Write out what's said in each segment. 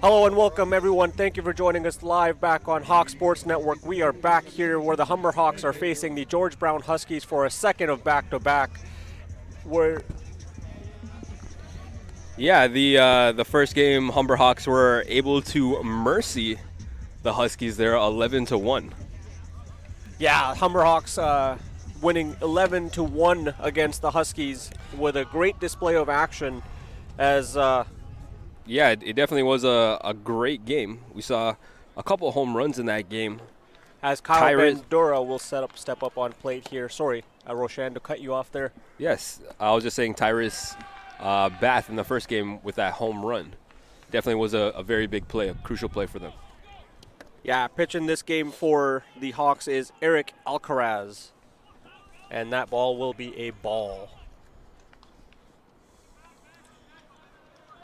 Hello and welcome everyone. Thank you for joining us live back on Hawk Sports Network. We are back here where the Humber Hawks are facing the George Brown Huskies for a second of back-to-back. Where Yeah, the first game Humber Hawks were able to mercy the Huskies there 11-1. Humber Hawks winning 11-1 against the Huskies with a great display of action as Yeah, it definitely was a great game. We saw a couple of home runs in that game. Kyle Tyrus, Bandura will step up on plate here. Sorry, Roshan, to cut you off there. yes, I was just saying Tyrus Bath in the first game with that home run. Definitely was a very big play, a crucial play for them. Yeah, pitching this game for the Hawks is Eric Alcaraz. And that ball will be a ball.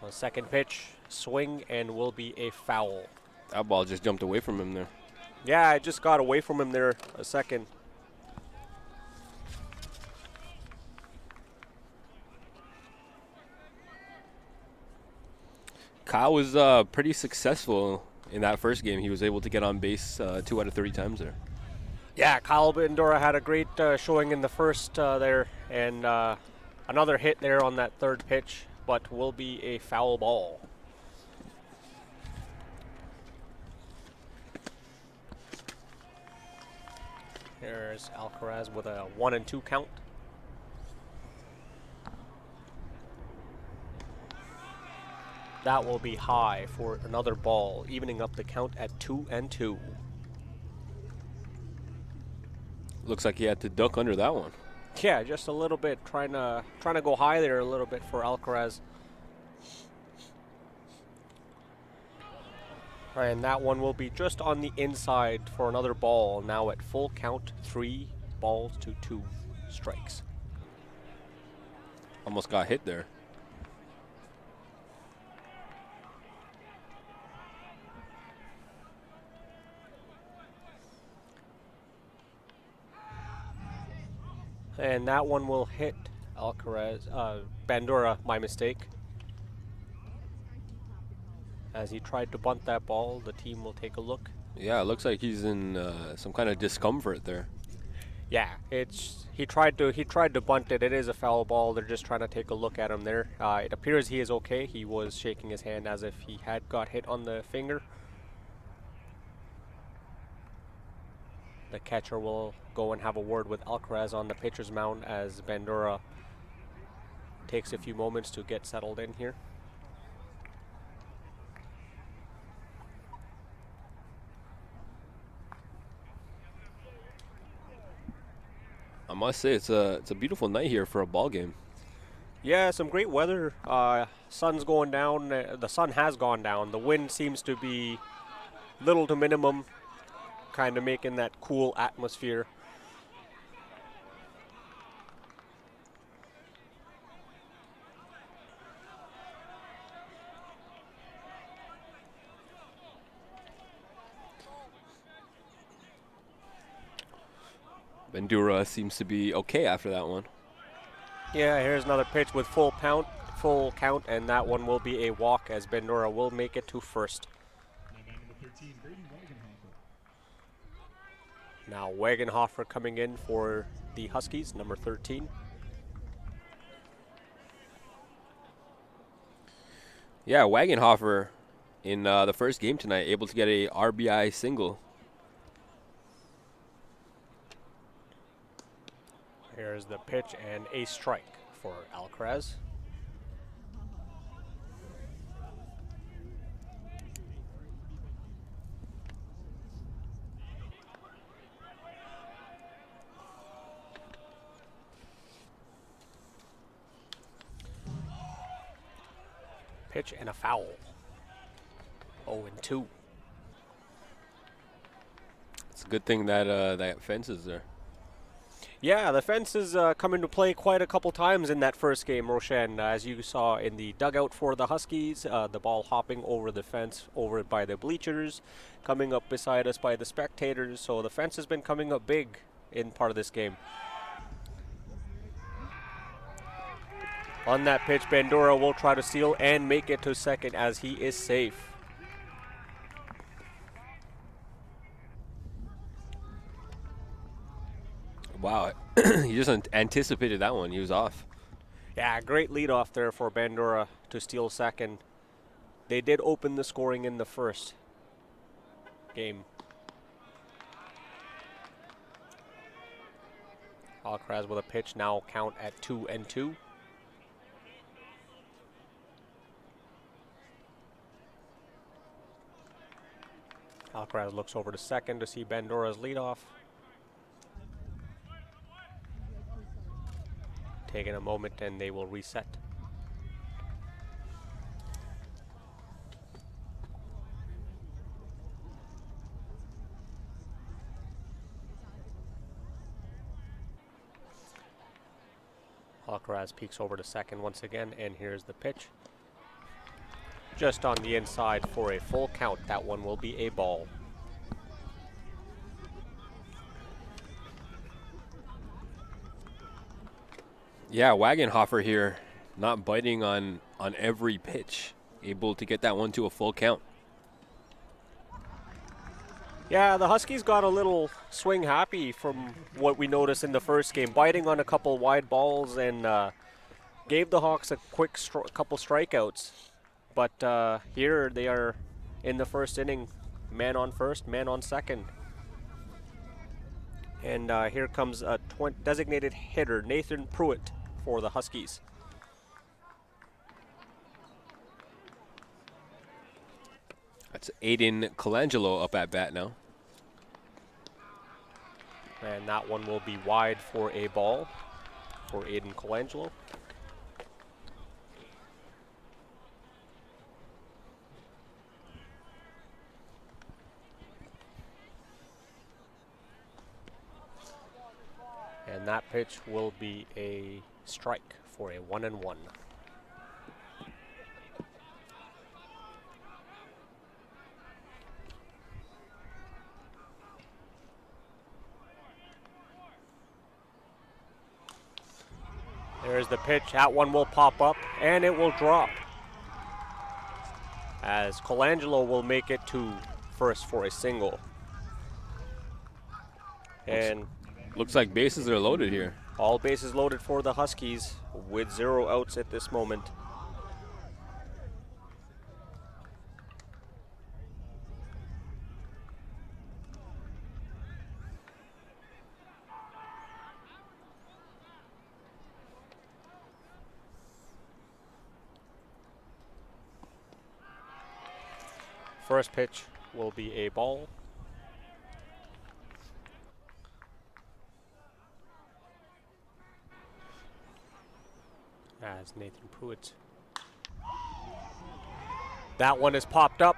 The second pitch, swing, and will be a foul. That ball just jumped away from him there. Yeah, I just got away from him there a second. Kyle was pretty successful in that first game. He was able to get on base 2 out of 3 times there. Yeah, Kyle Bandura had a great showing in the first there, and another hit there on that third pitch, but will be a foul ball. There's Alcaraz with a 1-2 count. That will be high for another ball, evening up the count at 2-2. Looks like he had to duck under that one. Yeah, just a little bit, trying to go high there a little bit for Alcaraz. And that one will be just on the inside for another ball. Now at full count, 3 balls to 2 strikes. Almost got hit there. And that one will hit Alcaraz, Bandura, my mistake. As he tried to bunt that ball, the team will take a look. Yeah, it looks like he's in some kind of discomfort there. Yeah, he tried to bunt it. It is a foul ball. They're just trying to take a look at him there. It appears he is okay. He was shaking his hand as if he had got hit on the finger. The catcher will go and have a word with Alcaraz on the pitcher's mound as Bandura takes a few moments to get settled in here. I must say it's a beautiful night here for a ball game. Yeah, some great weather. Sun's going down. The sun has gone down. The wind seems to be little to minimum, kind of making that cool atmosphere. Bandura seems to be okay after that one. Yeah, here's another pitch with full count, and that one will be a walk as Bandura will make it to first. Now Wagenhofer coming in for the Huskies, number 13. Yeah, Wagenhofer in the first game tonight able to get a RBI single. Here's the pitch and a strike for Alcaraz. Pitch and a foul. 0-2. It's a good thing that that fence is there. Yeah, the fence has come into play quite a couple times in that first game, Roshan. As you saw in the dugout for the Huskies, the ball hopping over the fence, over by the bleachers, coming up beside us by the spectators. So the fence has been coming up big in part of this game. On that pitch, Bandura will try to steal and make it to second as he is safe. Wow, he just anticipated that one. He was off. Yeah, great leadoff there for Bandura to steal second. They did open the scoring in the first game. Alcaraz with a pitch, now count at 2-2. Alcaraz looks over to second to see Bandura's leadoff. Taking a moment and they will reset. Alcaraz peeks over to second once again, and here's the pitch. Just on the inside for a full count. That one will be a ball. Yeah, Wagenhofer here, not biting on every pitch, able to get that one to a full count. Yeah, the Huskies got a little swing happy from what we noticed in the first game, biting on a couple wide balls and gave the Hawks a quick couple strikeouts. But here they are in the first inning, man on first, man on second. And here comes a designated hitter, Nathan Pruitt, for the Huskies. That's Aiden Colangelo up at bat now. And that one will be wide for a ball for Aiden Colangelo. And that pitch will be a strike for a 1-1. There's the pitch. That one will pop up and it will drop, as Colangelo will make it to first for a single. And looks like bases are loaded here. All bases loaded for the Huskies with 0 outs at this moment. First pitch will be a ball. As Nathan Pruitt. That one is popped up,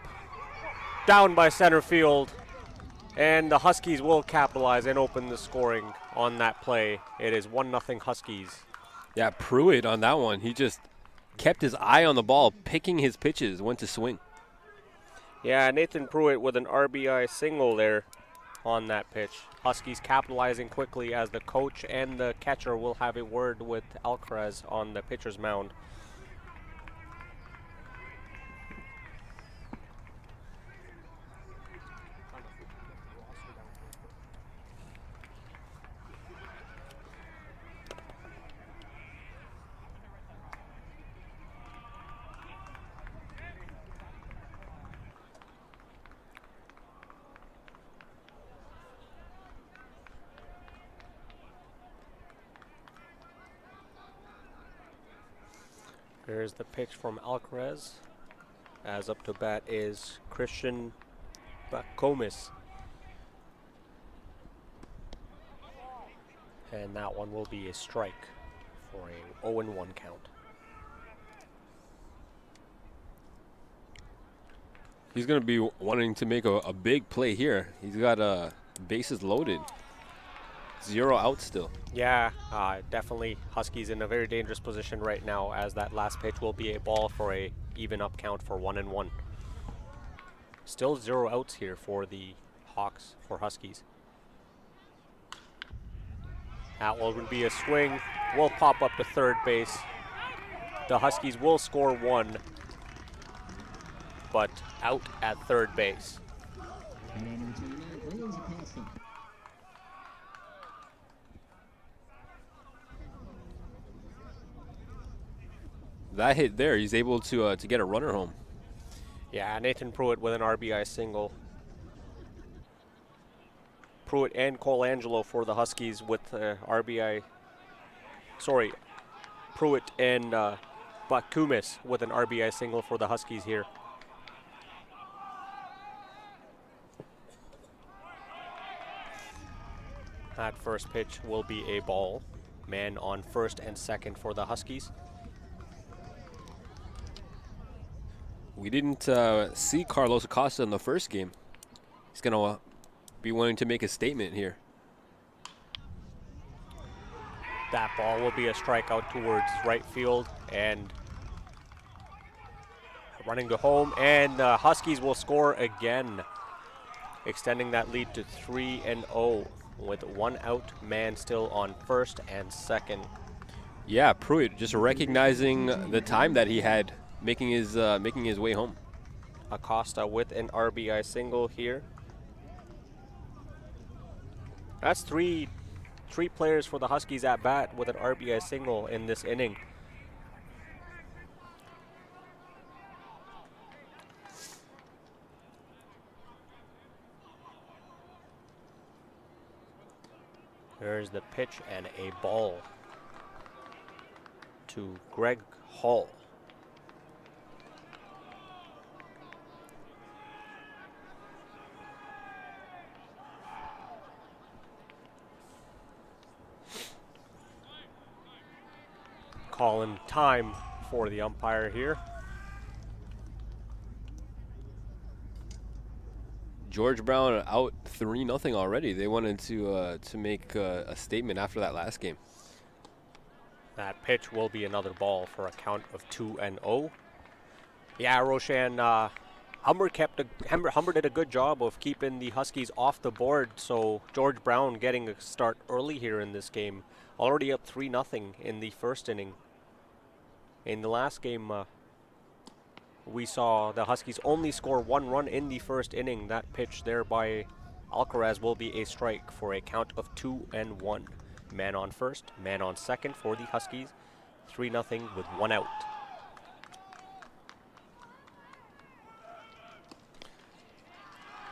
down by center field, and the Huskies will capitalize and open the scoring on that play. It is 1-0 Huskies. Yeah, Pruitt on that one. He just kept his eye on the ball, picking his pitches, went to swing. Yeah, Nathan Pruitt with an RBI single there on that pitch. Huskies capitalizing quickly as the coach and the catcher will have a word with Alcaraz on the pitcher's mound. There's the pitch from Alcaraz. As up to bat is Christian Bacomis. And that one will be a strike for a 0-1 count. He's going to be wanting to make a big play here. He's got bases loaded. 0 outs still. Yeah, definitely Huskies in a very dangerous position right now, as that last pitch will be a ball for a even up count for 1-1. Still 0 outs here for the Hawks, for Huskies. That will be a swing, will pop up to third base. The Huskies will score 1, but out at third base. That hit there, he's able to get a runner home. Yeah, Nathan Pruitt with an RBI single. Pruitt and Colangelo for the Huskies with RBI. Sorry, Pruitt and Bakumis with an RBI single for the Huskies here. That first pitch will be a ball. Man on first and second for the Huskies. We didn't see Carlos Acosta in the first game. He's going to be wanting to make a statement here. That ball will be a strikeout towards right field and running to home, and the Huskies will score again, extending that lead to 3-0 with one out, man still on first and second. Yeah, Pruitt just recognizing the time that he had making his way home. Acosta with an RBI single here. That's three players for the Huskies at bat with an RBI single in this inning. There's the pitch and a ball to Greg Hall. Calling time for the umpire here. George Brown out 3-0 already. They wanted to make a statement after that last game. That pitch will be another ball for a count of 2-0. Yeah, Roshan, Humber did a good job of keeping the Huskies off the board. So George Brown getting a start early here in this game, already up 3-0 in the first inning. In the last game, we saw the Huskies only score one run in the first inning. That pitch there by Alcaraz will be a strike for a count of 2-1. Man on first, man on second for the Huskies. 3-0 with one out.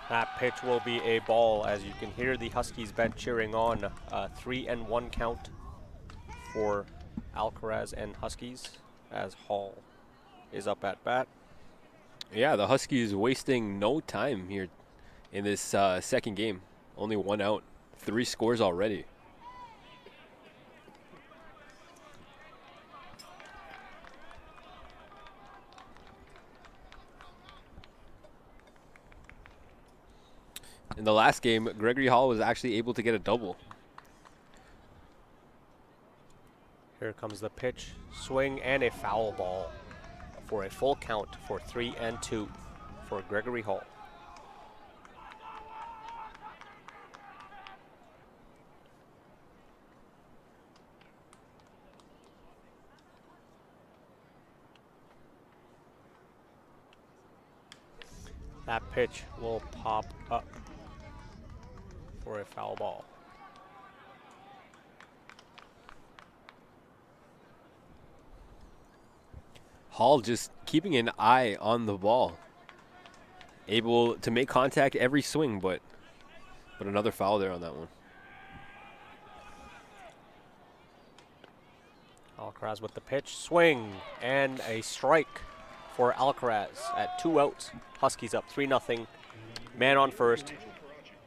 That pitch will be a ball, as you can hear the Huskies bench cheering on. 3-1 count for Alcaraz and Huskies as Hall is up at bat. Yeah, the Huskies wasting no time here in this second game. Only one out, 3 scores already. In the last game, Gregory Hall was actually able to get a double. Here comes the pitch, swing, and a foul ball for a full count for 3-2 for Gregory Hall. That pitch will pop up for a foul ball. Hall just keeping an eye on the ball. Able to make contact every swing, but another foul there on that one. Alcaraz with the pitch, swing, and a strike for Alcaraz at 2 outs. Huskies up 3-0. Man on first,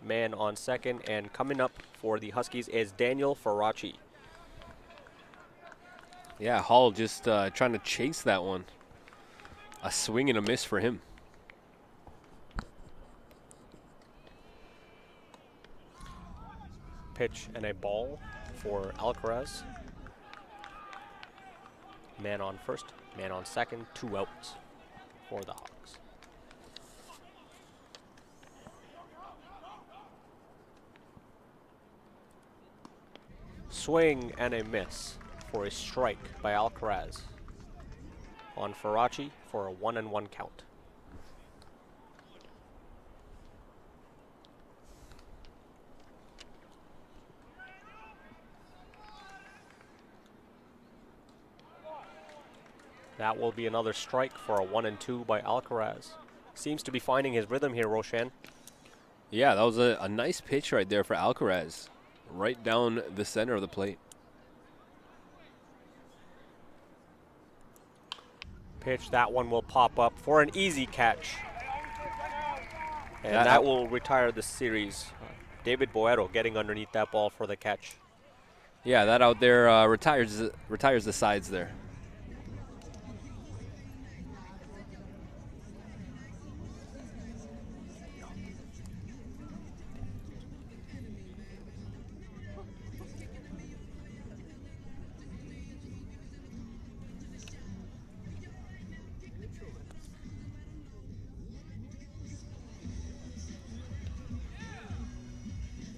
man on second, and coming up for the Huskies is Daniel Faraci. Yeah, Hall just trying to chase that one. A swing and a miss for him. Pitch and a ball for Alcaraz. Man on first, man on second, 2 outs for the Hawks. Swing and a miss for a strike by Alcaraz on Faraci for a 1-1 count. That will be another strike for a 1-2 by Alcaraz. Seems to be finding his rhythm here, Roshan. Yeah, that was a nice pitch right there for Alcaraz. Right down the center of the plate. Pitch, that one will pop up for an easy catch. And That that will retire the series. David Boero getting underneath that ball for the catch. Yeah, that out there retires the sides there.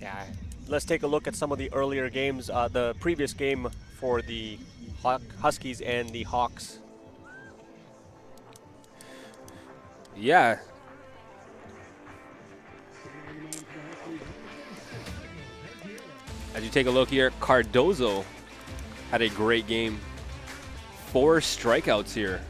Yeah, let's take a look at some of the earlier games. The previous game for the Huskies and the Hawks. Yeah. As you take a look here, Cardozo had a great game. 4 strikeouts here.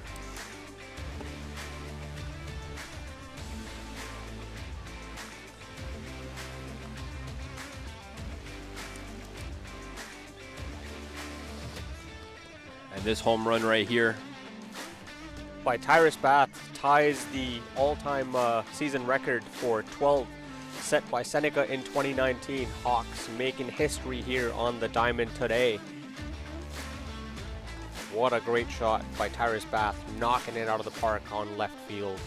And this home run right here. By Tyrus Bath ties the all-time season record for 12 set by Seneca in 2019. Hawks making history here on the diamond today. What a great shot by Tyrus Bath, knocking it out of the park on left field.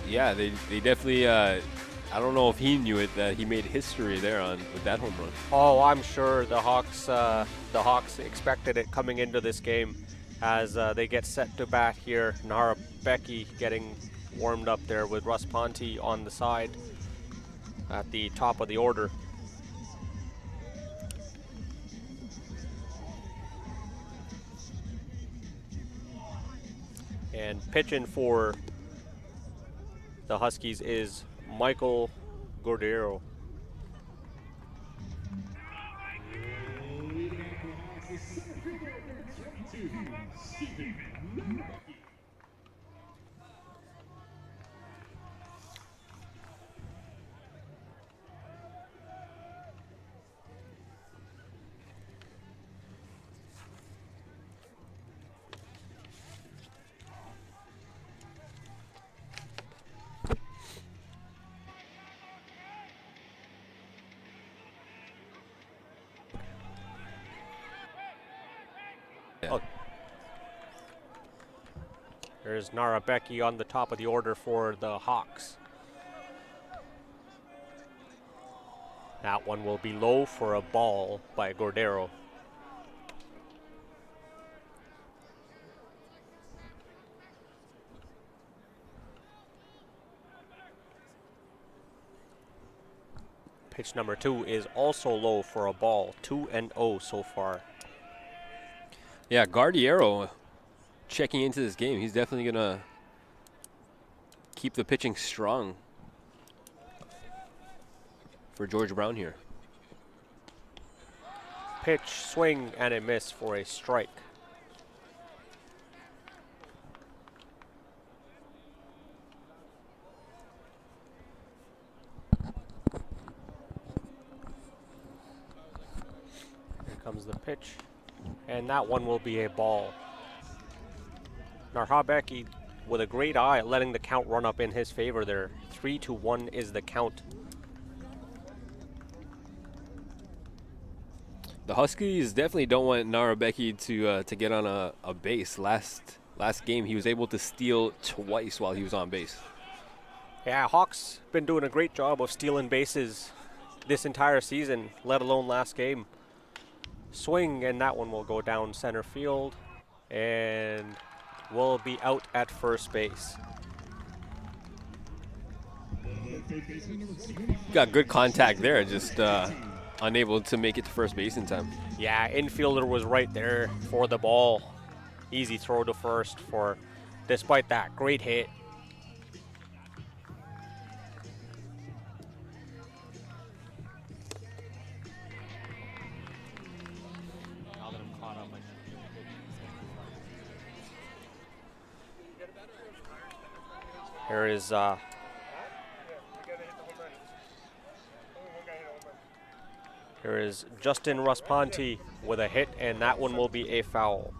Yeah, they definitely, I don't know if he knew it, that he made history there with that home run. Oh, I'm sure the Hawks expected it coming into this game as they get set to bat here. Nara Becky getting warmed up there with Russ Ponte on the side at the top of the order. And pitching for the Huskies is Michael Gordero. Yeah. Oh. There's Nara Becky on the top of the order for the Hawks. That one will be low for a ball by Gordero. Pitch number 2 is also low for a ball. 2-0 so far. Yeah, Guardiero checking into this game. He's definitely going to keep the pitching strong for George Brown here. Pitch, swing, and a miss for a strike. Here comes the pitch, and that one will be a ball. Narhabeki with a great eye, letting the count run up in his favor there. 3-1 is the count. The Huskies definitely don't want Narabeki to get on a base. Last game, he was able to steal twice while he was on base. Yeah, Hawks been doing a great job of stealing bases this entire season, let alone last game. Swing, and that one will go down center field and will be out at first base. Got good contact there, just unable to make it to first base in time. Yeah, infielder was right there for the ball. Easy throw to first for, despite that, great hit. Now that I'm caught up, Here is here is Justin Raspanti with a hit, and that one will be a foul.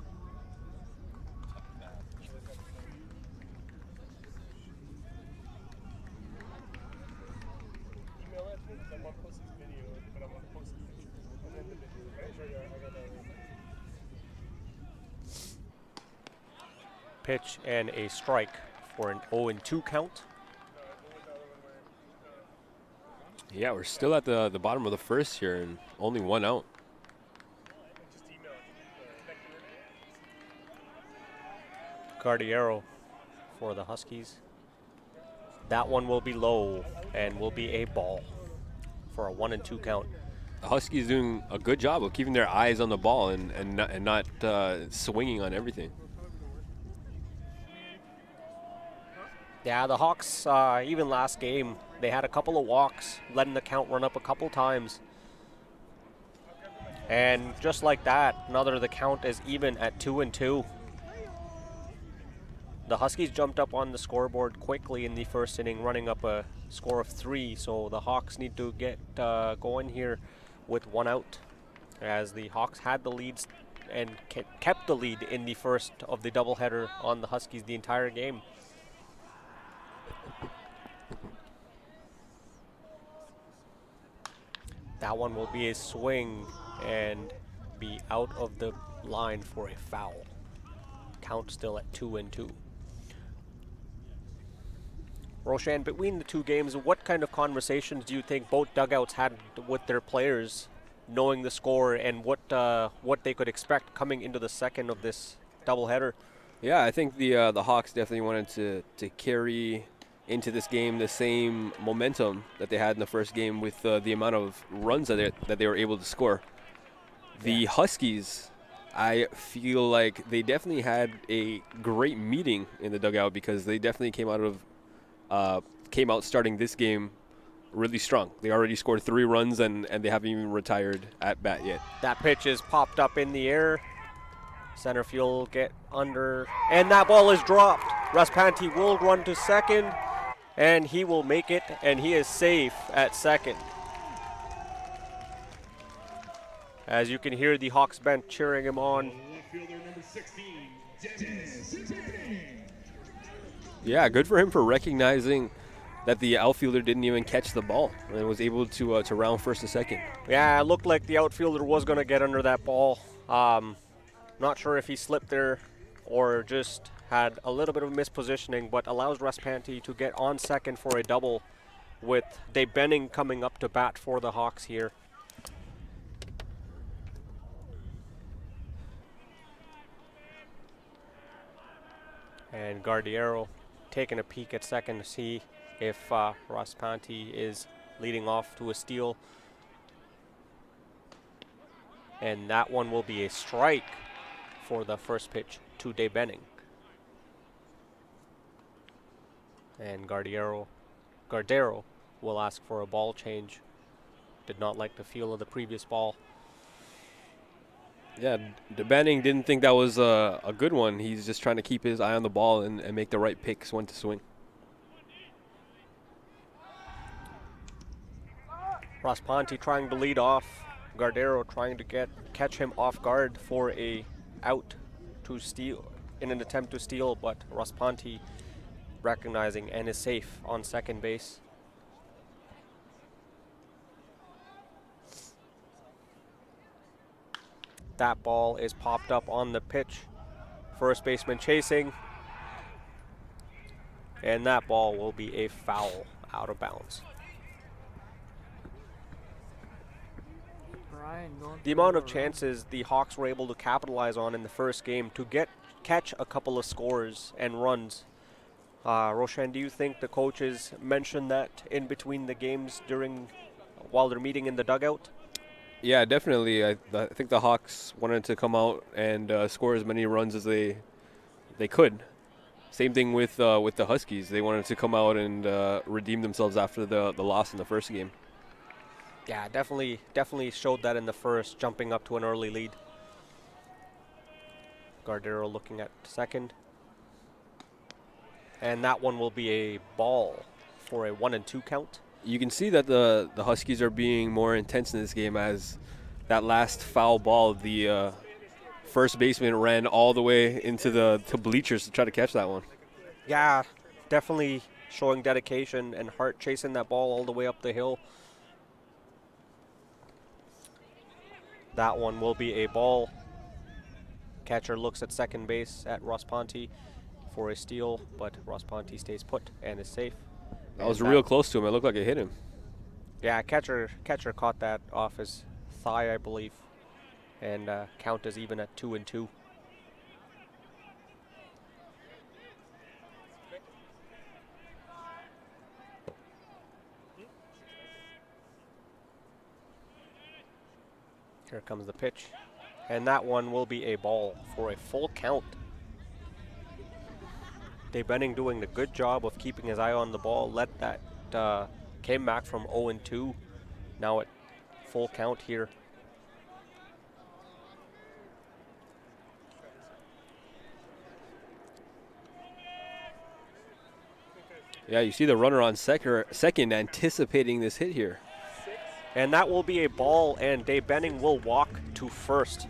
Pitch and a strike for an 0-2 count. Yeah, we're still at the bottom of the first here and only one out. Guardiero for the Huskies. That one will be low and will be a ball for a 1-2 count. The Huskies doing a good job of keeping their eyes on the ball and not swinging on everything. Yeah, the Hawks, even last game, they had a couple of walks, letting the count run up a couple times. And just like that, the count is even at 2-2. The Huskies jumped up on the scoreboard quickly in the first inning, running up a score of 3. So the Hawks need to get going here with 1 out, as the Hawks had the leads and kept the lead in the first of the doubleheader on the Huskies the entire game. That one will be a swing and be out of the line for a foul. Count still at 2-2. Roshan, between the two games, what kind of conversations do you think both dugouts had with their players, knowing the score and what they could expect coming into the second of this doubleheader? Yeah, I think the Hawks definitely wanted to carry into this game the same momentum that they had in the first game with the amount of runs that they were able to score. The Huskies, I feel like they definitely had a great meeting in the dugout because they definitely came out starting this game really strong. They already scored 3 runs and they haven't even retired at bat yet. That pitch is popped up in the air. Center field get under, and that ball is dropped. Raspanti will run to second, and he will make it, and he is safe at second. As you can hear the Hawks bench cheering him on. Yeah, good for him for recognizing that the outfielder didn't even catch the ball and was able to round first to second. Yeah, it looked like the outfielder was going to get under that ball. Not sure if he slipped there or just had a little bit of mispositioning, but allows Raspanti to get on second for a double, with Dave Benning coming up to bat for the Hawks here. And Guardiero taking a peek at second to see if Raspanti is leading off to a steal. And that one will be a strike for the first pitch to Dave Benning. And Guardiero will ask for a ball change. Did not like the feel of the previous ball. Yeah, Benning didn't think that was a good one. He's just trying to keep his eye on the ball and make the right picks when to swing. Raspanti trying to lead off. Guardiero trying to catch him off guard for a out to steal, in an attempt to steal, but Raspanti recognizing and is safe on second base. That ball is popped up on the pitch. First baseman chasing. And that ball will be a foul out of bounds. The amount of chances the Hawks were able to capitalize on in the first game to catch a couple of scores and runs. Roshan, do you think the coaches mentioned that in between the games while they're meeting in the dugout? Yeah, definitely. I think the Hawks wanted to come out and score as many runs as they could. Same thing with the Huskies. They wanted to come out and redeem themselves after the loss in the first game. Yeah, definitely showed that in the first, jumping up to an early lead. Guardiero looking at second. And that one will be a ball for a 1-2 count. You can see that the Huskies are being more intense in this game as that last foul ball, the first baseman ran all the way into the bleachers to try to catch that one. Yeah, definitely showing dedication and heart, chasing that ball all the way up the hill. That one will be a ball. Catcher looks at second base at Ross Ponte for a steal, but Ross Ponte stays put and is safe. That was real close to him. It looked like it hit him. Yeah, catcher caught that off his thigh, I believe, and count is even at 2-2. Here comes the pitch, and that one will be a ball for a full count. Dave Benning doing a good job of keeping his eye on the ball. Let that came back from 0-2. Now at full count here. Yeah, you see the runner on second anticipating this hit here. And that will be a ball, and Dave Benning will walk to first.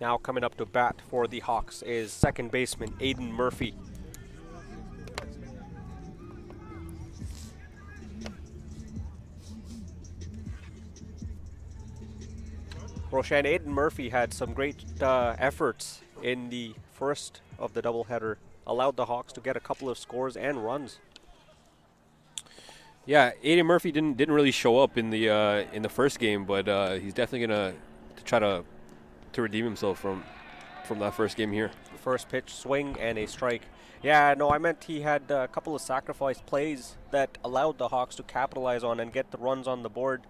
Now coming up to bat for the Hawks is second baseman Aiden Murphy. Roshan, Aiden Murphy had some great efforts in the first of the doubleheader, allowed the Hawks to get a couple of scores and runs. Yeah, Aiden Murphy didn't really show up in the first game, but he's definitely gonna try to redeem himself from that first game here. First pitch, swing, and a strike. Yeah, no, I meant he had a couple of sacrifice plays that allowed the Hawks to capitalize on and get the runs on the board,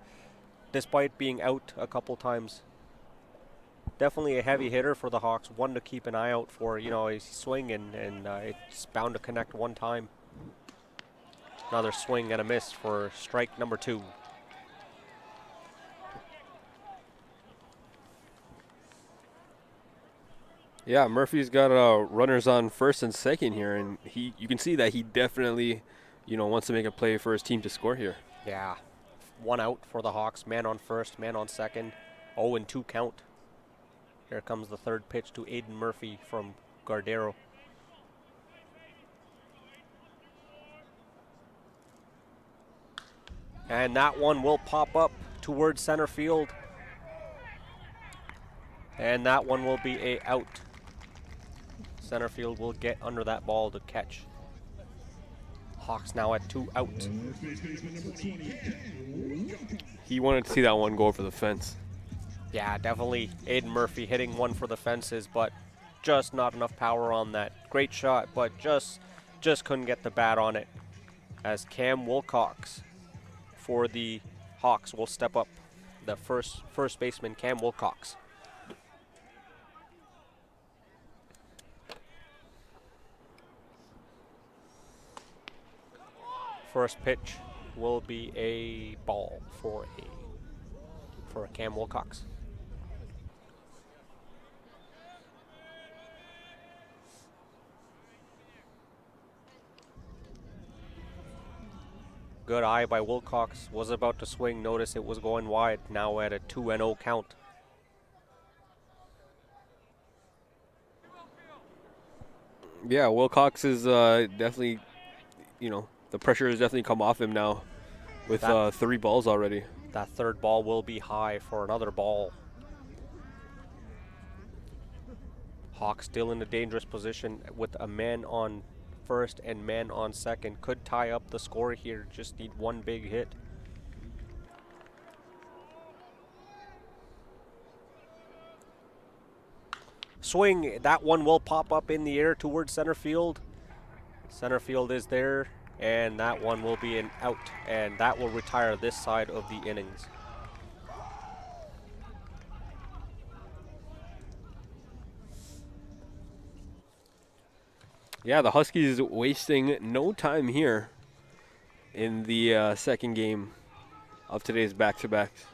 despite being out a couple times. Definitely a heavy hitter for the Hawks, one to keep an eye out for. You know, he's swinging, and it's bound to connect one time. Another swing and a miss for strike number 2. Yeah, Murphy's got runners on first and second here, and you can see that he definitely, wants to make a play for his team to score here. Yeah, 1 out for the Hawks. Man on first, man on second. 0-2 count. Here comes the third pitch to Aiden Murphy from Gardero. And that one will pop up towards center field. And that one will be a out. Center field will get under that ball to catch. Hawks now at 2 out. He wanted to see that one go over the fence. Yeah, definitely Aiden Murphy hitting one for the fences, but just not enough power on that. Great shot, but just couldn't get the bat on it. As Cam Wilcox for the Hawks will step up. The first baseman, Cam Wilcox. First pitch will be a ball for Cam Wilcox. Good eye by Wilcox. Was about to swing. Notice it was going wide. Now at a 2-0 count. Yeah, Wilcox is definitely, the pressure has definitely come off him now with 3 balls already. That third ball will be high for another ball. Hawks still in a dangerous position with a man on first and man on second. Could tie up the score here. Just need one big hit. Swing. That one will pop up in the air towards center field. Center field is there, and that one will be an out, and that will retire this side of the innings. Yeah, the Huskies wasting no time here in the second game of today's back-to-backs.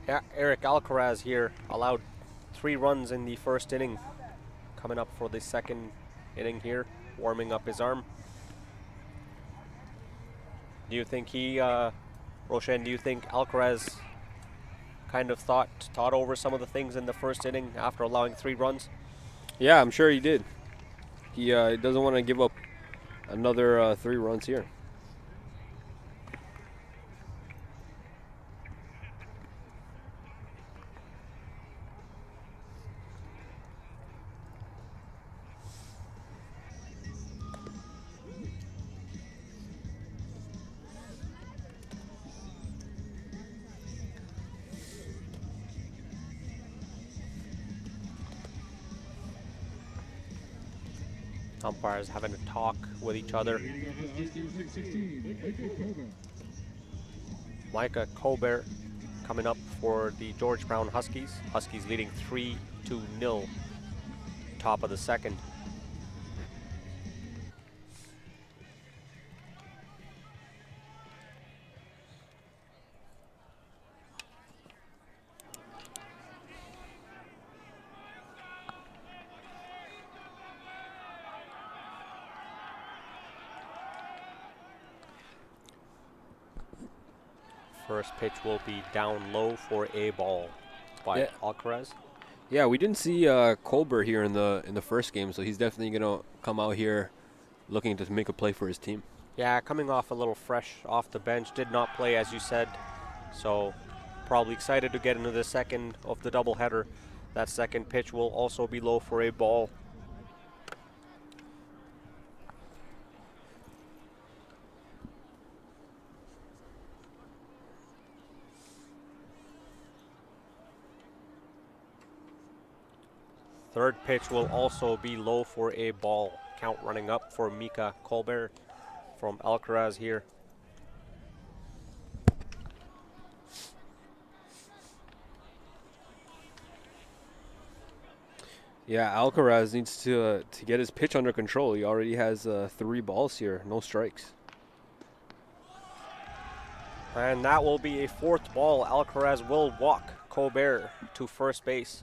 Yeah, Eric Alcaraz here allowed 3 runs in the first inning. Coming up for the second inning here, warming up his arm. Do you think Roshan, do you think Alcaraz kind of thought over some of the things in the first inning after allowing 3 runs? Yeah, I'm sure he did. He doesn't want to give up another 3 runs here. Umpires having a talk with each other. Micah Colbert coming up for the George Brown Huskies. Huskies leading 3-0, top of the second. First pitch will be down low for a ball by Alcaraz. Yeah, we didn't see Colbert here in the first game, so he's definitely gonna come out here looking to make a play for his team. Yeah, coming off a little fresh off the bench, did not play as you said, so probably excited to get into the second of the doubleheader. That second pitch will also be low for a ball. Third pitch will also be low for a ball. Count running up for Micah Colbert from Alcaraz here. Yeah, Alcaraz needs to get his pitch under control. He already has 3 balls here, no strikes. And that will be a 4th ball. Alcaraz will walk Colbert to first base.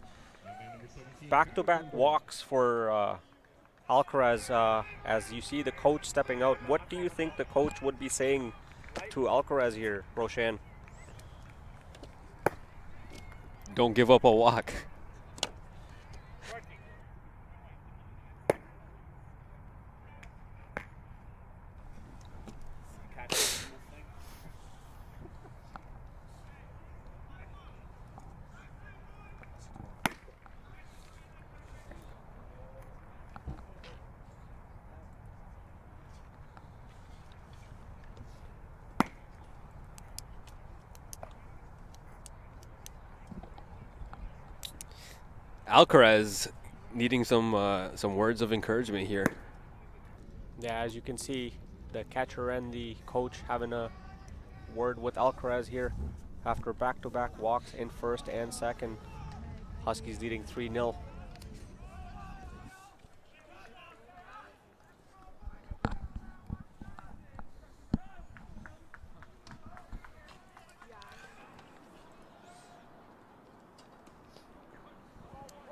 Back-to-back walks for Alcaraz. As you see the coach stepping out, what do you think the coach would be saying to Alcaraz here, Roshan? Don't give up a walk. Alcaraz needing some words of encouragement here. Yeah, as you can see, the catcher and the coach having a word with Alcaraz here after back-to-back walks in first and second. Huskies leading 3-0.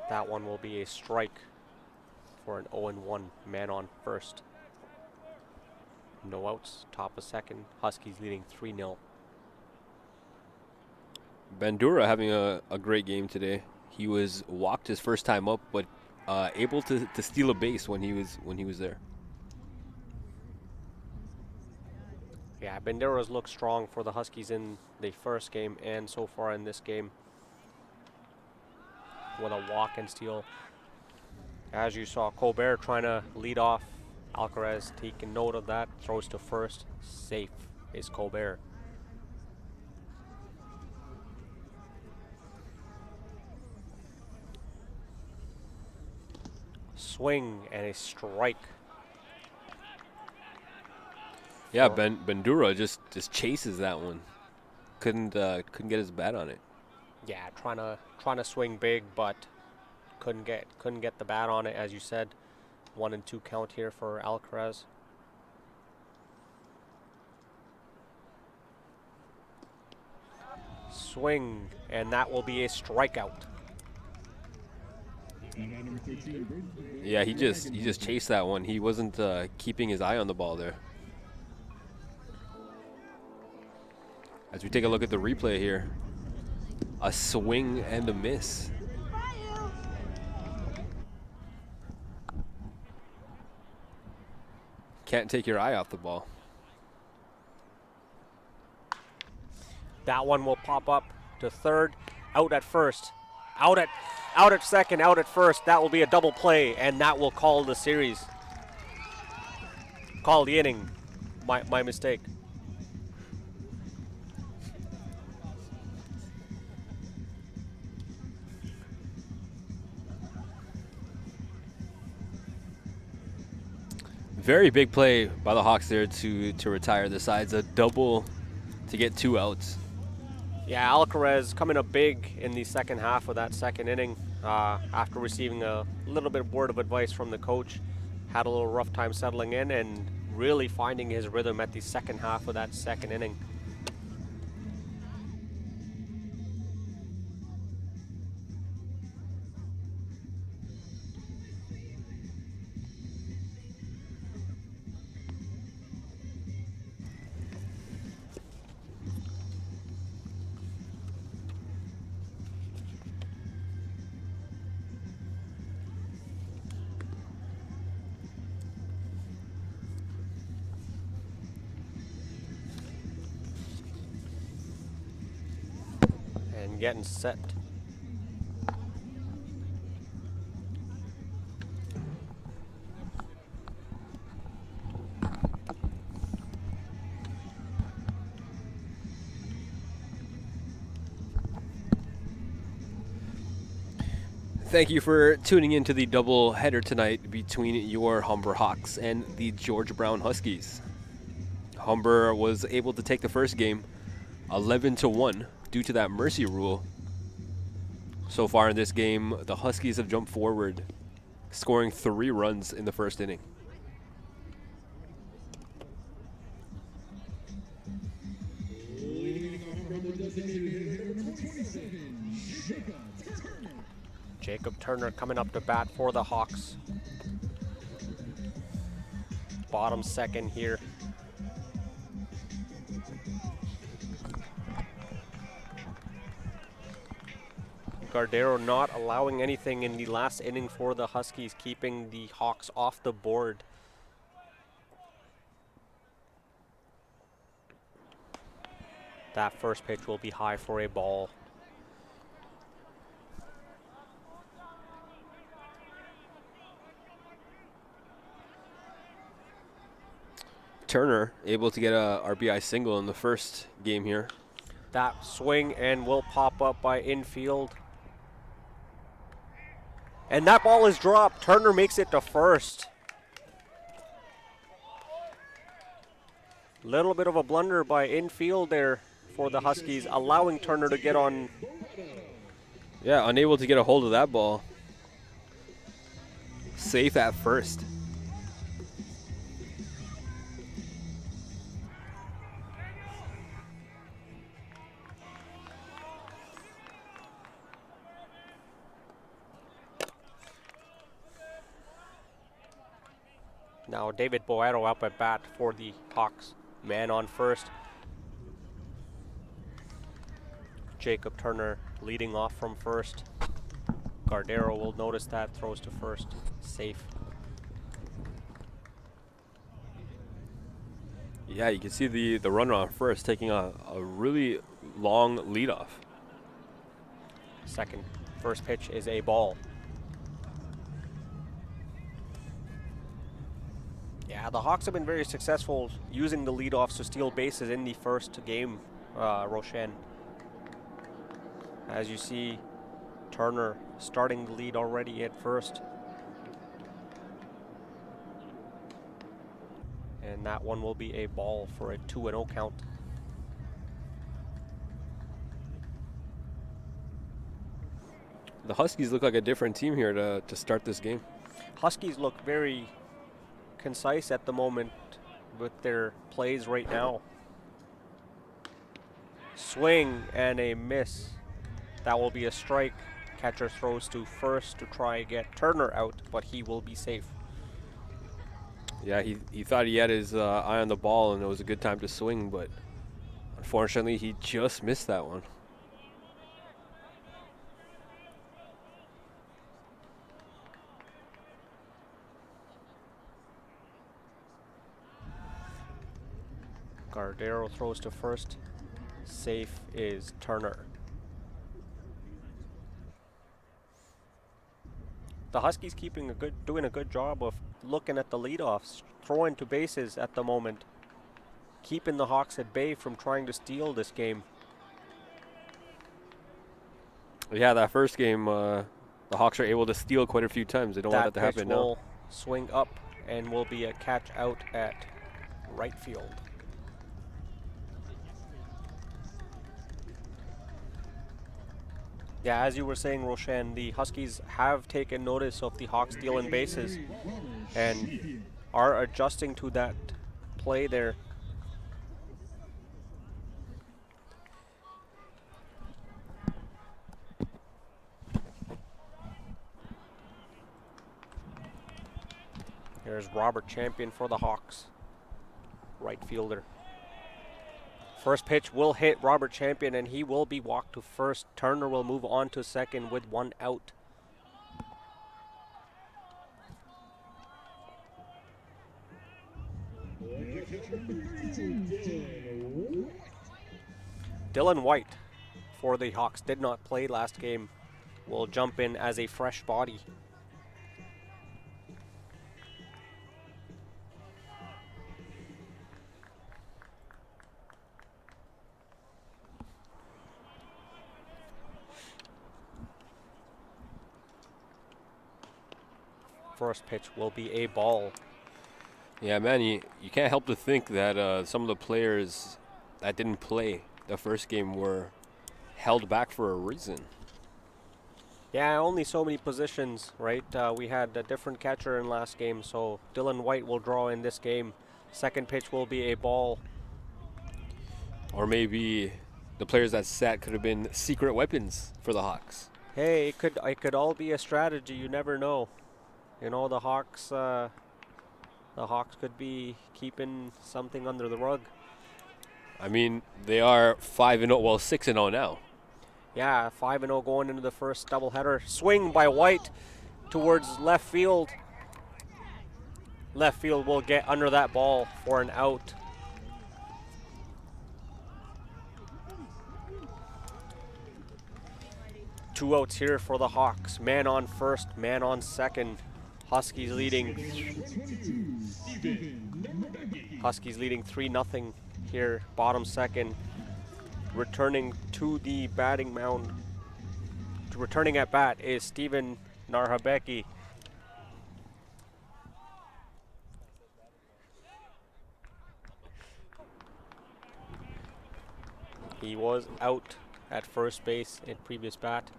That one will be a strike for an 0-1 man on first. No outs, top of second. Huskies leading 3-0. Bandura having a great game today. He was walked his first time up, but able to steal a base when he was there. Yeah, Bandera's looked strong for the Huskies in the first game and so far in this game with a walk and steal. As you saw, Colbert trying to lead off. Alcaraz taking note of that, throws to first. Safe is Colbert. Swing and a strike. Yeah, Bandura just chases that one. Couldn't get his bat on it. Yeah, trying to swing big, but couldn't get the bat on it, as you said. 1-2 count here for Alcaraz. swing, and that will be a strikeout. Yeah, he just chased that one. He wasn't keeping his eye on the ball there. As we take a look at the replay here, a swing and a miss. Can't take your eye off the ball. That one will pop up to third, out at first, out at second, out at first. That will be a double play, and that will call the series. Call the inning. My mistake. Very big play by the Hawks there to retire the sides. A double to get 2 outs. Yeah, Alcaraz coming up big in the second half of that second inning after receiving a little bit of word of advice from the coach. Had a little rough time settling in and really finding his rhythm at the second half of that second inning. And getting set. Thank you for tuning into the double header tonight between your Humber Hawks and the George Brown Huskies. Humber was able to take the first game 11-1 due to that mercy rule. So far in this game, the Huskies have jumped forward, scoring 3 runs in the first inning. Jacob Turner coming up to bat for the Hawks. Bottom second here. Gardero not allowing anything in the last inning for the Huskies, keeping the Hawks off the board. That first pitch will be high for a ball. Turner able to get a RBI single in the first game here. That swing and will pop up by infield. And that ball is dropped. Turner makes it to first. Little bit of a blunder by infield there for the Huskies, allowing Turner to get on. Yeah, unable to get a hold of that ball. Safe at first. Now David Boero up at bat for the Hawks. Man on first. Jacob Turner leading off from first. Gardero will notice that, throws to first. Safe. Yeah, you can see the runner on first taking a really long leadoff. First pitch is a ball. Yeah, the Hawks have been very successful using the leadoffs to steal bases in the first game, Roshan. As you see, Turner starting the lead already at first. And that one will be a ball for a 2-0 count. The Huskies look like a different team here to start this game. Huskies look very concise at the moment with their plays right now. Swing and a miss. That will be a strike. Catcher throws to first to try and get Turner out, but he will be safe. Yeah, he thought he had his eye on the ball and it was a good time to swing, but unfortunately he just missed that one. Gardero throws to first. Safe is Turner. The Huskies doing a good job of looking at the leadoffs, throwing to bases at the moment, keeping the Hawks at bay from trying to steal this game. Yeah, that first game, the Hawks are able to steal quite a few times. They don't want that to happen now. That pitch will swing up and will be a catch out at right field. Yeah, as you were saying, Roshan, the Huskies have taken notice of the Hawks stealing bases and are adjusting to that play there. Here's Robert Champion for the Hawks, right fielder. First pitch will hit Robert Champion and he will be walked to first. Turner will move on to second with one out. Dylan White for the Hawks did not play last game. Will jump in as a fresh body. First pitch will be a ball. Yeah, man, you can't help to think that some of the players that didn't play the first game were held back for a reason. Yeah, only so many positions, right? We had a different catcher in last game, so Dylan White will draw in this game. Second pitch will be a ball. Or maybe the players that sat could have been secret weapons for the Hawks. Hey, it could all be a strategy. You never know. You know, the Hawks could be keeping something under the rug. I mean, they are 5-0, well, 6-0 now. Yeah, 5-0 going into the first doubleheader. Swing by White towards left field. Left field will get under that ball for an out. Two outs here for the Hawks. Man on first, man on second. Huskies leading 3-0 here, bottom second. Returning to the batting mound, returning at bat is Steven Narhabeki. He was out at first base in previous bat.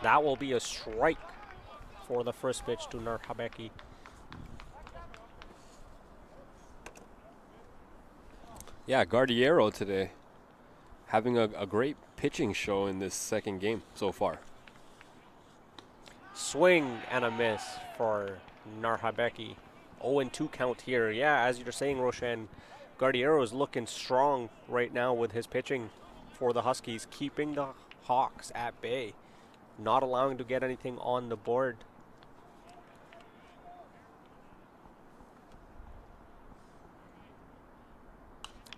That will be a strike for the first pitch to Narhabeki. Yeah, Gardero today having a great pitching show in this second game so far. Swing and a miss for Narhabeki. 0-2 count here. Yeah, as you're saying, Roshan, Gardero is looking strong right now with his pitching for the Huskies, keeping the Hawks at bay, not allowing to get anything on the board.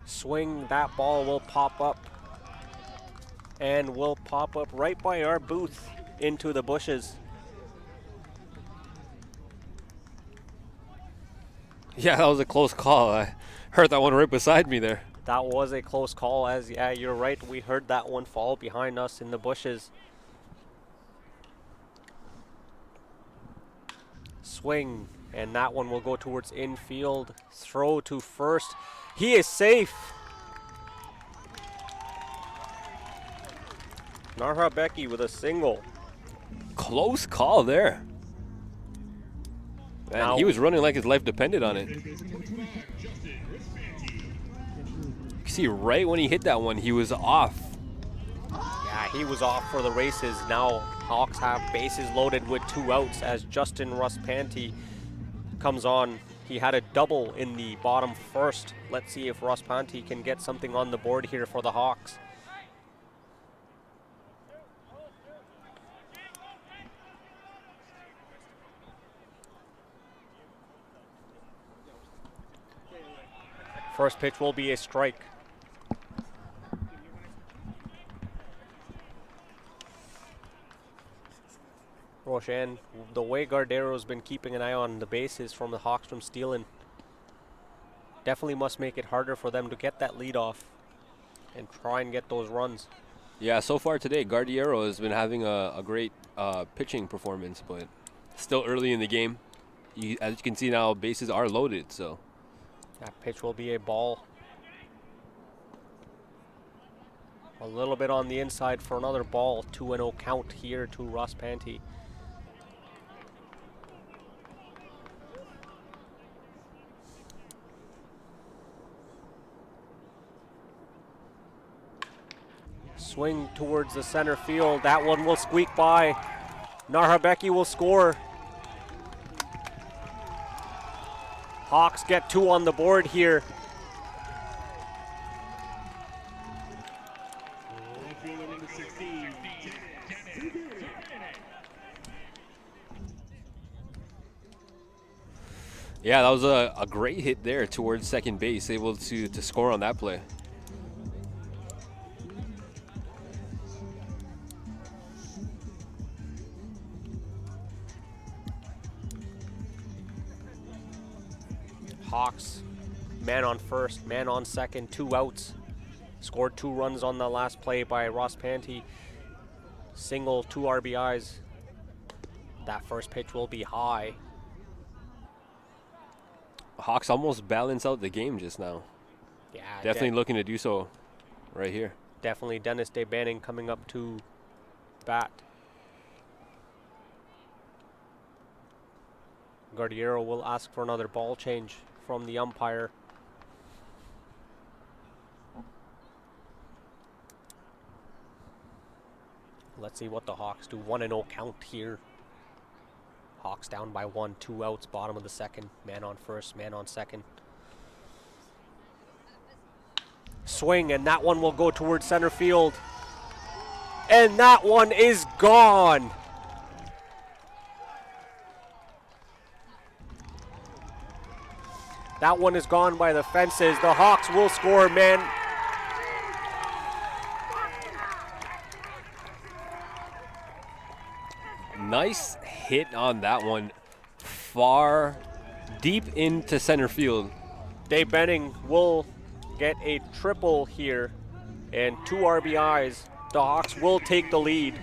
Swing, that ball will pop up and will pop up right by our booth into the bushes. Yeah, that was a close call. I heard that one right beside me there. That was a close call, as yeah, you're right. We heard that one fall behind us in the bushes. Swing, and that one will go towards infield. Throw to first. He is safe. Narhabeki with a single. Close call there. Man, he was running like his life depended on it. You see, right when he hit that one, he was off. Yeah, he was off for the races. Now Hawks have bases loaded with 2 outs as Justin Ruspanti comes on. He had a double in the bottom first. Let's see if Ruspanti can get something on the board here for the Hawks. First pitch will be a strike. Roshan, the way Gardero's been keeping an eye on the bases from the Hawks from stealing, definitely must make it harder for them to get that lead off and try and get those runs. Yeah, so far today, Gardiero has been having a great pitching performance, but still early in the game. As you can see now, bases are loaded, so. That pitch will be a ball. A little bit on the inside for another ball. 2-0 count here to Ruspanti. Swing towards the center field. That one will squeak by. Narhabeki will score. Hawks get 2 on the board here. Yeah, that was a great hit there towards second base, able to score on that play. Hawks, man on first, man on second, 2 outs. Scored 2 runs on the last play by Ruspanti. Single, 2 RBIs. That first pitch will be high. Hawks almost balanced out the game just now. Yeah, Definitely looking to do so right here. definitely Dennis DeBanning coming up to bat. Gardiero will ask for another ball change from the umpire. Let's see what the Hawks do. 1-0 count here. Hawks down by 1, 2 outs, bottom of the second. Man on first, man on second. Swing, and that one will go towards center field. And that one is gone. That one is gone by the fences. The Hawks will score, man. Nice hit on that one. Far, deep into center field. DeBanning will get a triple here and 2 RBIs. The Hawks will take the lead.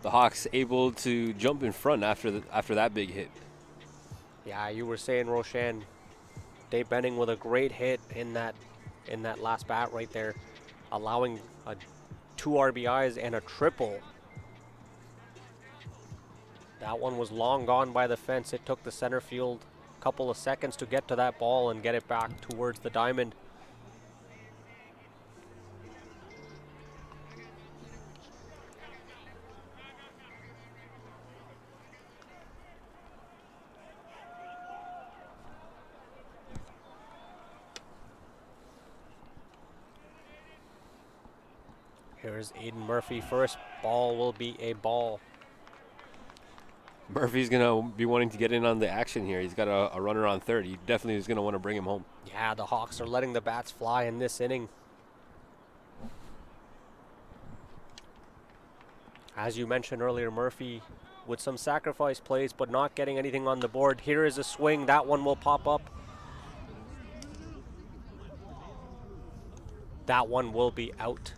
The Hawks able to jump in front after that big hit. Yeah, you were saying, Roshan, DeBanning with a great hit in that last bat right there, allowing 2 RBIs and a triple. That one was long gone by the fence. It took the center field a couple of seconds to get to that ball and get it back towards the diamond. Here's Aiden Murphy first. Ball will be a ball. Murphy's going to be wanting to get in on the action here. He's got a runner on third. He definitely is going to want to bring him home. Yeah, the Hawks are letting the bats fly in this inning. As you mentioned earlier, Murphy with some sacrifice plays, but not getting anything on the board. Here is a swing. That one will pop up. That one will be out.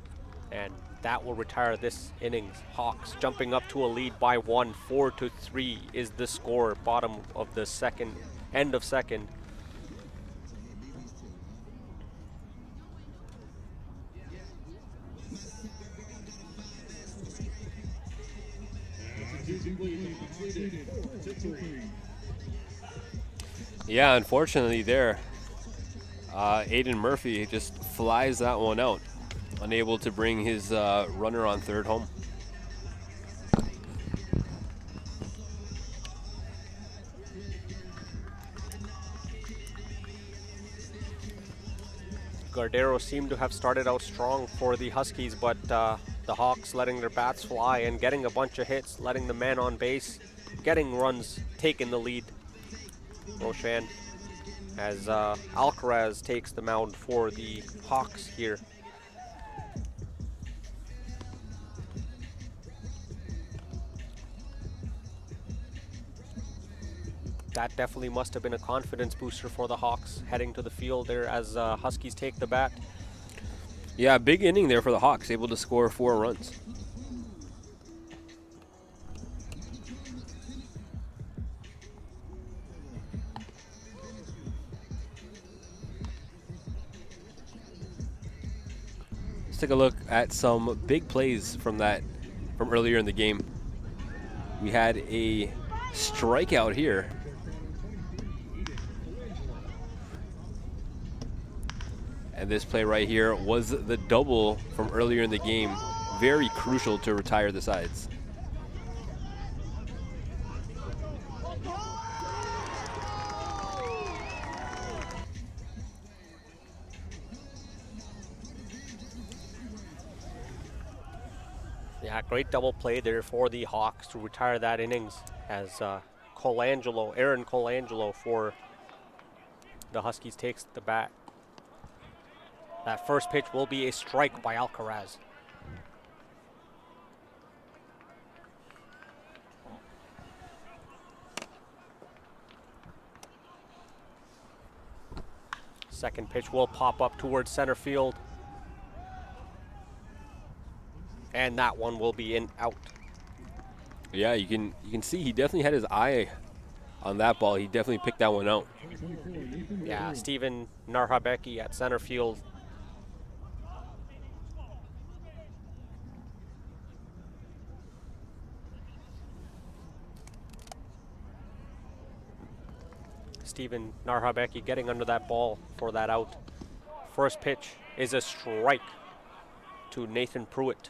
And that will retire this innings. Hawks jumping up to a lead by 1, 4-3 is the score. Bottom of the second, end of second. Yeah, unfortunately there, Aiden Murphy just flies that one out, unable to bring his runner on third home. Gardero seemed to have started out strong for the Huskies, but the Hawks letting their bats fly and getting a bunch of hits, letting the man on base, getting runs, taking the lead. Roshan, as Alcaraz takes the mound for the Hawks here. That definitely must have been a confidence booster for the Hawks heading to the field there as Huskies take the bat. Yeah, big inning there for the Hawks, able to score 4 runs. Let's take a look at some big plays from earlier in the game. We had a strikeout here. And this play right here was the double from earlier in the game. Very crucial to retire the sides. Yeah, great double play there for the Hawks to retire that innings as Aaron Colangelo for the Huskies takes the bat. That first pitch will be a strike by Alcaraz. Second pitch will pop up towards center field. And that one will be out. Yeah, you can see he definitely had his eye on that ball. He definitely picked that one out. Yeah, Steven Narhabecki at center field. Steven Narhabecki getting under that ball for that out. First pitch is a strike to Nathan Pruitt.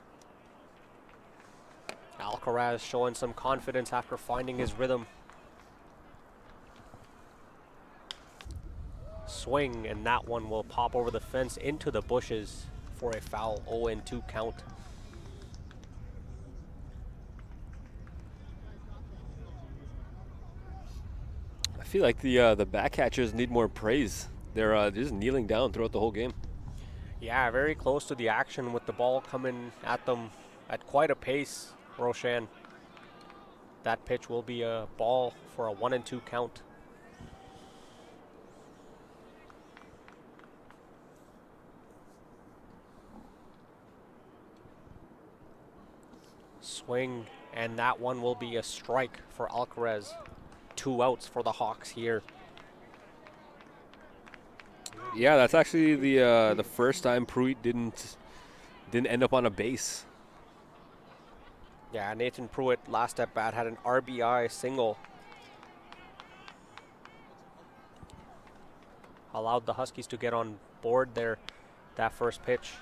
Alcaraz showing some confidence after finding his rhythm. Swing, and that one will pop over the fence into the bushes for a foul 0-2 count. I feel like the back catchers need more praise. They're just kneeling down throughout the whole game. Yeah, very close to the action with the ball coming at them at quite a pace, Roshan. That pitch will be a ball for a 1-2 count. Swing, and that one will be a strike for Alcaraz. 2 outs for the Hawks here. Yeah, that's actually the first time Pruitt didn't end up on a base. Yeah, Nathan Pruitt last at bat had an RBI single. Allowed the Huskies to get on board there. That first pitch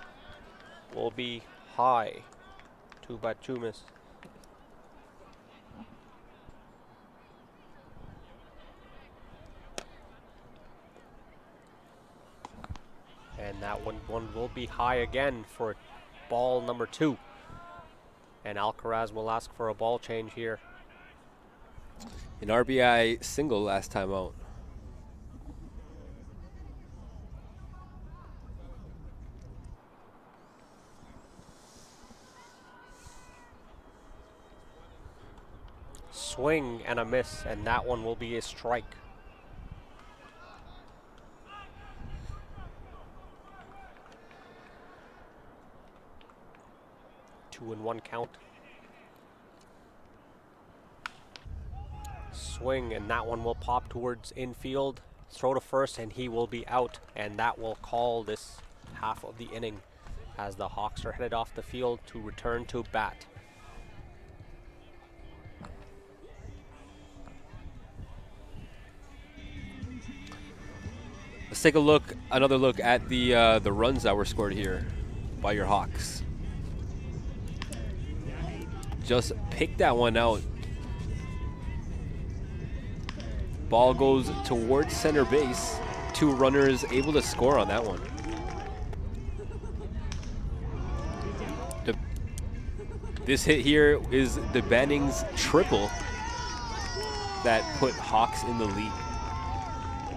will be high to Batumis. And that one will be high again for ball number 2. And Alcaraz will ask for a ball change here. An RBI single last time out. Swing and a miss, and that one will be a strike. Two and one count. Swing, and that one will pop towards infield. Throw to first, and he will be out, and that will call this half of the inning as the Hawks are headed off the field to return to bat. Let's take another look at the runs that were scored here by your Hawks. Just pick that one out. Ball goes towards center base. 2 runners able to score on that one. This hit here is the Bannings triple that put Hawks in the lead.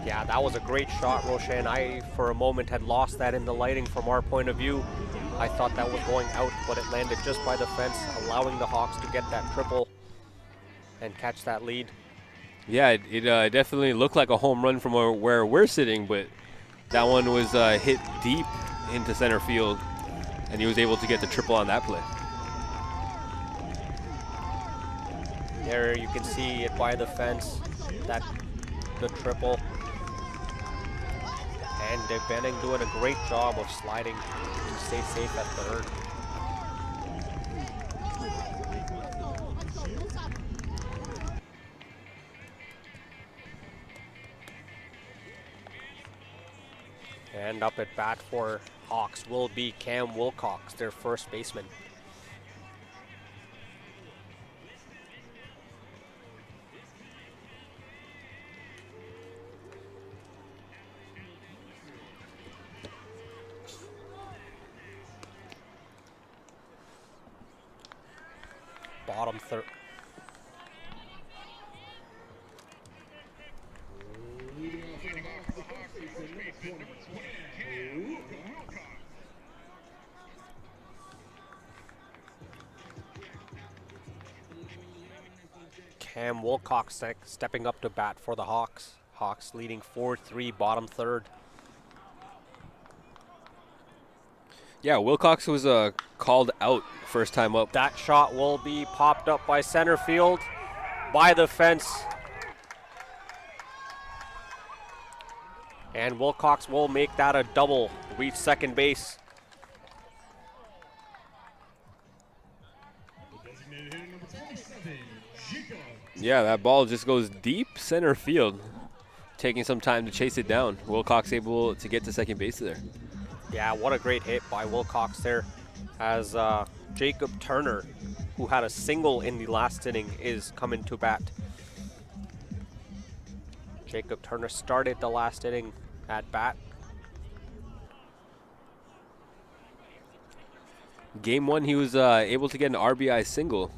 Yeah, that was a great shot, Roshan. I, for a moment, had lost that in the lighting from our point of view. I thought that was going out, but it landed just by the fence, allowing the Hawks to get that triple and catch that lead. Yeah, it definitely looked like a home run from where we're sitting, but that one was hit deep into center field, and he was able to get the triple on that play. There you can see it by the fence, the triple. And Benning doing a great job of sliding to stay safe at third. And up at bat for Hawks will be Cam Wilcox, their first baseman. Bottom third. Cam Wilcox stepping up to bat for the Hawks. Hawks leading 4-3, bottom third. Yeah, Wilcox was called out first time up. That shot will be popped up by center field, by the fence. And Wilcox will make that a double, reach second base. Yeah, that ball just goes deep center field, taking some time to chase it down. Wilcox able to get to second base there. Yeah, what a great hit by Wilcox there, as Jacob Turner, who had a single in the last inning, is coming to bat. Jacob Turner started the last inning at bat. Game 1, he was able to get an RBI single.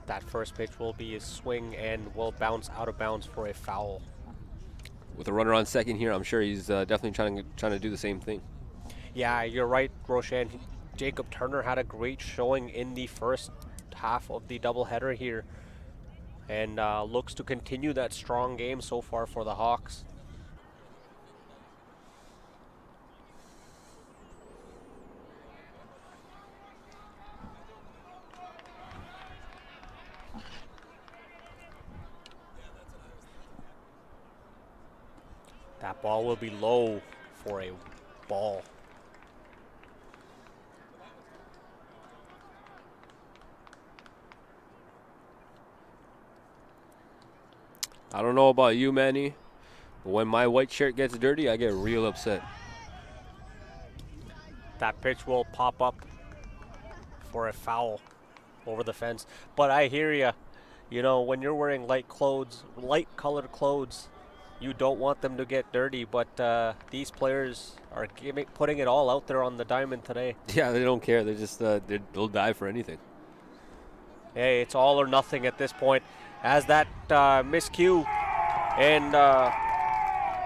That first pitch will be a swing and will bounce out of bounds for a foul. With a runner on second here, I'm sure he's definitely trying to do the same thing. Yeah, you're right, Roshan. Jacob Turner had a great showing in the first half of the doubleheader here, and looks to continue that strong game so far for the Hawks. That ball will be low for a ball. I don't know about you, Manny, but when my white shirt gets dirty, I get real upset. That pitch will pop up for a foul over the fence. But I hear you. You know, when you're wearing light colored clothes, you don't want them to get dirty, but these players are putting it all out there on the diamond today. Yeah, they don't care. They're just they'll die for anything. Hey, it's all or nothing at this point. As that miscue, and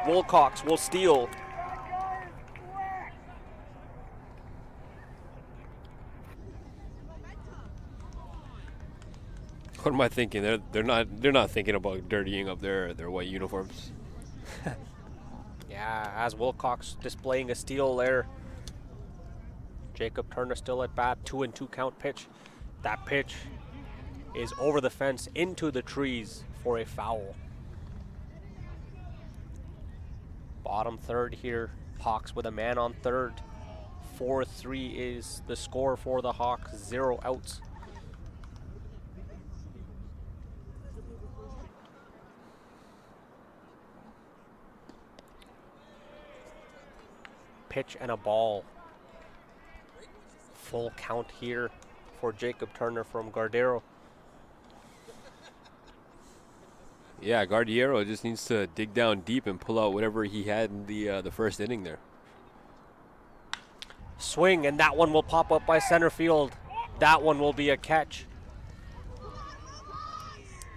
Wilcox will steal. What am I thinking? They're not thinking about dirtying up their white uniforms. Yeah, as Wilcox displaying a steal there. Jacob Turner still at bat, 2-2 count pitch. That pitch is over the fence into the trees for a foul. Bottom third here, Hawks with a man on third. 4-3 is the score for the Hawks, 0 outs. pitch and a ball. Full count here for Jacob Turner from Gardero. Yeah, Guardiero just needs to dig down deep and pull out whatever he had in the first inning there. Swing, and that one will pop up by center field. That one will be a catch.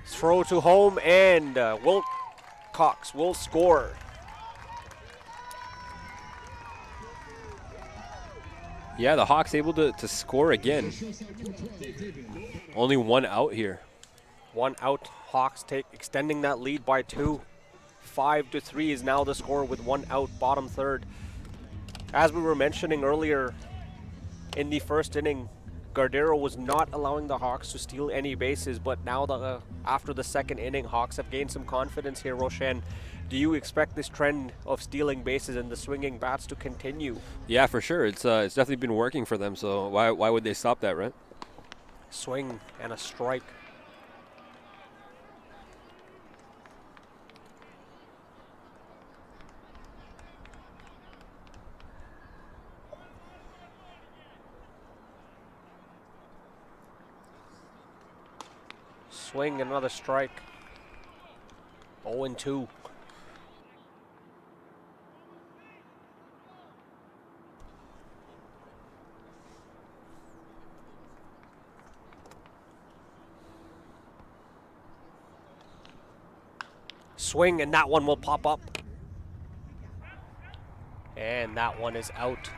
Throw to home, and Wilcox will score. Yeah, the Hawks able to score again. Only one out here. One out. Hawks extending that lead by 2. 5-3 is now the score with one out, bottom third. As we were mentioning earlier, in the first inning, Gardero was not allowing the Hawks to steal any bases, but now after the second inning, Hawks have gained some confidence here. Roshan, do you expect this trend of stealing bases and the swinging bats to continue? Yeah, for sure. It's definitely been working for them, so why would they stop that, right? Swing and a strike. Swing, another strike. 0-2. Swing, and that one will pop up. And that one is out.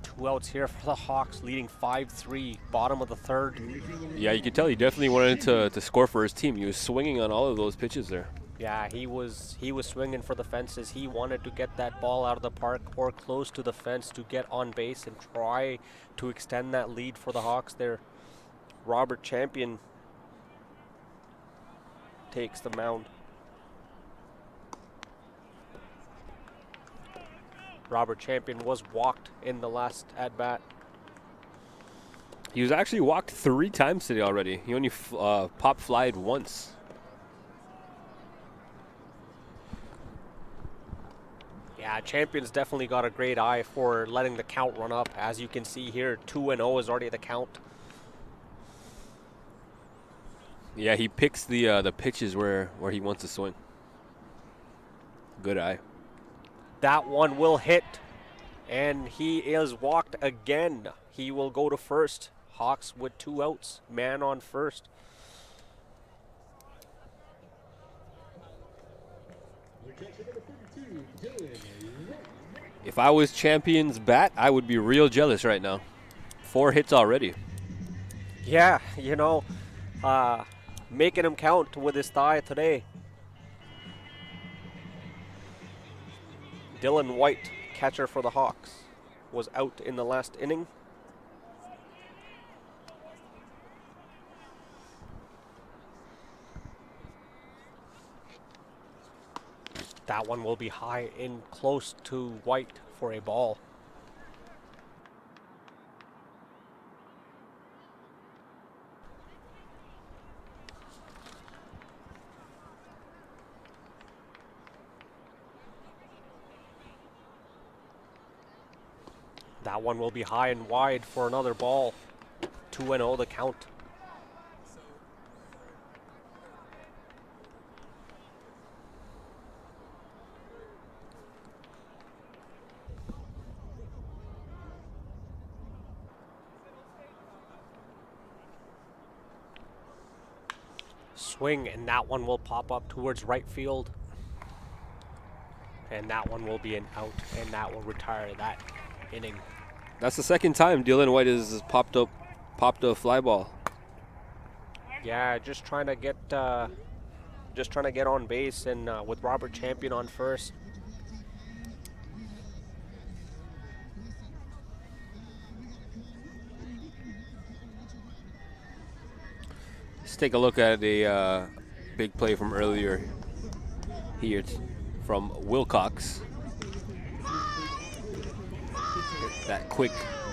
Two outs here for the Hawks, leading 5-3, bottom of the third. Yeah, you could tell he definitely wanted to score for his team. He was swinging on all of those pitches there. Yeah, he was swinging for the fences. He wanted to get that ball out of the park or close to the fence to get on base and try to extend that lead for the Hawks there. Robert Champion takes the mound. Robert Champion was walked in the last at-bat. He was actually walked 3 times today already. He only pop flied once. Yeah, Champion's definitely got a great eye for letting the count run up. As you can see here, 2-0 is already the count. Yeah, he picks the pitches where he wants to swing. Good eye. That one will hit, and he is walked again. He will go to first. Hawks with 2 outs, man on first. If I was Champion's bat, I would be real jealous right now. 4 hits already. Yeah, you know, making him count with his thigh today. Dylan White, catcher for the Hawks, was out in the last inning. That one will be high in close to White for a ball. That one will be high and wide for another ball. 2-0 the count. Swing, and that one will pop up towards right field. And that one will be an out, and that will retire that inning. That's the second time Dylan White has popped a fly ball. Yeah, just trying to get on base, and with Robert Champion on first. Let's take a look at a big play from earlier here from Wilcox. That quick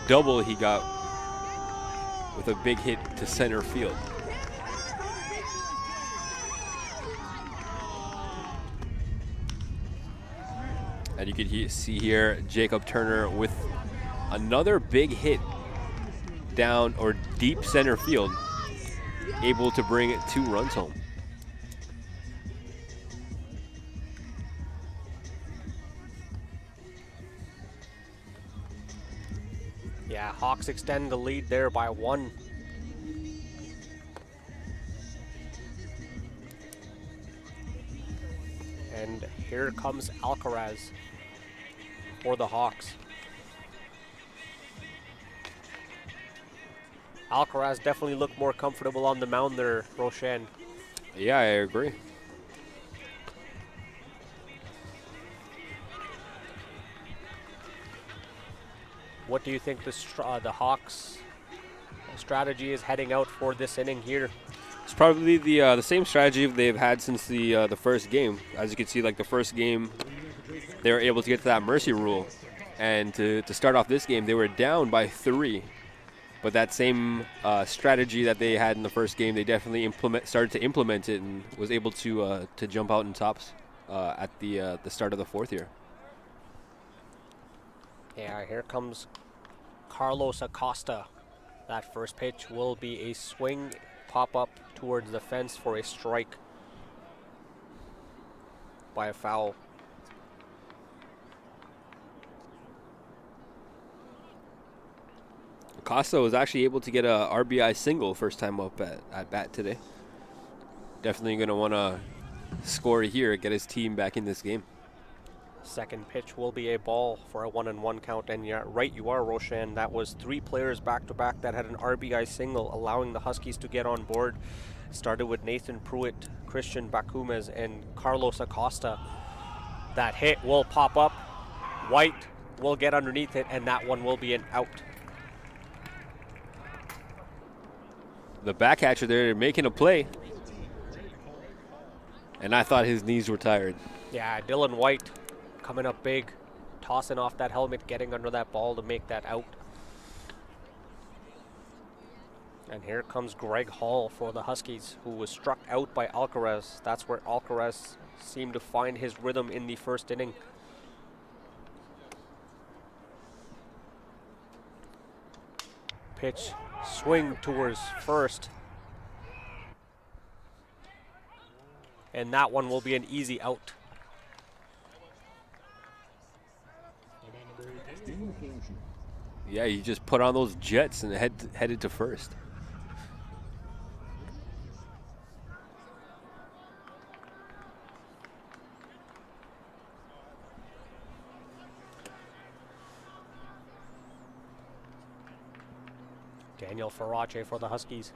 double he got with a big hit to center field. And you could see here Jacob Turner with another big hit down or deep center field, able to bring 2 runs home. Yeah, Hawks extend the lead there by 1. And here comes Alcaraz for the Hawks. Alcaraz definitely looked more comfortable on the mound there, Roshan. Yeah, I agree. What do you think the Hawks' strategy is heading out for this inning here? It's probably the same strategy they've had since the first game. As you can see, like the first game, they were able to get to that mercy rule, and to start off this game, they were down by 3. But that same strategy that they had in the first game, they definitely started to implement it and was able to jump out in tops at the start of the 4th here. Yeah, here comes Carlos Acosta. That first pitch will be a swing, pop up towards the fence for a strike by a foul. Acosta was actually able to get a RBI single first time up at bat today. Definitely going to want to score here, get his team back in this game. Second pitch will be a ball for a 1-1 count, and yeah, right you are, Roshan. That was 3 players back-to-back that had an RBI single, allowing the Huskies to get on board. Started with Nathan Pruitt, Christian Bakumes, and Carlos Acosta. That hit will pop up. White will get underneath it, and that one will be an out. The back catcher there making a play, and I thought his knees were tired. Yeah, Dylan White coming up big, tossing off that helmet, getting under that ball to make that out. And here comes Greg Hall for the Huskies, who was struck out by Alcaraz. That's where Alcaraz seemed to find his rhythm in the first inning. Pitch, swing towards first. And that one will be an easy out. Yeah, you just put on those jets and headed to first. Daniel Farache for the Huskies.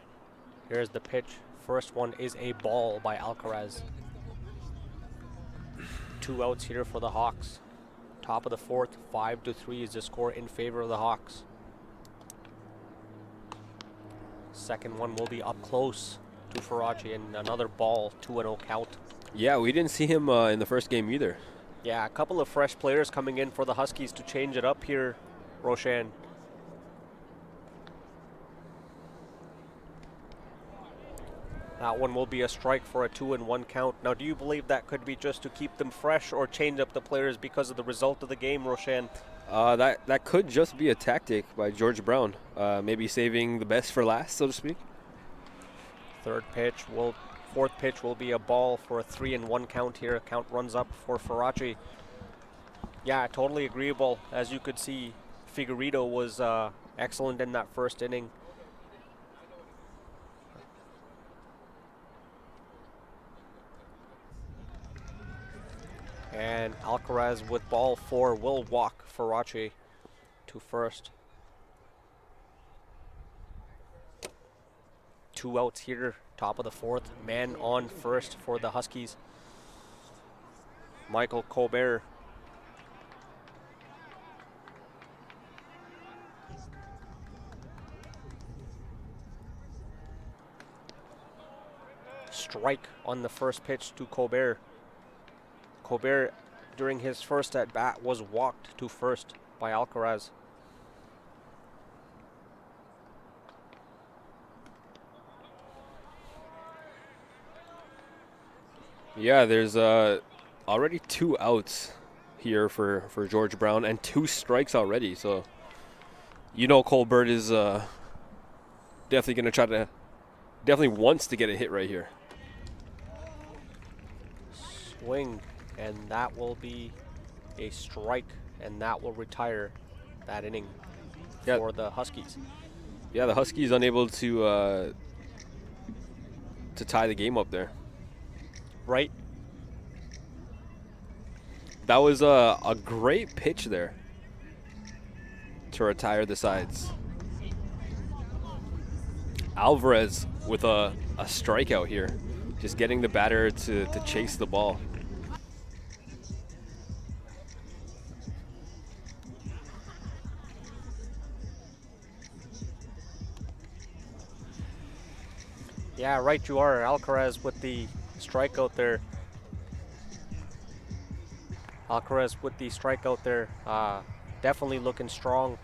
Here's the pitch. First one is a ball by Alcaraz. 2 outs here for the Hawks. Top of the 4th, 5-3 is the score in favor of the Hawks. Second one will be up close to Farache, and another ball, 2-0 count. Yeah, we didn't see him in the first game either. Yeah, a couple of fresh players coming in for the Huskies to change it up here, Roshan. That one will be a strike for a 2-1 count. Now, do you believe that could be just to keep them fresh or change up the players because of the result of the game, Roshan? That could just be a tactic by George Brown, maybe saving the best for last, so to speak. Fourth pitch will be a ball for a 3-1 count here. Count runs up for Farache. Yeah, totally agreeable. As you could see, Figueiredo was excellent in that first inning. And Alcaraz with ball 4 will walk Farache to first. 2 outs here, top of the 4th. Man on first for the Huskies. Michael Colbert. Strike on the first pitch to Colbert. Colbert, during his first at bat, was walked to first by Alcaraz. Yeah, there's already 2 outs here for George Brown, and 2 strikes already. So, Colbert is definitely going to definitely wants to get a hit right here. Swing, and that will be a strike, and that will retire that inning for the Huskies. Yeah, the Huskies unable to tie the game up there. Right. That was a great pitch there to retire the sides. Alvarez with a strikeout here, just getting the batter to chase the ball. Yeah, right you are. Alcaraz with the strikeout there. Definitely looking strong.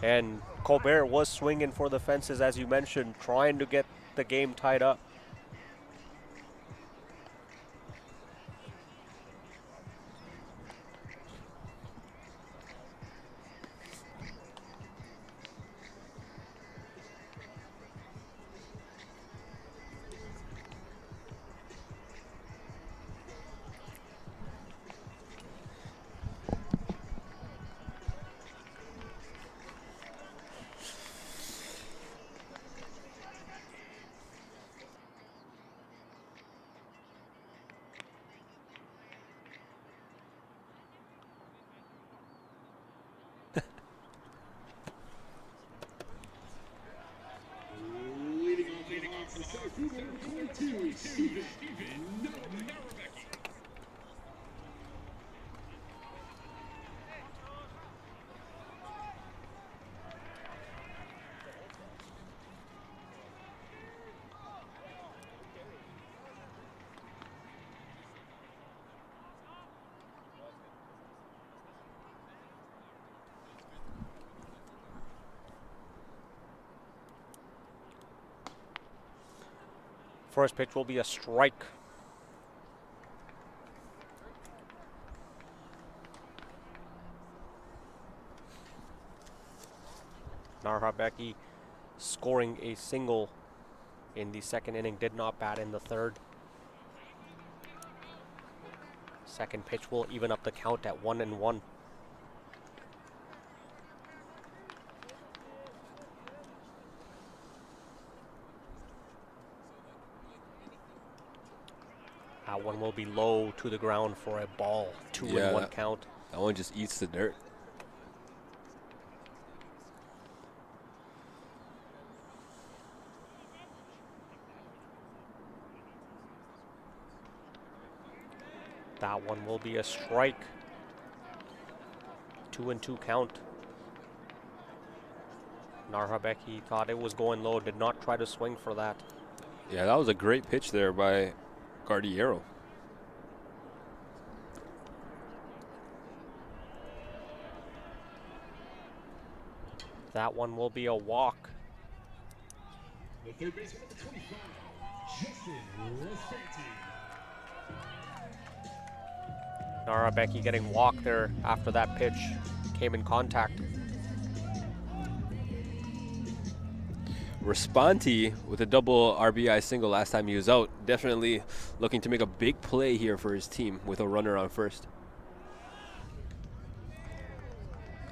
And Colbert was swinging for the fences, as you mentioned, trying to get the game tied up. First pitch will be a strike. Narhabeki scoring a single in the second inning, did not bat in the third. Second pitch will even up the count at 1-1. That one will be low to the ground for a ball. 2-1 count. That one just eats the dirt. That one will be a strike. 2-2 count. Narhabeki thought it was going low, did not try to swing for that. Yeah, that was a great pitch there by Guardiero. That one will be a walk. The third baseman at the 25, Justin Rostanti. Narhabeki getting walked there after that pitch came in contact. Raspanti with a double RBI single last time he was out. Definitely looking to make a big play here for his team with a runner on first.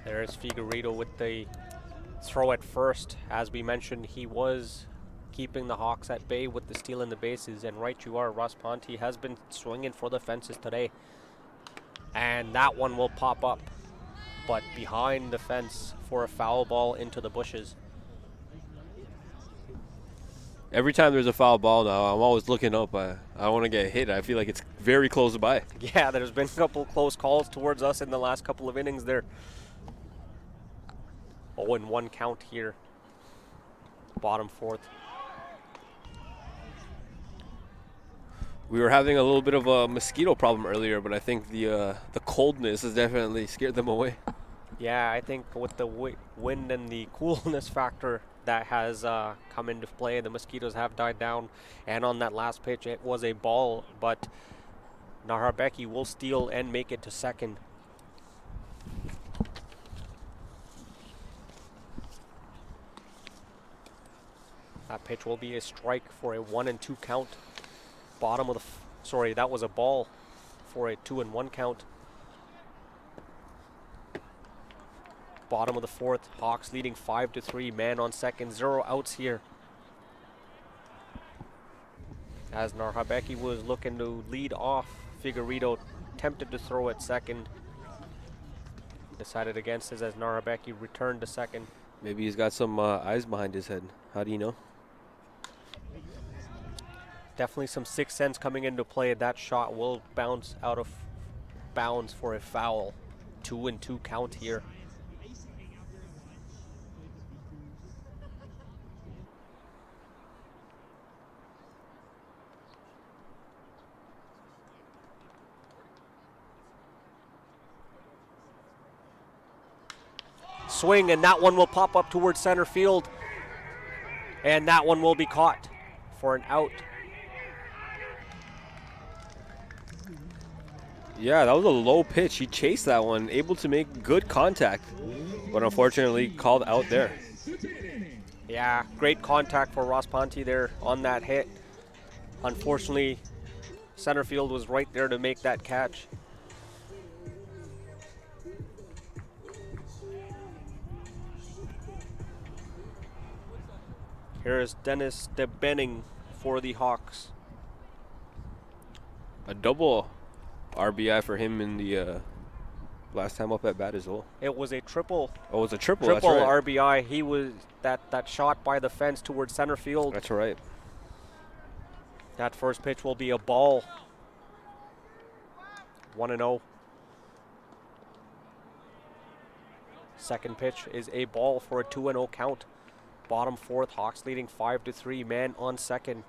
There's Figueiredo with the throw at first. As we mentioned, he was keeping the Hawks at bay with the steal in the bases. And right you are, Raspanti has been swinging for the fences today. And that one will pop up, but behind the fence for a foul ball into the bushes. Every time there's a foul ball now, I'm always looking up. I want to get hit. I feel like it's very close by. Yeah, there's been a couple close calls towards us in the last couple of innings there. 0-1 count here. Bottom fourth. We were having a little bit of a mosquito problem earlier, but I think the coldness has definitely scared them away. Yeah, I think with the wind and the coolness factor that has come into play, the mosquitoes have died down. And on that last pitch, it was a ball, but Nahabeki will steal and make it to second. That pitch will be a strike for a 1-2 count. Bottom of the, sorry, that was a ball for a 2-1 count. Bottom of the fourth, Hawks leading 5-3, man on second, 0 outs here. As Nahabeki was looking to lead off, Figueredo attempted to throw at second. Decided against it as Nahabeki returned to second. Maybe he's got some eyes behind his head. How do you know? Definitely some sixth sense coming into play. That shot will bounce out of bounds for a foul. 2-2 count here. Swing, and that one will pop up towards center field. And that one will be caught for an out. Yeah, that was a low pitch. He chased that one, able to make good contact, but unfortunately called out there. Yeah, great contact for Ross Ponte there on that hit. Unfortunately, center field was right there to make that catch. Here is Dennis DeBenning for the Hawks. A double RBI for him in the last time up at bat as well. It was a triple. Oh, it was a triple. Triple That's right. RBI. He was that shot by the fence towards center field. That's right. That first pitch will be a ball. 1-0. Second pitch is a ball for a 2-0 count. Bottom fourth, Hawks leading 5-3, man on second.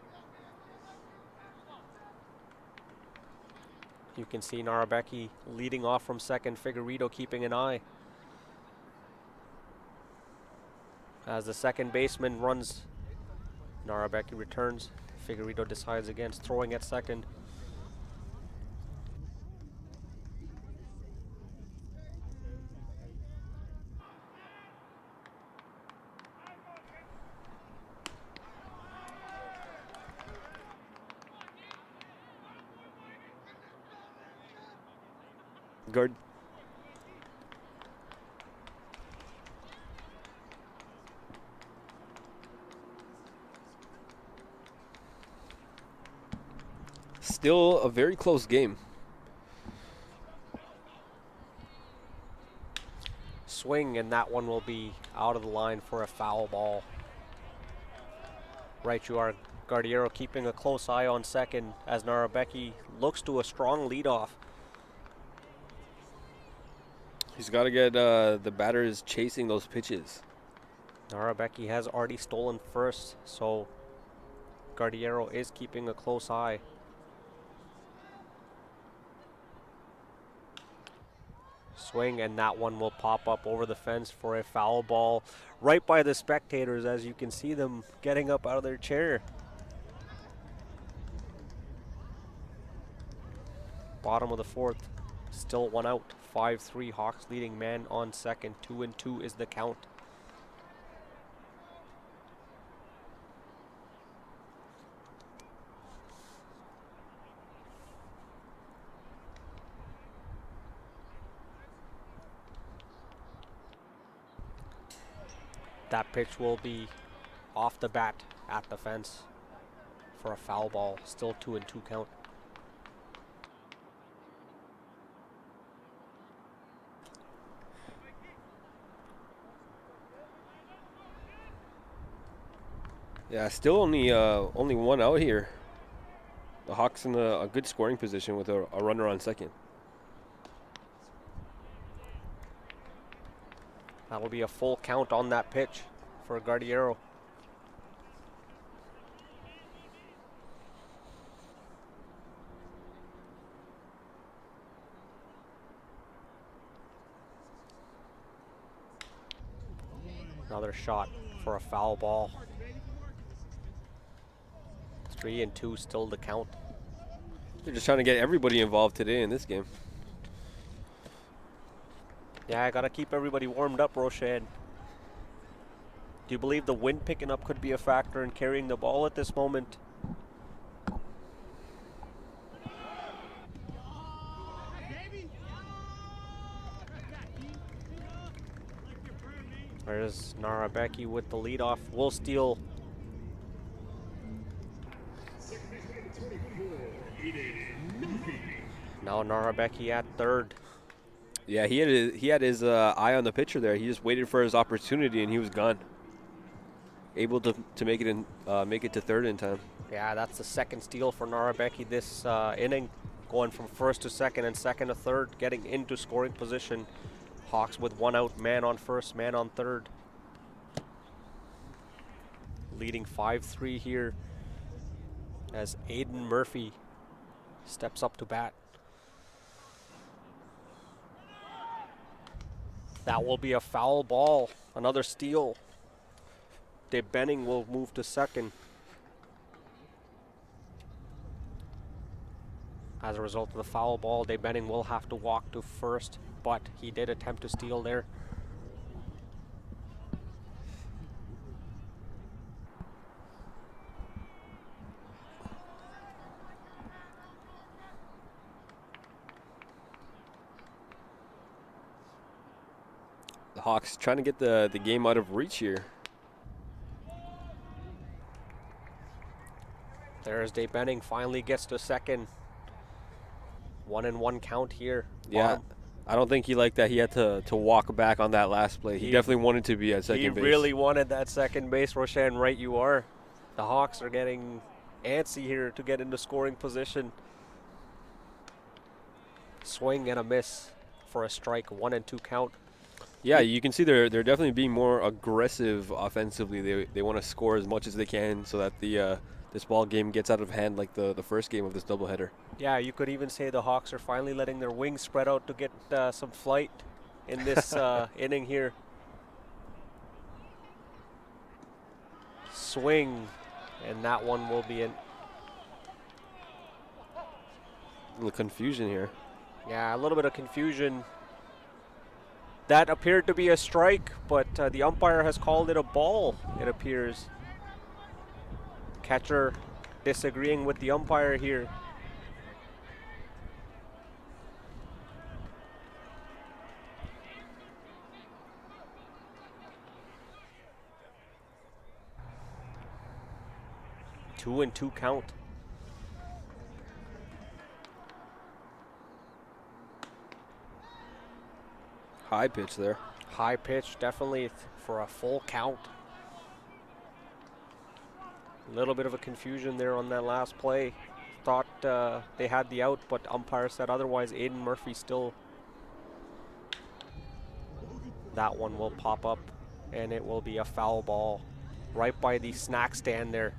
You can see Nahabeki leading off from second, Figueredo keeping an eye. As the second baseman runs, Nahabeki returns. Figueredo decides against throwing at second. Guard. Still a very close game. Swing, and that one will be out of the line for a foul ball. Right, you are. Guardiero keeping a close eye on second as Nahabeki looks to a strong leadoff. He's got to get the batters chasing those pitches. Nahabeki has already stolen first, so Guardiero is keeping a close eye. Swing, and that one will pop up over the fence for a foul ball right by the spectators, as you can see them getting up out of their chair. Bottom of the fourth, still 1 out. 5-3, Hawks leading, man on second. 2-2 is the count. That pitch will be off the bat at the fence for a foul ball. Still 2-2 count. Yeah, still only 1 out here. The Hawks in a good scoring position with a runner on second. That will be a full count on that pitch for Guardiero. Another shot for a foul ball. 3-2 still to count. They're just trying to get everybody involved today in this game. Yeah, I gotta keep everybody warmed up, Roshan. Do you believe the wind picking up could be a factor in carrying the ball at this moment? There's Narabeki with the leadoff. Will steal. Now Narabeki at third. Yeah, he had his eye on the pitcher there. He just waited for his opportunity, and he was gone. Able to make it to third in time. Yeah, that's the second steal for Narabeki this inning. Going from first to second and second to third, getting into scoring position. Hawks with one out, man on first, man on third. Leading 5-3 here as Aiden Murphy steps up to bat. That will be a foul ball, another steal. De Benning will move to second. As a result of the foul ball, De Benning will have to walk to first, but he did attempt to steal there. The Hawks trying to get the game out of reach here. There's De Benning, finally gets to second. 1-1 count here. Yeah, Bottom. I don't think he liked that he had to walk back on that last play. He definitely wanted to be at second base. He really wanted that second base, Roshan, right you are. The Hawks are getting antsy here to get into scoring position. Swing and a miss for a strike, 1-2 count. Yeah, you can see they're definitely being more aggressive offensively. They want to score as much as they can so that this ball game gets out of hand like the first game of this doubleheader. Yeah, you could even say the Hawks are finally letting their wings spread out to get some flight in this inning here. Swing, and that one will be in. A little confusion here. Yeah, a little bit of confusion. That appeared to be a strike, but the umpire has called it a ball, it appears. Catcher disagreeing with the umpire here. Two and two count. High pitch there. High pitch, definitely for a full count. A little bit of a confusion there on that last play. Thought they had the out, but umpire said otherwise. Aiden Murphy still. That one will pop up, and it will be a foul ball right by the snack stand there.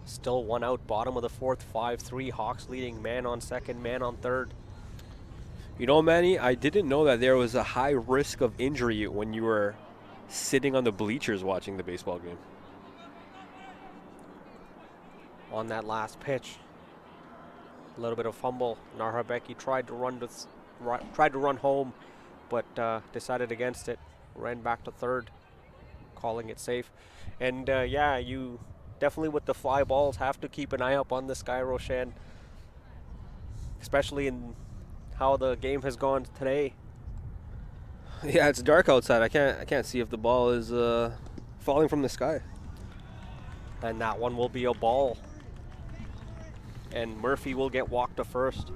Still one out, bottom of the fourth, 5-3. Hawks leading, man on second, man on third. You know, Manny, I didn't know that there was a high risk of injury when you were sitting on the bleachers watching the baseball game. On that last pitch, a little bit of fumble. Narhabeki tried to run home, but decided against it. Ran back to third, calling it safe. And yeah, you definitely with the fly balls have to keep an eye up on this guy, Roshan, especially in how the game has gone today. Yeah, it's dark outside. I can't see if the ball is falling from the sky. And that one will be a ball. And Murphy will get walked to first.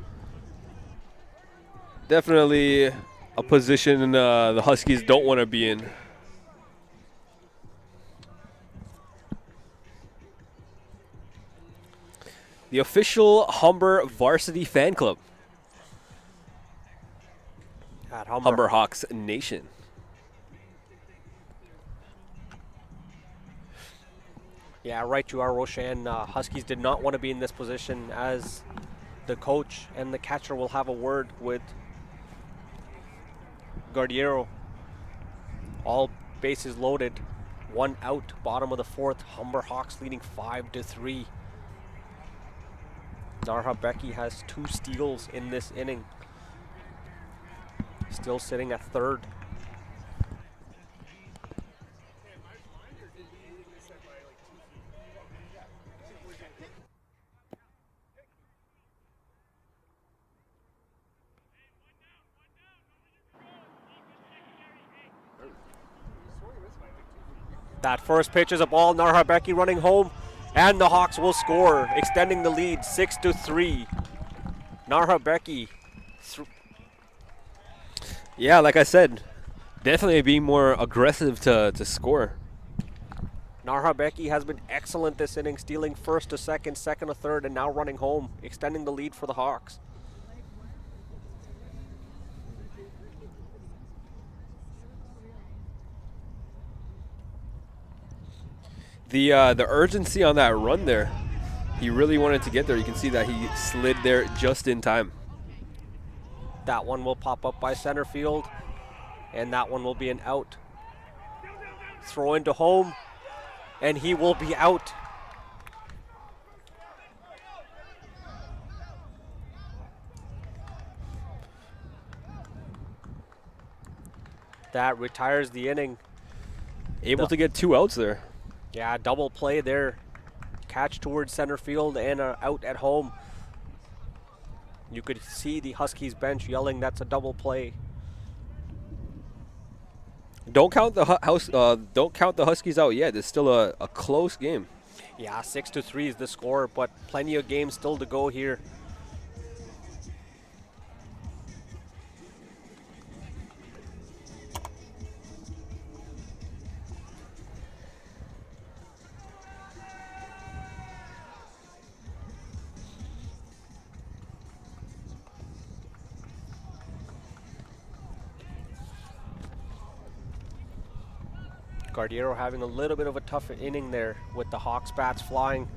Definitely a position the Huskies don't want to be in. The official Humber varsity fan club. At Humber Hawks Nation. Yeah, right you are, Roshan. Huskies did not want to be in this position, as the coach and the catcher will have a word with Guardiero. All bases loaded. 1 out, bottom of the 4th. Humber Hawks leading 5-3. Narha Becky has 2 steals in this inning. Still sitting at 3rd. That first pitch is a ball. Narha Becky running home, and the Hawks will score, extending the lead 6-3. Narha Becky. Yeah, like I said, definitely being more aggressive to score. Narha Becky has been excellent this inning, stealing 1st to 2nd, 2nd to 3rd, and now running home, extending the lead for the Hawks. The urgency on that run there, he really wanted to get there. You can see that he slid there just in time. That one will pop up by center field, and that one will be an out. Throw into home, and he will be out. That retires the inning. Able to get 2 outs there. Yeah, double play there. Catch towards center field and out at home. You could see the Huskies bench yelling, "That's a double play." Don't count the Huskies out yet. It's still a close game. Yeah, 6-3 is the score, but plenty of games still to go here. Guardiero having a little bit of a tough inning there with the Hawks bats flying.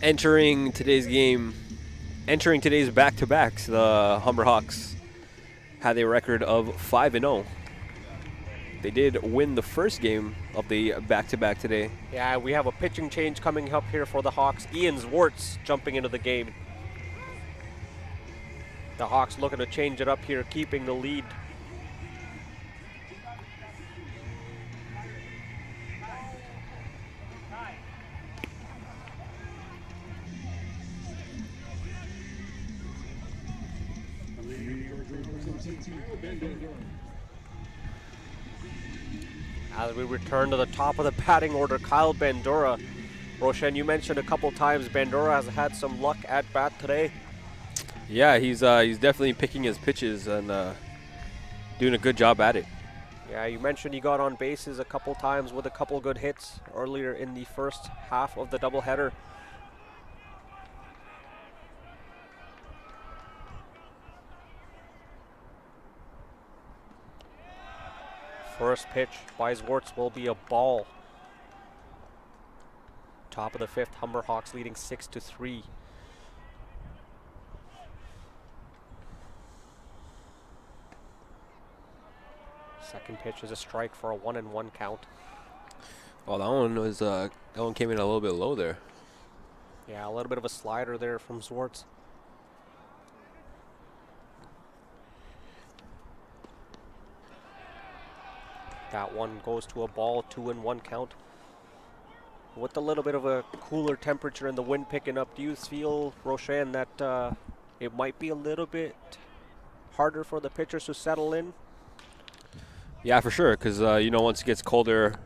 Entering today's back-to-backs, the Humber Hawks had a record of 5-0. They did win the first game of the back-to-back today. Yeah, we have a pitching change coming up here for the Hawks. Ian Zwartz jumping into the game. The Hawks looking to change it up here, keeping the lead. As we return to the top of the batting order, Kyle Bandura. Roshan, you mentioned a couple times Bandura has had some luck at bat today. Yeah, he's definitely picking his pitches and doing a good job at it. Yeah, you mentioned he got on bases a couple times with a couple good hits earlier in the first half of the doubleheader. First pitch by Zwartz will be a ball. Top of the 5th, Humber Hawks leading 6-3. Second pitch is a strike for a 1-1 count. Oh, that one came in a little bit low there. Yeah, a little bit of a slider there from Zwartz. That one goes to a ball, 2-1 count. With a little bit of a cooler temperature and the wind picking up, do you feel, Roshan, that it might be a little bit harder for the pitchers to settle in? Yeah, for sure, because once it gets colder,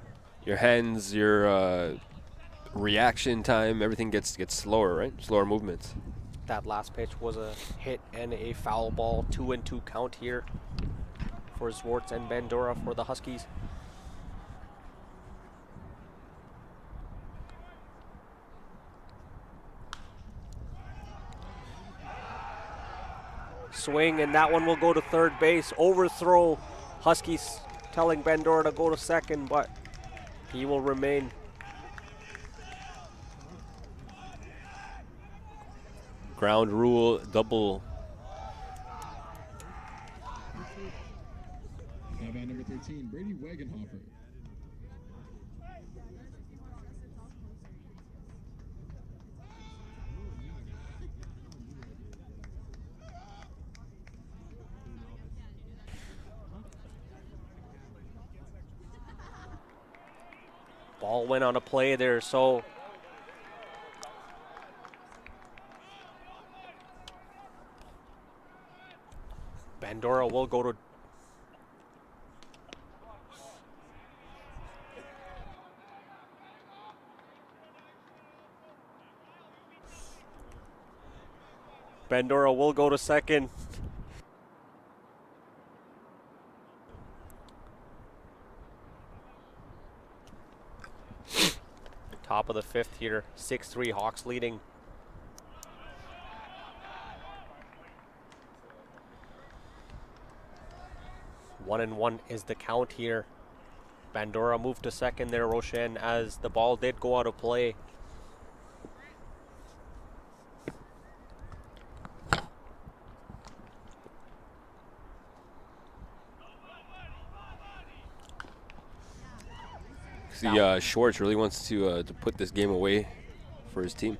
your hands, your reaction time, everything gets slower, right? Slower movements. That last pitch was a hit and a foul ball, 2-2 count here for Zwartz and Bandura for the Huskies. Swing, and that one will go to third base. Overthrow. Huskies telling Bandura to go to second, but he will remain. Ground rule double. Now bat number 13, Brady Wagenhofer. Ball went on a play there, so Bandura will go to second. Top of the fifth here, 6-3 Hawks leading. One and one is the count here. Bandura moved to second there, Roshan, as the ball did go out of play. See, Schwartz really wants to put this game away for his team.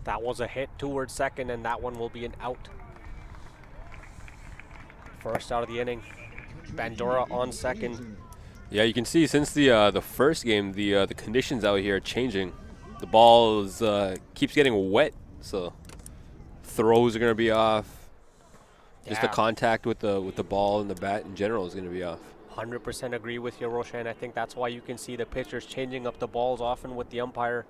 That was a hit towards second, and that one will be an out. First out of the inning. Bandura on second. Yeah, you can see since the first game, the conditions out here are changing. The ball is keeps getting wet, so throws are gonna be off. Just the Yeah. contact with the ball and the bat in general is gonna be off. 100% agree with you, Roshan. I think that's why you can see the pitchers changing up the balls often with the umpire.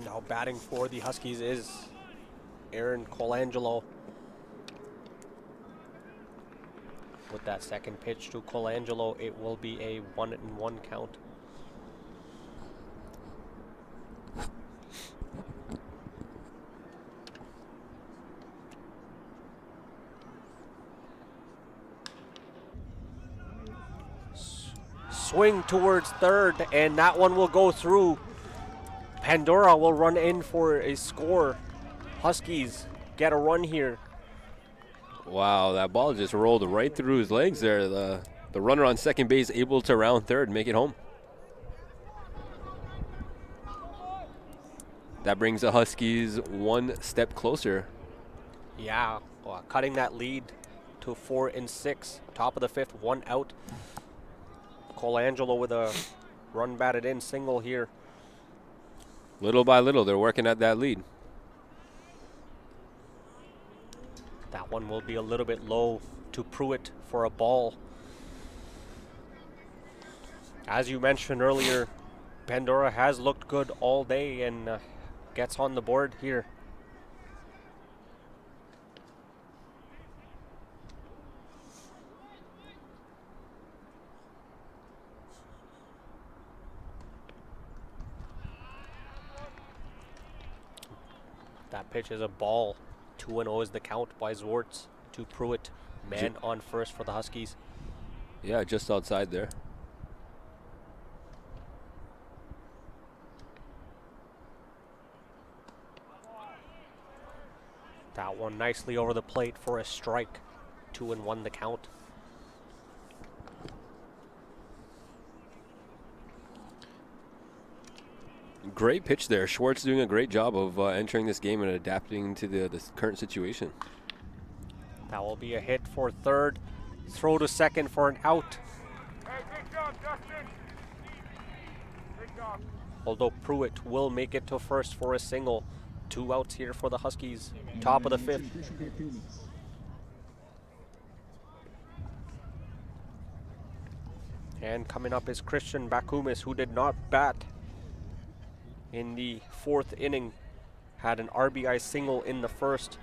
Now batting for the Huskies is Aaron Colangelo. With that second pitch to Colangelo, it will be a 1-1 count. Swing towards third, and that one will go through. Bandura will run in for a score. Huskies get a run here. Wow, that ball just rolled right through his legs there. The runner on second base able to round third, make it home. That brings the Huskies one step closer. Yeah, cutting that lead to 4-6. Top of the fifth, one out. Colangelo with a run batted in single here. Little by little, they're working at that lead. That one will be a little bit low to Pruitt for a ball. As you mentioned earlier, Bandura has looked good all day and gets on the board here. That pitch is a ball. 2-0 is the count by Zwartz to Pruitt. Man on first for the Huskies. Yeah, just outside there. That one nicely over the plate for a strike. 2-1 the count. Great pitch there. Schwartz doing a great job of entering this game and adapting to the current situation. That will be a hit for third. Throw to second for an out. Hey, big job, Justin. Big job. Although Pruitt will make it to first for a single. 2 outs here for the Huskies. Top of the 5th. And coming up is Christian Bakumis, who did not bat in the 4th inning. Had an RBI single in the 1st.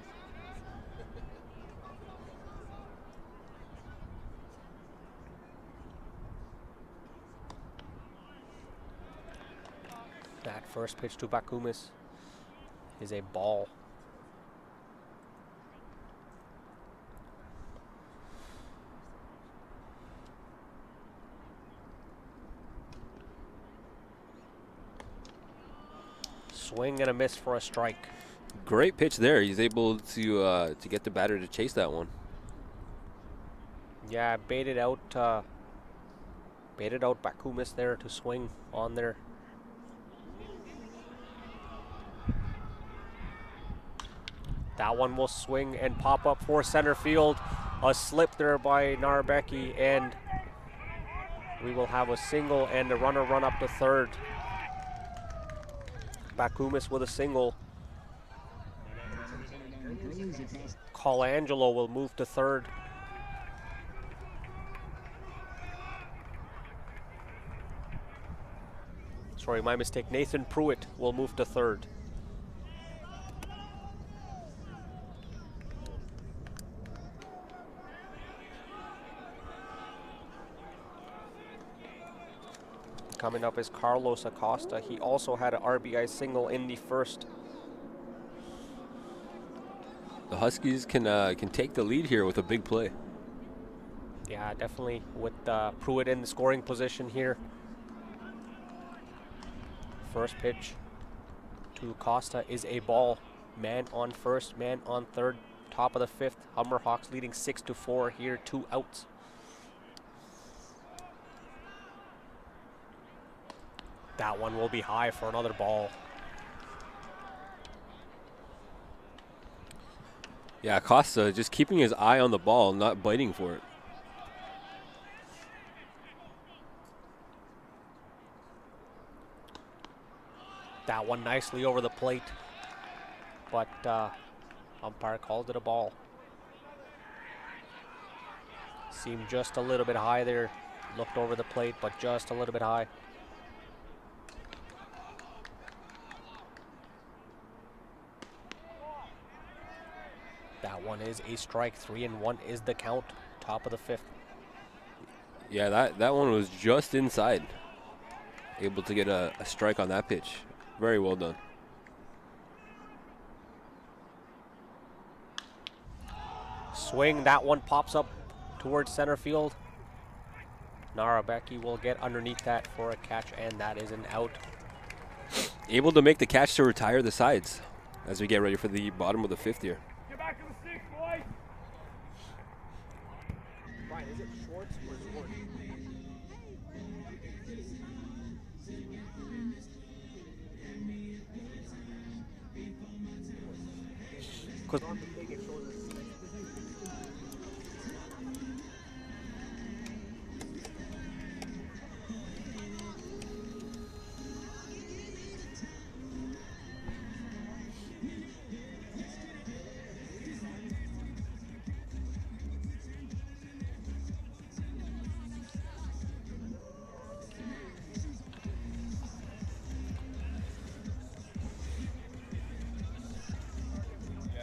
That first pitch to Bakumis is a ball. Swing and a miss for a strike. Great pitch there. He's able to get the batter to chase that one. Yeah, baited out Bakumis there to swing on there. That one will swing and pop up for center field. A slip there by Narabeki, and we will have a single and a runner run up to third. Bakumis with a single. Colangelo will move to third. Sorry, my mistake. Nathan Pruitt will move to third. Coming up is Carlos Acosta. He also had an RBI single in the 1st. The Huskies can take the lead here with a big play. Yeah, definitely with Pruitt in the scoring position here. First pitch to Acosta is a ball. Man on first, man on third. Top of the 5th. Humber Hawks leading 6-4 here. 2 outs. That one will be high for another ball. Yeah, Acosta just keeping his eye on the ball, not biting for it. That one nicely over the plate, but umpire called it a ball. Seemed just a little bit high there. Looked over the plate, but just a little bit high. That one is a strike. 3-1 is the count. Top of the 5th. Yeah, that one was just inside. Able to get a strike on that pitch. Very well done. Swing. That one pops up towards center field. Narabeki will get underneath that for a catch, and that is an out. Able to make the catch to retire the sides as we get ready for the bottom of the 5th here. Get back to the six, boys. Brian, is it Schwartz or Schwartz?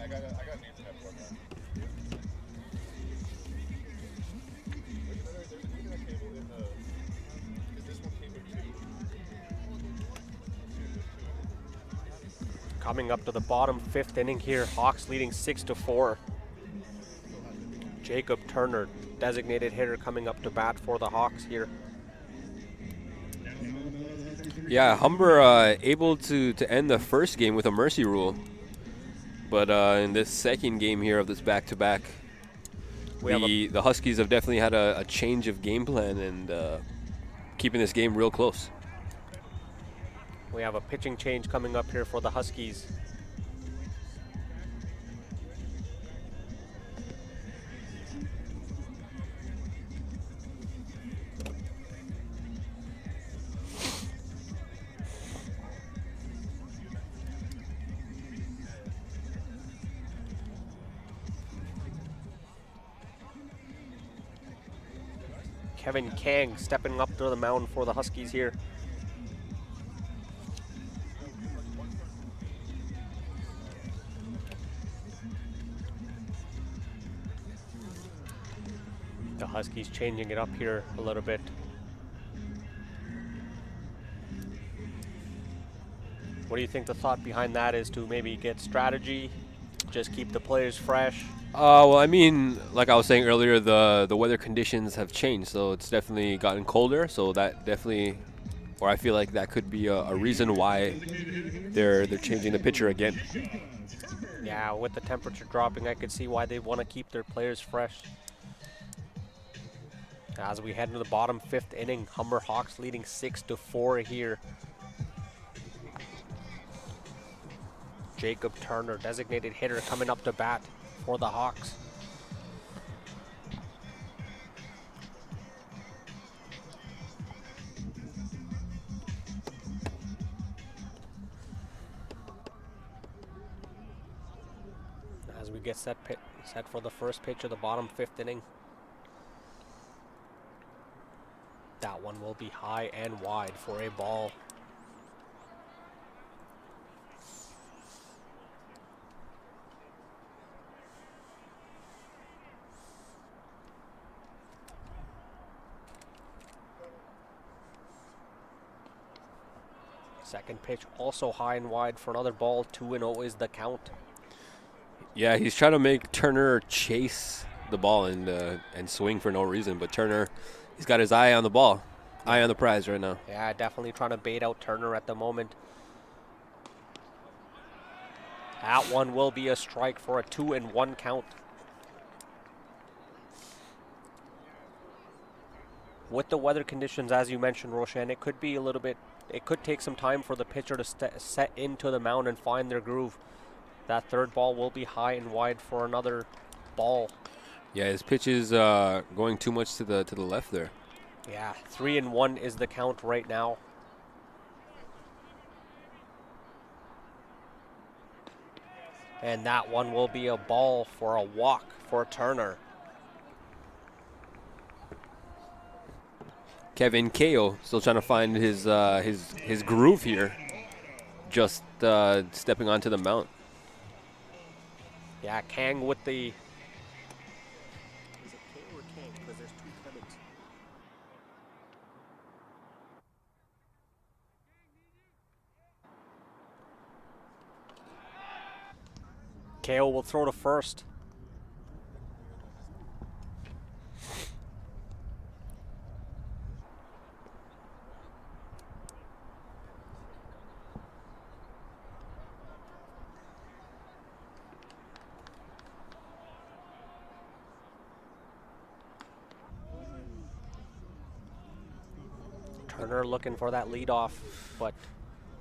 I got an internet for that. There's an internet cable in the. Because this one came with 2. Coming up to the bottom 5th inning here. Hawks leading 6-4. Jacob Turner, designated hitter, coming up to bat for the Hawks here. Yeah, Humber able to end the first game with a mercy rule. But in this second game here of this back-to-back, the Huskies have definitely had a change of game plan and keeping this game real close. We have a pitching change coming up here for the Huskies. Kevin Kang stepping up to the mound for the Huskies here. The Huskies changing it up here a little bit. What do you think the thought behind that is? To maybe get strategy, just keep the players fresh? Well, I mean, like I was saying earlier, the weather conditions have changed, so it's definitely gotten colder. So that definitely, or I feel like that could be a reason why they're changing the pitcher again. Yeah, with the temperature dropping, I could see why they want to keep their players fresh. As we head into the bottom 5th inning, Humber Hawks leading 6-4 here. Jacob Turner, designated hitter, coming up to bat for the Hawks. As we get set for the first pitch of the bottom 5th inning. That one will be high and wide for a ball. Second pitch also high and wide for another ball. 2-0 is the count. Yeah, he's trying to make Turner chase the ball and swing for no reason. But Turner, he's got his eye on the ball, eye on the prize right now. Yeah, definitely trying to bait out Turner at the moment. That one will be a strike for a 2-1 count. With the weather conditions, as you mentioned, Roshan, it could be a little bit, it could take some time for the pitcher to set into the mound and find their groove. That third ball will be high and wide for another ball. Yeah, his pitch is going too much to the left there. Yeah, 3-1 is the count right now. And that one will be a ball for a walk for Turner. Kevin Ko still trying to find his groove here, just stepping onto the mound. Yeah, Kang with the... Is it Kang or Kang? Because there's two Clements. KO will throw to first. Turner looking for that leadoff, but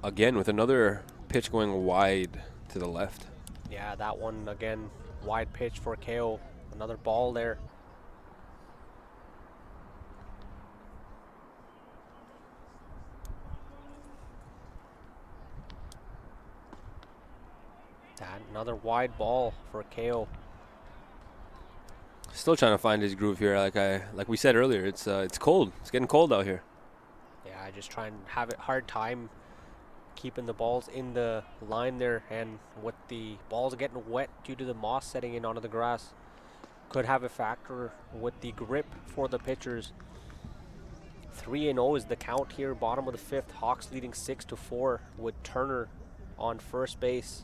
Again, with another pitch going wide to the left. yeah, that one again, wide pitch for KO. Another ball there. That another wide ball for KO. Still trying to find his groove here. Like we said earlier, it's cold. It's getting cold out here. Yeah, I just try and have it hard time keeping the balls in the line there, and with the balls getting wet due to the moss setting in onto the grass, could have a factor with the grip for the pitchers. 3-0 is the count here, bottom of the 5th. Hawks leading 6-4 with Turner on first base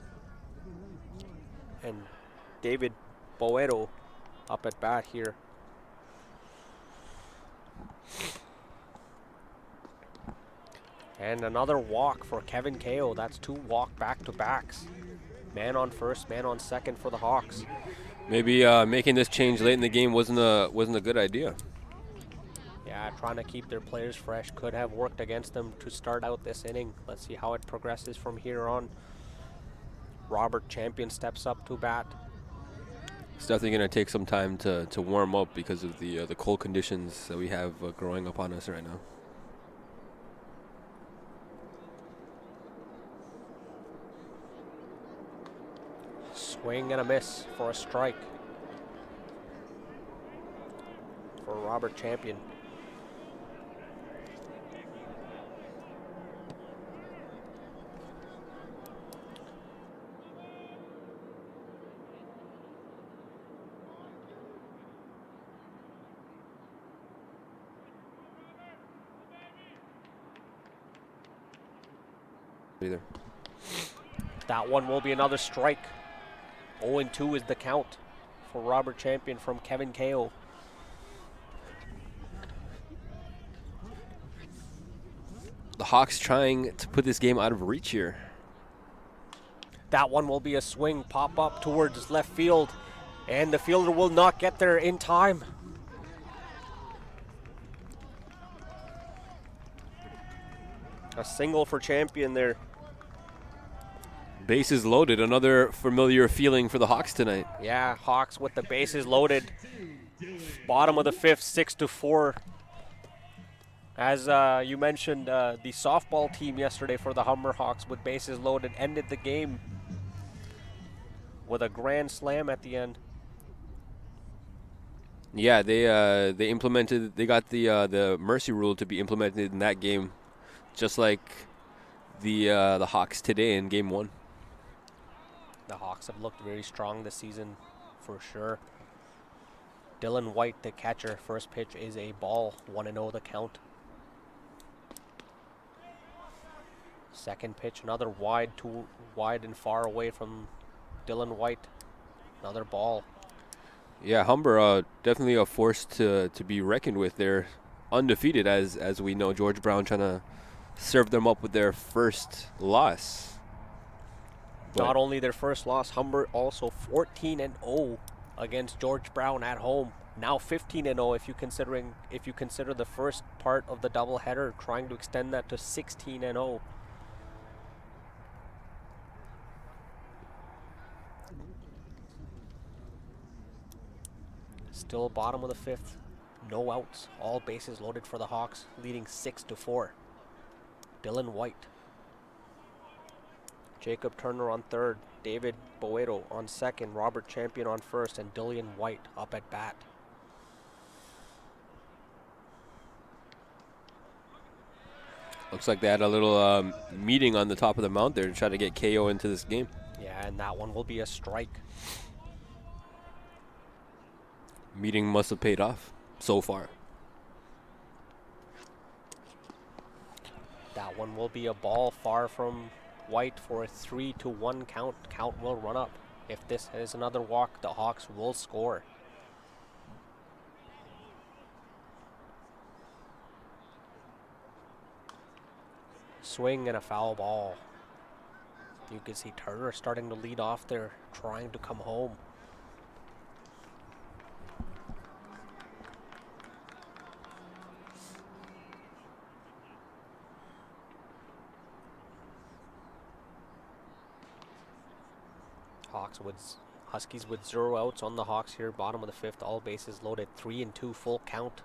and David Boedo up at bat here. And another walk for Kevin Ko. That's 2 walk back-to-backs. Man on first, man on second for the Hawks. Maybe making this change late in the game wasn't a good idea. Yeah, trying to keep their players fresh could have worked against them to start out this inning. Let's see how it progresses from here on. Robert Champion steps up to bat. It's definitely going to take some time to warm up because of the cold conditions that we have growing upon us right now. Swing and a miss for a strike for Robert Champion. either. That one will be another strike. 0-2 is the count for Robert Champion from Kevin Ko. The Hawks trying to put this game out of reach here. That one will be a swing, pop up towards left field, and the fielder will not get there in time. A single for Champion there. Bases loaded, another familiar feeling for the Hawks tonight. Yeah, Hawks with the bases loaded. Bottom of the fifth, 6-4. As you mentioned, the softball team yesterday for the Humber Hawks with bases loaded ended the game with a grand slam at the end. Yeah, they got the mercy rule to be implemented in that game, just like the Hawks today in Game 1. The Hawks have looked very strong this season, for sure. Dylan White, the catcher, first pitch is a ball, 1-0 the count. Second pitch, another wide, too wide and far away from Dylan White. Another ball. Yeah, Humber definitely a force to be reckoned with. They're undefeated, as we know. George Brown trying to serve them up with their first loss. But not only their first loss, Humber also 14-0 against George Brown at home. Now 15-0 if you consider the first part of the doubleheader, trying to extend that to 16-0. Still bottom of the fifth, no outs, all bases loaded for the Hawks, leading 6-4. Dylan White, Jacob Turner on third, David Boedo on second, Robert Champion on first, and Dillian White up at bat. looks like they had a little meeting on the top of the mound there to try to get KO into this game. Yeah, and that one will be a strike. Meeting must have paid off so far. That one will be a ball far from White for a 3-1 count. Count will run up. If this is another walk, the Hawks will score. Swing and a foul ball. You can see Turner starting to lead off there, trying to come home. Huskies with 0 outs on the Hawks here, bottom of the fifth, all bases loaded, 3-2 full count.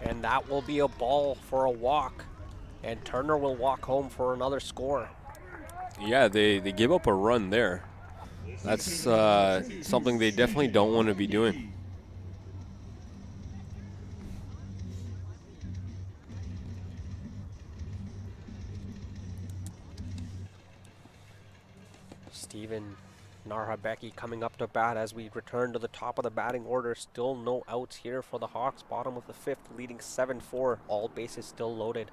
And that will be a ball for a walk, and Turner will walk home for another score. Yeah, they give up a run there. That's something they definitely don't want to be doing. Steven Narhabecki coming up to bat as we return to the top of the batting order. Still no outs here for the Hawks. Bottom of the fifth, leading 7-4. All bases still loaded.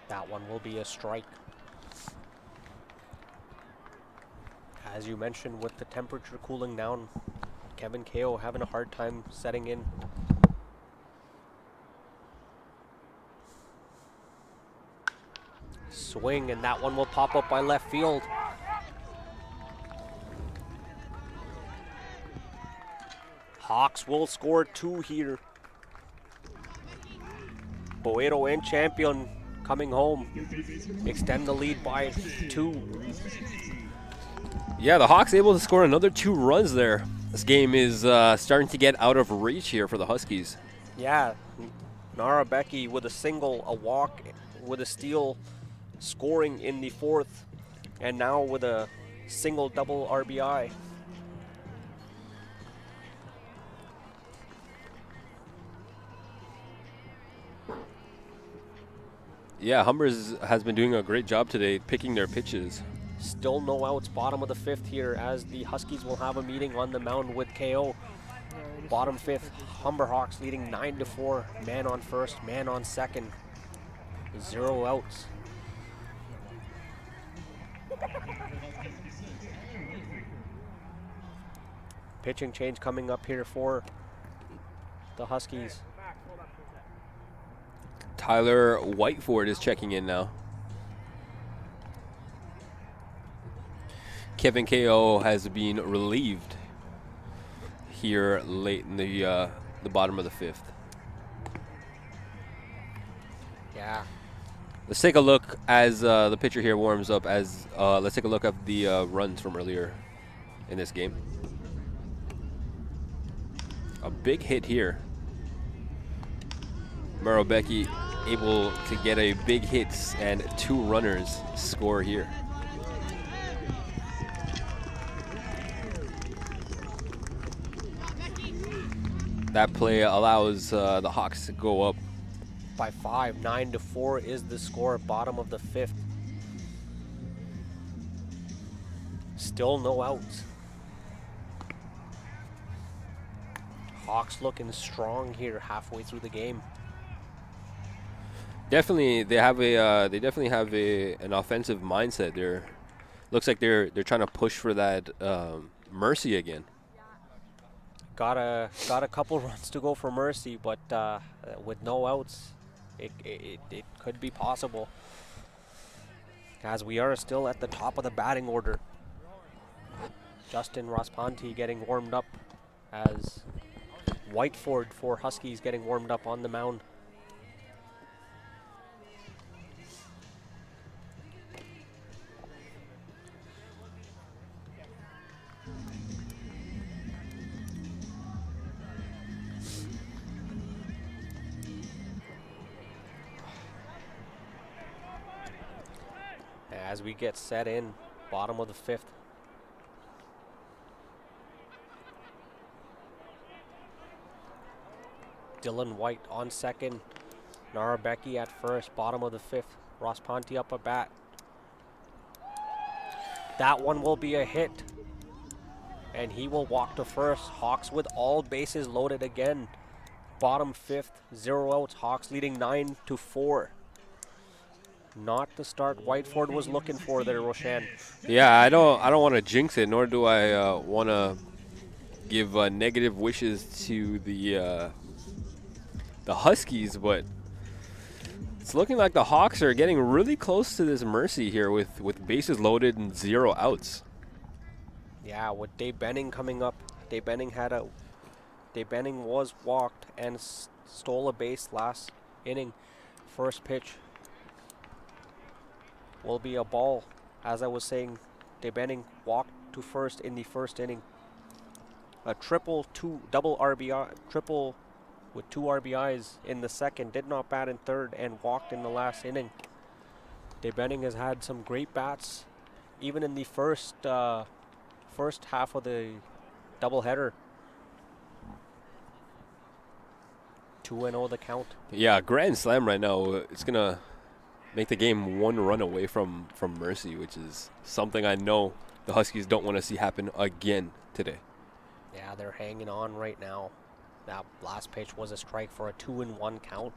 That one will be a strike. As you mentioned, with the temperature cooling down, Kevin Ko having a hard time setting in. Swing, and that one will pop up by left field. Hawks will score 2 here. Boedo and Champion coming home, extend the lead by 2. Yeah, the Hawks able to score another 2 runs there. This game is starting to get out of reach here for the Huskies. Yeah, Narabecki with a single, a walk, with a steal, scoring in the fourth, and now with a single double RBI. Yeah, Humbers has been doing a great job today picking their pitches. Still no outs, bottom of the fifth here, as the Huskies will have a meeting on the mound with KO. Bottom fifth, Humber Hawks leading 9-4. Man on first, man on second. 0 outs. Pitching change coming up here for the Huskies. Tyler Whiteford is checking in now. Kevin KO has been relieved here late in the bottom of the fifth. Yeah. Let's take a look as the pitcher here warms up. Let's take a look at the runs from earlier in this game. A big hit here. Becky able to get a big hit and 2 runners score here. That play allows the Hawks to go up By 5, 9-4 is the score, bottom of the fifth. Still no outs. Hawks looking strong here halfway through the game. Definitely, they definitely have an offensive mindset. Looks like they're trying to push for that mercy again. Got a couple runs to go for mercy, but with no outs, it could be possible. As we are still at the top of the batting order. Justin Raspanti getting warmed up as Whiteford for Huskies getting warmed up on the mound. As we get set in, bottom of the fifth. Dylan White on second. Nara Becky at first, bottom of the fifth. Raspanti up a bat. That one will be a hit. And he will walk to first. Hawks with all bases loaded again. Bottom fifth, 0 outs. Hawks leading 9-4. Not the start Whiteford was looking for there, Roshan. Yeah, I don't want to jinx it, nor do I want to give negative wishes to the Huskies, but it's looking like the Hawks are getting really close to this mercy here with bases loaded and 0 outs. Yeah, with Dave Benning coming up, Dave Benning was walked and stole a base last inning. First pitch will be a ball. As I was saying, Dave Benning walked to first in the first inning. A triple with 2 RBIs in the second. Did not bat in third and walked in the last inning. Dave Benning has had some great bats, even in the first half of the doubleheader. 2-0 the count. Yeah, grand slam right now. It's gonna make the game 1 run away from mercy, which is something I know the Huskies don't want to see happen again today. Yeah, they're hanging on right now. That last pitch was a strike for a 2-1 count.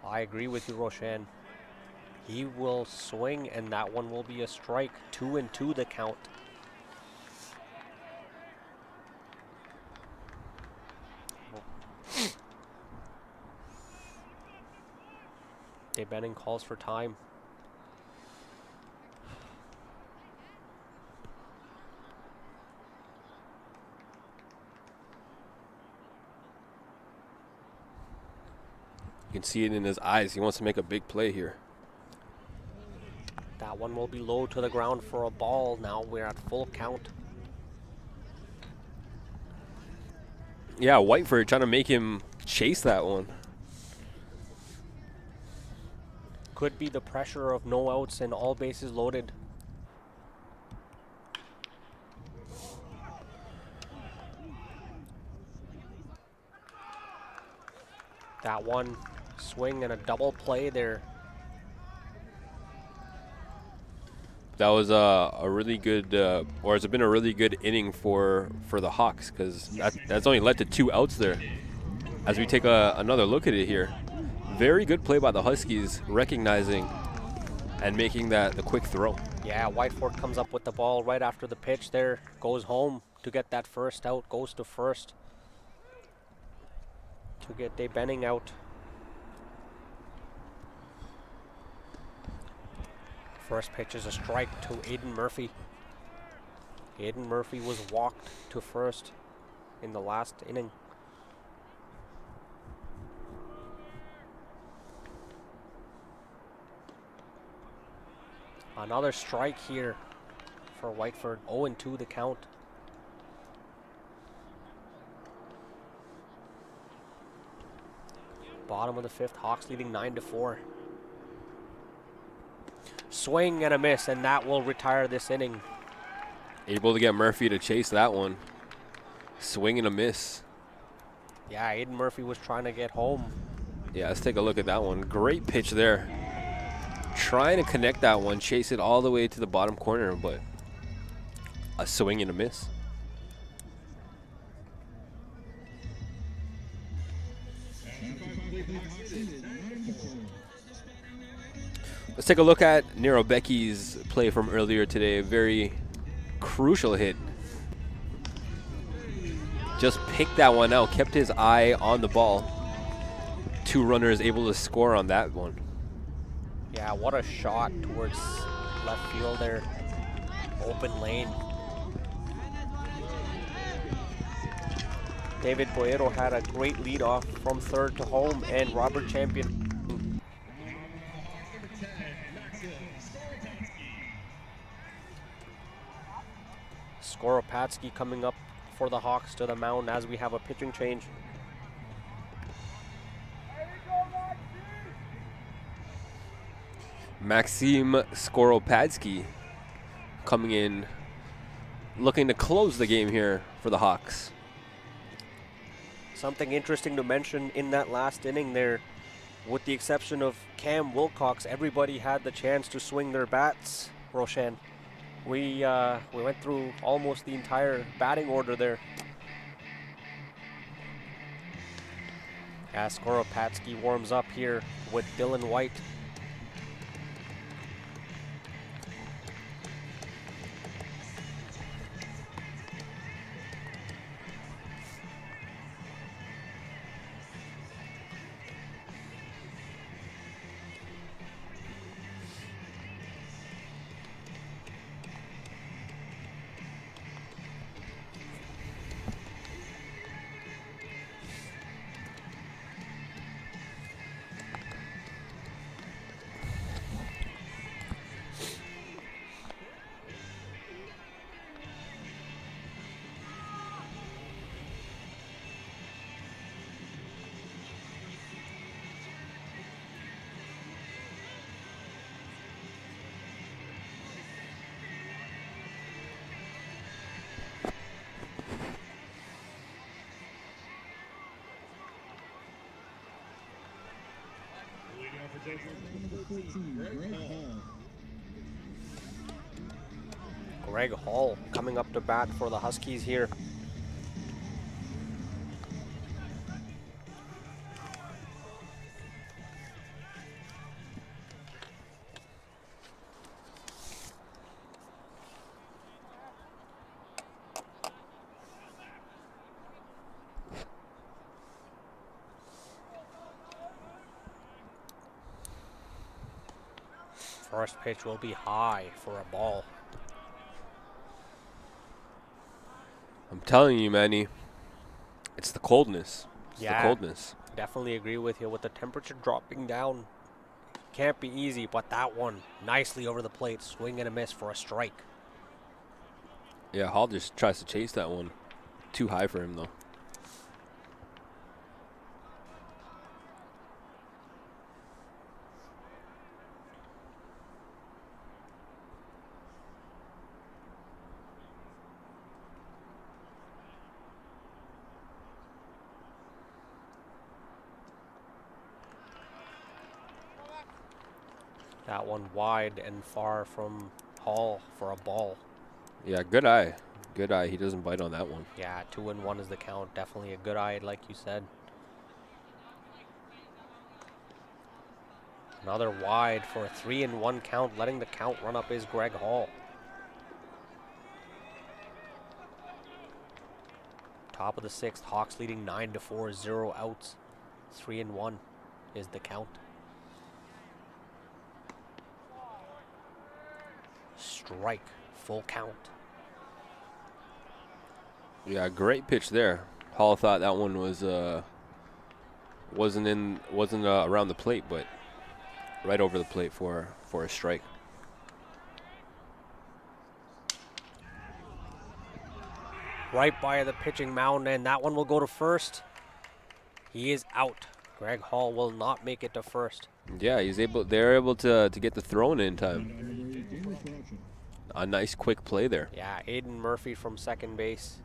I agree with you, Roshan. He will swing, and that one will be a strike. 2-2 the count. Dave Benning calls for time. You can see it in his eyes. He wants to make a big play here. That one will be low to the ground for a ball. Now we're at full count. Yeah, Whiteford trying to make him chase that one. Could be the pressure of no outs and all bases loaded. That one Swing and a double play there. That was a really good, or it's been a really good inning for the Hawks, because that's only led to 2 outs there. As we take another look at it here, very good play by the Huskies, recognizing and making the quick throw. Yeah, Whiteford comes up with the ball right after the pitch there, goes home to get that first out, goes to first to get Dave Benning out. First pitch is a strike to Aiden Murphy. Aiden Murphy was walked to first in the last inning. Another strike here for Whiteford. 0-2 the count. Bottom of the 5th, Hawks leading 9-4. Swing and a miss, and that will retire this inning. Able to get Murphy to chase that one. Swing and a miss. Yeah, Aiden Murphy was trying to get home. Yeah, let's take a look at that one. Great pitch there. Trying to connect that one, chase it all the way to the bottom corner, but a swing and a miss. Let's take a look at Nero Becky's play from earlier today. A very crucial hit. Just picked that one out, kept his eye on the ball. 2 runners able to score on that one. Yeah, what a shot towards left field there. Open lane. David Boedo had a great leadoff from third to home, and Robert Champion. Skoropadsky coming up for the Hawks to the mound as we have a pitching change. Maxim Skoropadsky coming in, looking to close the game here for the Hawks. Something interesting to mention in that last inning there, with the exception of Cam Wilcox, everybody had the chance to swing their bats, Roshan. We went through almost the entire batting order there. As Skoropadsky warms up here with Dylan White. Greg Hall coming up to bat for the Huskies here. First pitch will be high for a ball. I'm telling you, Manny, it's the coldness. It's the coldness. Definitely agree with you. With the temperature dropping down, can't be easy, but that one nicely over the plate. Swing and a miss for a strike. Yeah, Hall just tries to chase that one. Too high for him, though. That one wide and far from Hall for a ball. Yeah, good eye. Good eye. He doesn't bite on that one. Yeah, 2-1 is the count. Definitely a good eye, like you said. Another wide for a 3-1 count. Letting the count run up is Greg Hall. Top of the 6th, Hawks leading 9-4, 0 outs. 3-1 is the count. Strike, full count. Yeah, great pitch there. Hall thought that one was wasn't around the plate, but right over the plate for a strike. Right by the pitching mound, and that one will go to first. He is out. Greg Hall will not make it to first. Yeah, they're able to get the throw in time. A nice quick play there. Yeah, Aiden Murphy from second base.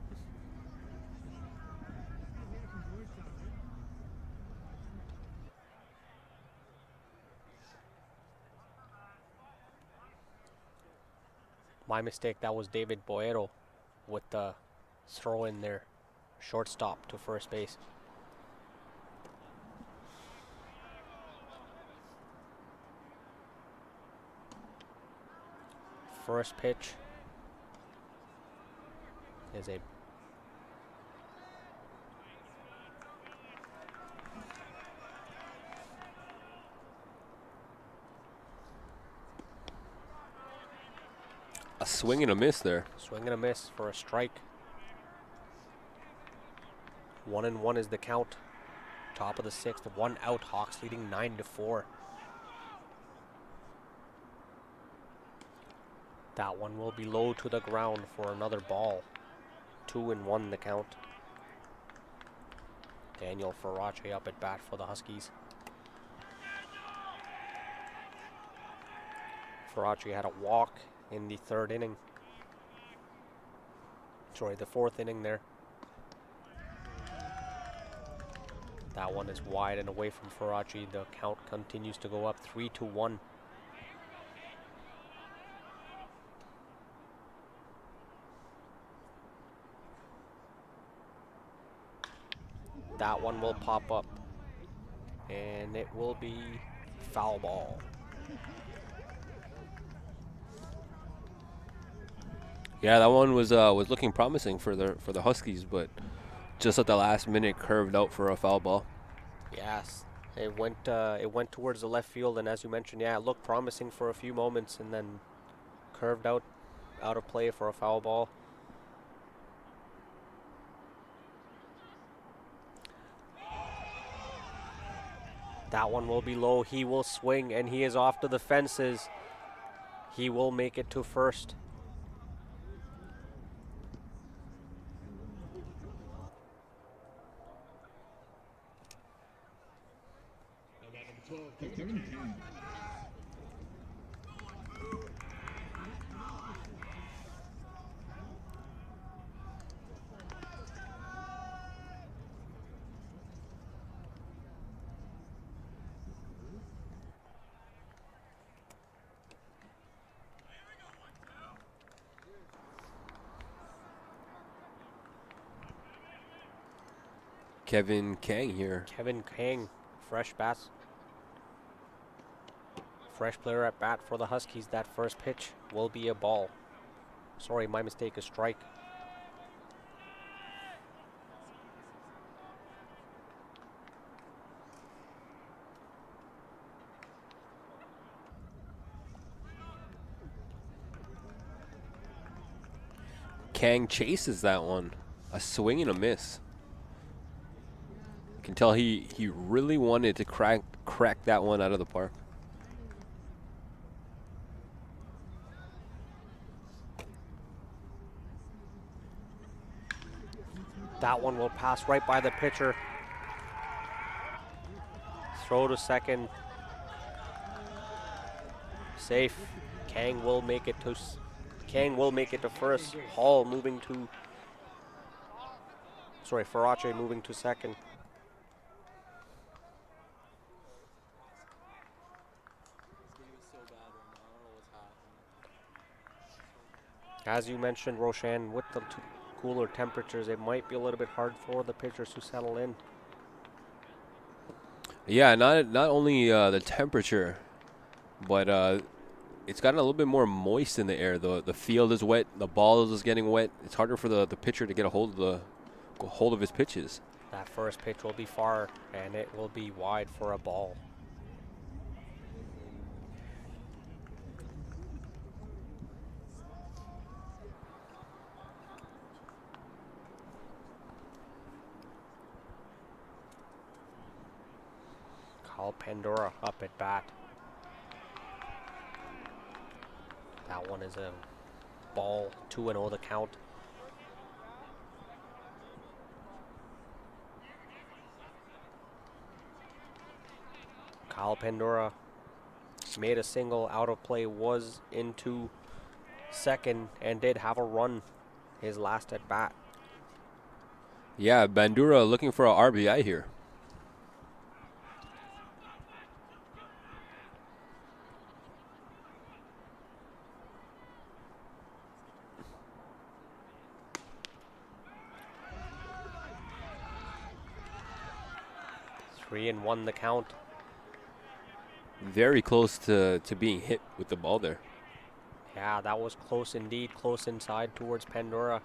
My mistake, that was David Boero with the throw in there. Shortstop to first base. First pitch is a swing and a miss there. swing and a miss for a strike. 1-1 is the count. Top of the 6th, 1 out. Hawks leading 9-4. That one will be low to the ground for another ball. 2-1 the count. Daniel Farace up at bat for the Huskies. Farace had a walk in the 3rd inning. Sorry, the 4th inning there. That one is wide and away from Farace. The count continues to go up 3-1. That one will pop up, and it will be foul ball. Yeah, that one was looking promising for the Huskies, but just at the last minute curved out for a foul ball. Yes, it went towards the left field, and as you mentioned, yeah, it looked promising for a few moments, and then curved out of play for a foul ball. That one will be low. He will swing, and he is off to the fences. He will make it to first. Kevin Kang here. Kevin Kang, fresh bats. Fresh player at bat for the Huskies. That first pitch will be a ball. Sorry, my mistake, a strike. Kang chases that one. A swing and a miss. You can tell he really wanted to crack that one out of the park. That one will pass right by the pitcher. Throw to second. Safe. Kang will make it to first. Hall moving to. Sorry, Farace moving to second. As you mentioned, Roshan, with the cooler temperatures, it might be a little bit hard for the pitchers to settle in. Yeah, not only the temperature, but it's gotten a little bit more moist in the air. The field is wet. The ball is getting wet. It's harder for the pitcher to get a hold of his pitches. That first pitch will be far, and it will be wide for a ball. Kyle Pandora up at bat. That one is a ball, 2-0 the count. Kyle Pandora made a single out of play, was into second, and did have a run his last at bat. Yeah, Bandura looking for a RBI here. Three and one the count. Very close to being hit with the ball there. Yeah, that was close indeed, close inside towards Pandora.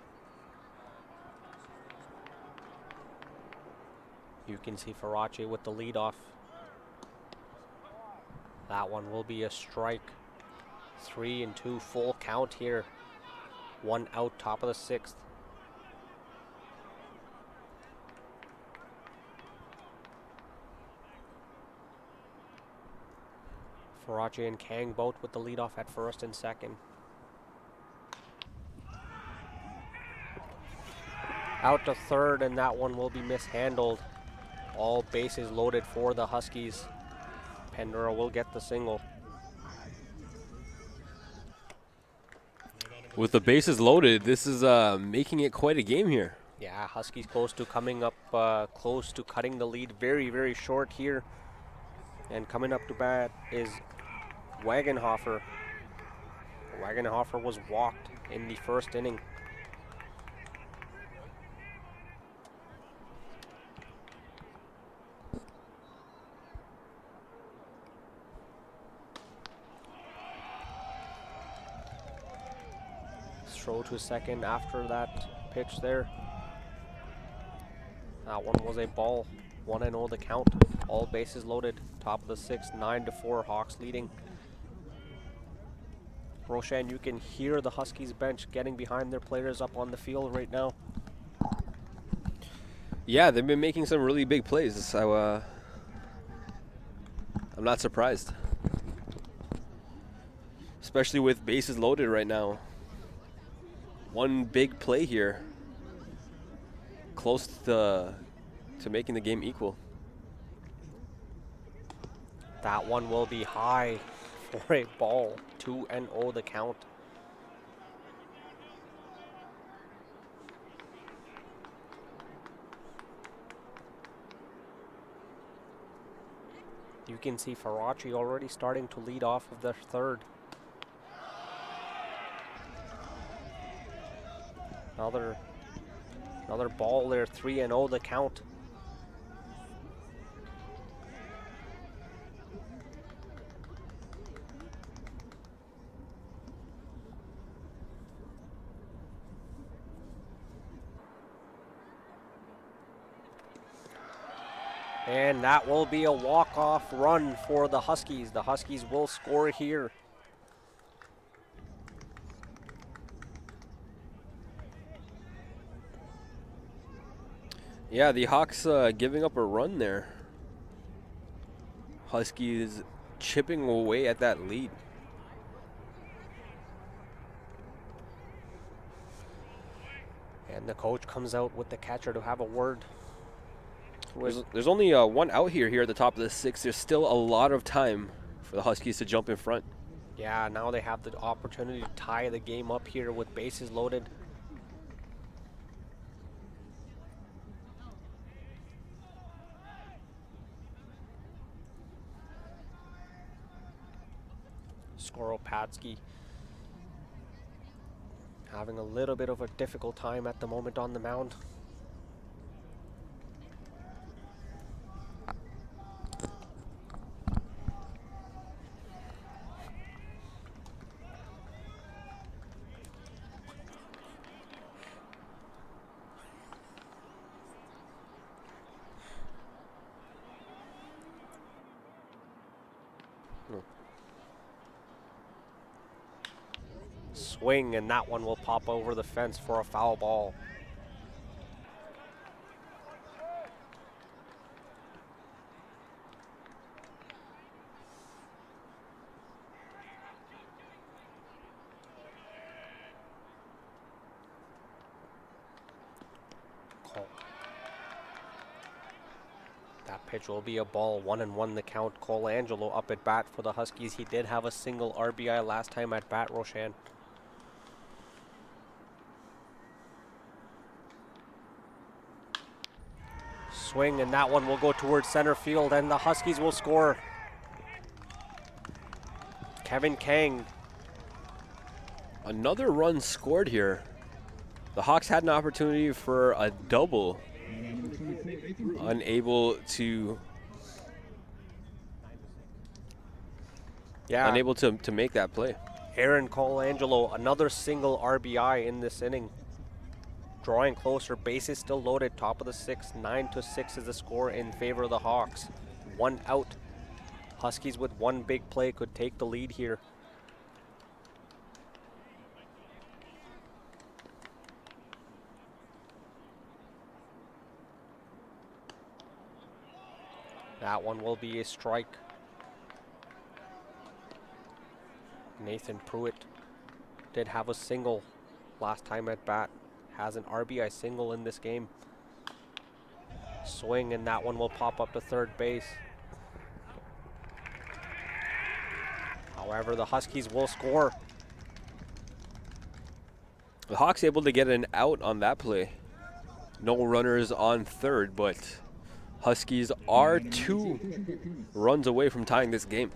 You can see Farace with the leadoff. That one will be a strike. 3-2 full count here. One out, top of the sixth. Farace and Kang both with the leadoff at first and second. Out to third, and that one will be mishandled. All bases loaded for the Huskies. Pandora will get the single. With the bases loaded, this is making it quite a game here. Yeah, Huskies close to coming up, close to cutting the lead. Very, very short here. And coming up to bat is Wagenhofer. Wagenhofer was walked in the first inning. Throw to second after that pitch there. That one was a ball. 1-0 the count. All bases loaded. Top of the sixth, 9-4. Hawks leading. Roshan, you can hear the Huskies bench getting behind their players up on the field right now. Yeah, they've been making some really big plays. So I'm not surprised, especially with bases loaded right now. One big play here, close to making the game equal. That one will be high for a ball. 2-0 the count. You can see Farace already starting to lead off of the third. Another ball there. 3-0 the count. And that will be a walk-off run for the Huskies. The Huskies will score here. Yeah, the Hawks giving up a run there. Huskies chipping away at that lead. And the coach comes out with the catcher to have a word. There's only one out here at the top of the sixth. There's still a lot of time for the Huskies to jump in front. Yeah, now they have the opportunity to tie the game up here with bases loaded. Skoropadsky having a little bit of a difficult time at the moment on the mound. Swing, and that one will pop over the fence for a foul ball. Call. That pitch will be a ball. 1-1 the count. Colangelo up at bat for the Huskies. He did have a single RBI last time at bat, Roshan. Swing, and that one will go towards center field, and the Huskies will score. Kevin Kang. Another run scored here. The Hawks had an opportunity for a double. Unable to make that play. Aaron Colangelo, another single RBI in this inning. Drawing closer, bases still loaded, top of the sixth. 9-6 is the score in favor of the Hawks. 1 out. Huskies with one big play could take the lead here. That one will be a strike. Nathan Pruitt did have a single last time at bat. Has an RBI single in this game. Swing, and that one will pop up to third base. However, the Huskies will score. The Hawks able to get an out on that play. No runners on third, but Huskies are 2 runs away from tying this game.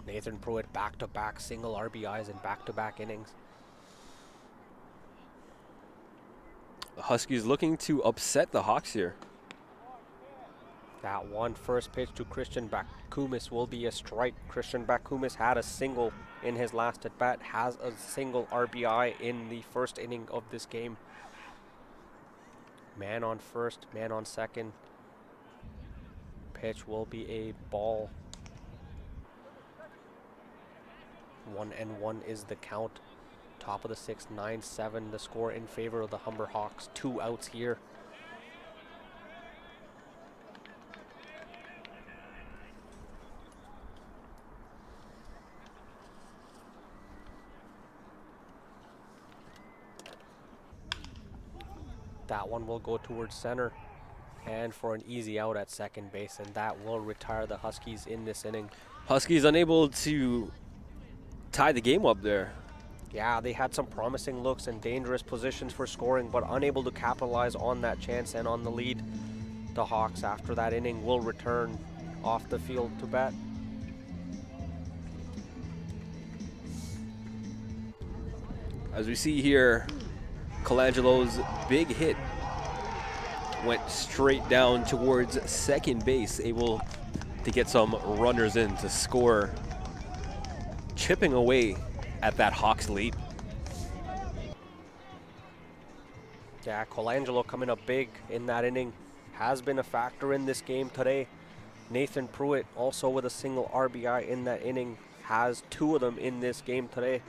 Nathan Pruitt back-to-back single RBIs in back-to-back innings. The Huskies looking to upset the Hawks here. That one first pitch to Christian Bakumis will be a strike. Christian Bakumis had a single in his last at-bat, has a single RBI in the first inning of this game. Man on first, man on second. Pitch will be a ball. 1-1 is the count. Top of the sixth, 9-7 the score in favor of the Humber Hawks. 2 outs here. That one will go towards center and for an easy out at second base, and that will retire the Huskies in this inning. Huskies unable to tie the game up there. Yeah, they had some promising looks and dangerous positions for scoring, but unable to capitalize on that chance and on the lead. The Hawks, after that inning, will return off the field to bat. As we see here, Colangelo's big hit went straight down towards second base, able to get some runners in to score, chipping away at that Hawks lead. Yeah, Colangelo coming up big in that inning. Has been a factor in this game today. Nathan Pruitt also with a single RBI in that inning. Has 2 of them in this game today.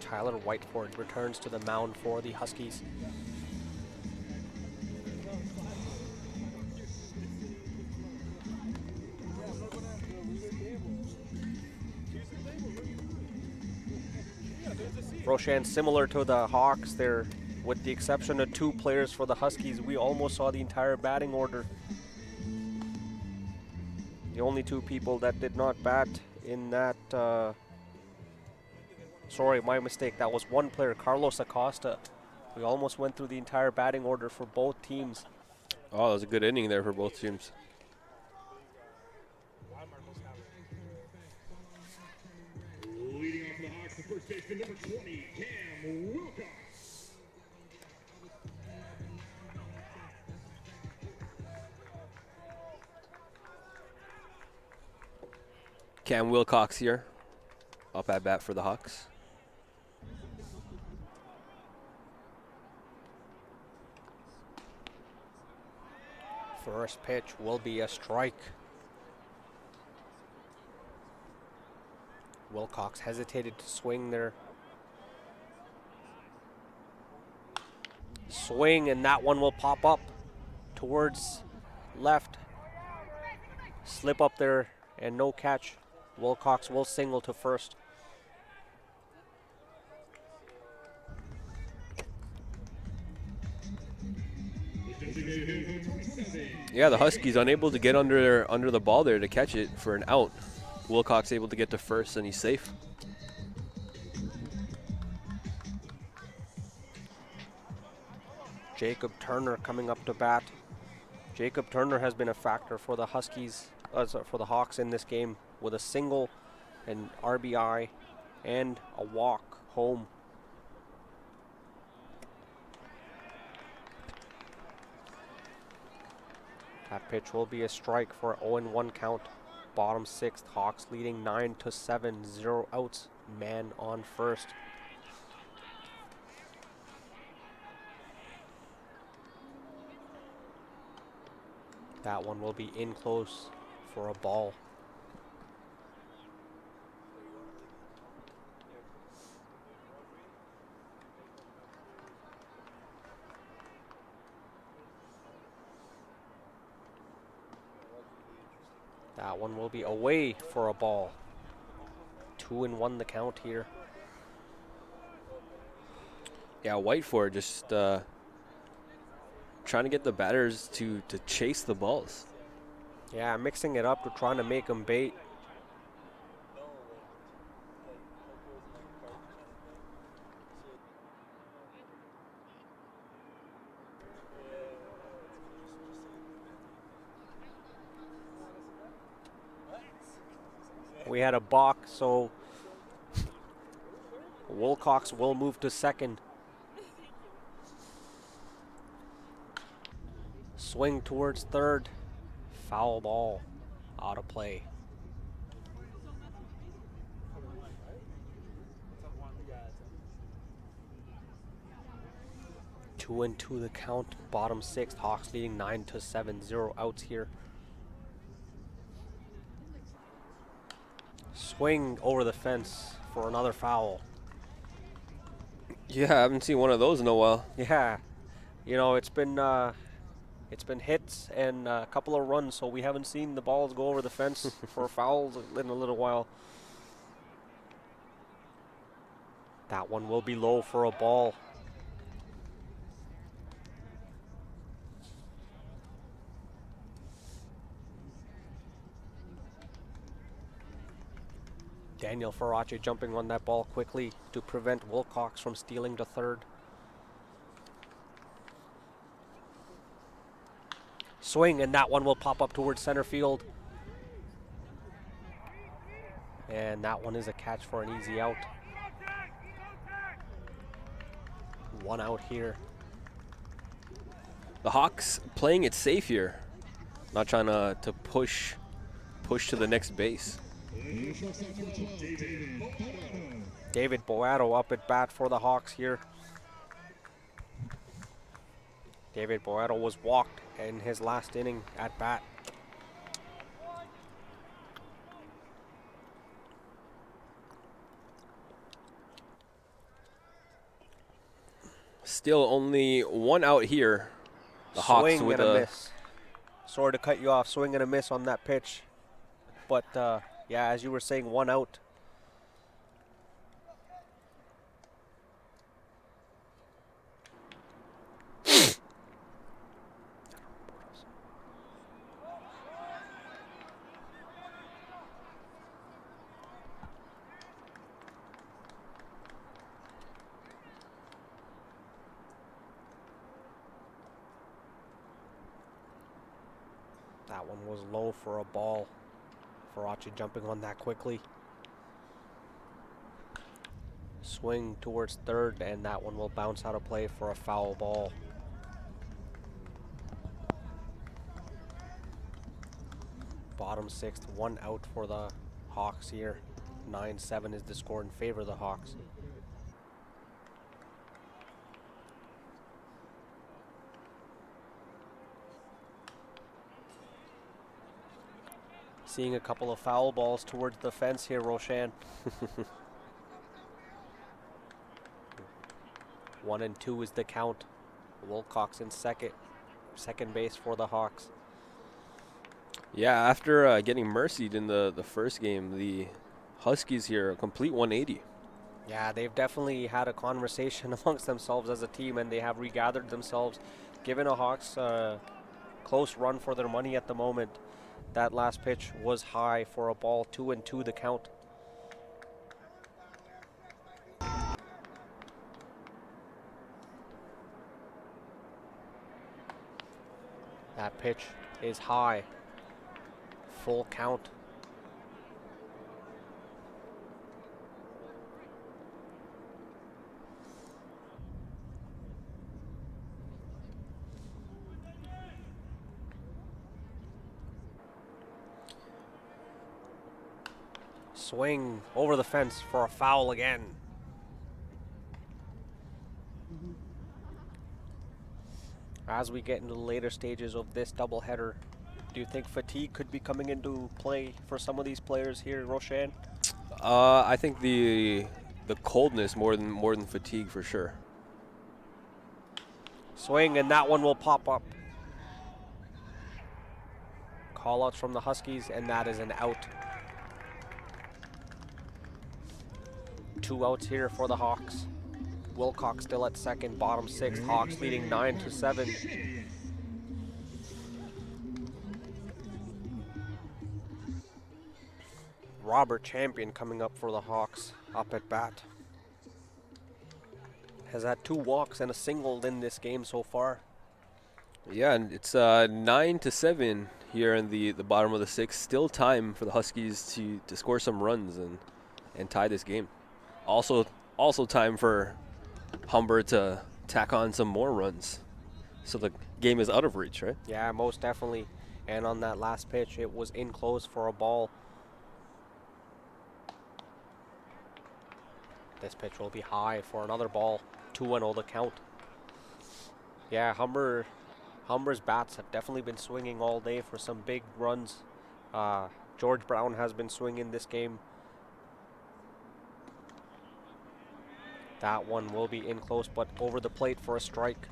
Tyler Whiteford returns to the mound for the Huskies. Roshan, similar to the Hawks, there With the exception of 2 players for the Huskies, we almost saw the entire batting order. The only 2 people that did not bat in that, sorry, my mistake, that was 1 player, Carlos Acosta. We almost went through the entire batting order for both teams. Oh, that was a good inning there for both teams. Leading off for the Hawks, the first baseman, number 20, Cam Wilcox. Cam Wilcox here, up at bat for the Hawks. First pitch will be a strike. Wilcox hesitated to swing there. Swing, and that one will pop up towards left. Slip up there, and no catch. Wilcox will single to first. Yeah, the Huskies unable to get under the ball there to catch it for an out. Wilcox able to get to first, and he's safe. Jacob Turner coming up to bat. Jacob Turner has been a factor for the Huskies, for the Hawks in this game, with a single, an RBI, and a walk home. That pitch will be a strike for an 0-1 count. Bottom 6th, Hawks leading 9-7, 0 outs, man on first. That one will be in close for a ball. That one will be away for a ball. 2-1 the count here. Yeah, Whiteford just trying to get the batters to chase the balls. Yeah, mixing it up to trying to make them bait. We had a balk, so Wilcox will move to second. Swing towards third. Foul ball. Out of play. Two and two the count. Bottom 6th. Hawks leading 9-7. 0 outs here. Swing over the fence for another foul. Yeah, I haven't seen one of those in a while. Yeah, you know, it's been hits and a couple of runs, so we haven't seen the balls go over the fence for fouls in a little while. That one will be low for a ball. Daniel Farace jumping on that ball quickly to prevent Wilcox from stealing to third. Swing, and that one will pop up towards center field. And that one is a catch for an easy out. 1 out here. The Hawks playing it safe here, not trying to push to the next base. David Boato up at bat for the Hawks here. David Boato was walked in his last inning at bat. Still only 1 out here. The Hawks Swing with and a miss. Sorry to cut you off. Swing and a miss on that pitch. But yeah, as you were saying, 1 out. That one was low for a ball. Faraci jumping on that quickly. Swing towards third, and that one will bounce out of play for a foul ball. Bottom sixth, 1 out for the Hawks here. 9-7 is the score in favor of the Hawks. Seeing a couple of foul balls towards the fence here, Roshan. 1 and 2 is the count. Wilcox in second base for the Hawks. Yeah, after getting mercied in the first game, the Huskies here a complete 180. Yeah, they've definitely had a conversation amongst themselves as a team, and they have regathered themselves, given a Hawks close run for their money at the moment. That last pitch was high for a ball. 2 and 2 the count. That pitch is high. Full count. Swing over the fence for a foul again. As we get into the later stages of this doubleheader, do you think fatigue could be coming into play for some of these players here, Roshan? I think the coldness more than fatigue for sure. Swing, and that one will pop up. Call outs from the Huskies, and that is an out. 2 outs here for the Hawks. Wilcox still at second, bottom sixth. Hawks leading 9-7. Robert Champion coming up for the Hawks, up at bat. Has had 2 walks and a single in this game so far. Yeah, and it's 9-7 here in the bottom of the sixth. Still time for the Huskies to score some runs and tie this game. Also time for Humber to tack on some more runs, so the game is out of reach, right? Yeah, most definitely. And on that last pitch, it was in close for a ball. This pitch will be high for another ball. 2-0 the count. Yeah, Humber's bats have definitely been swinging all day for some big runs. George Brown has been swinging this game. That one will be in close, but over the plate for a strike.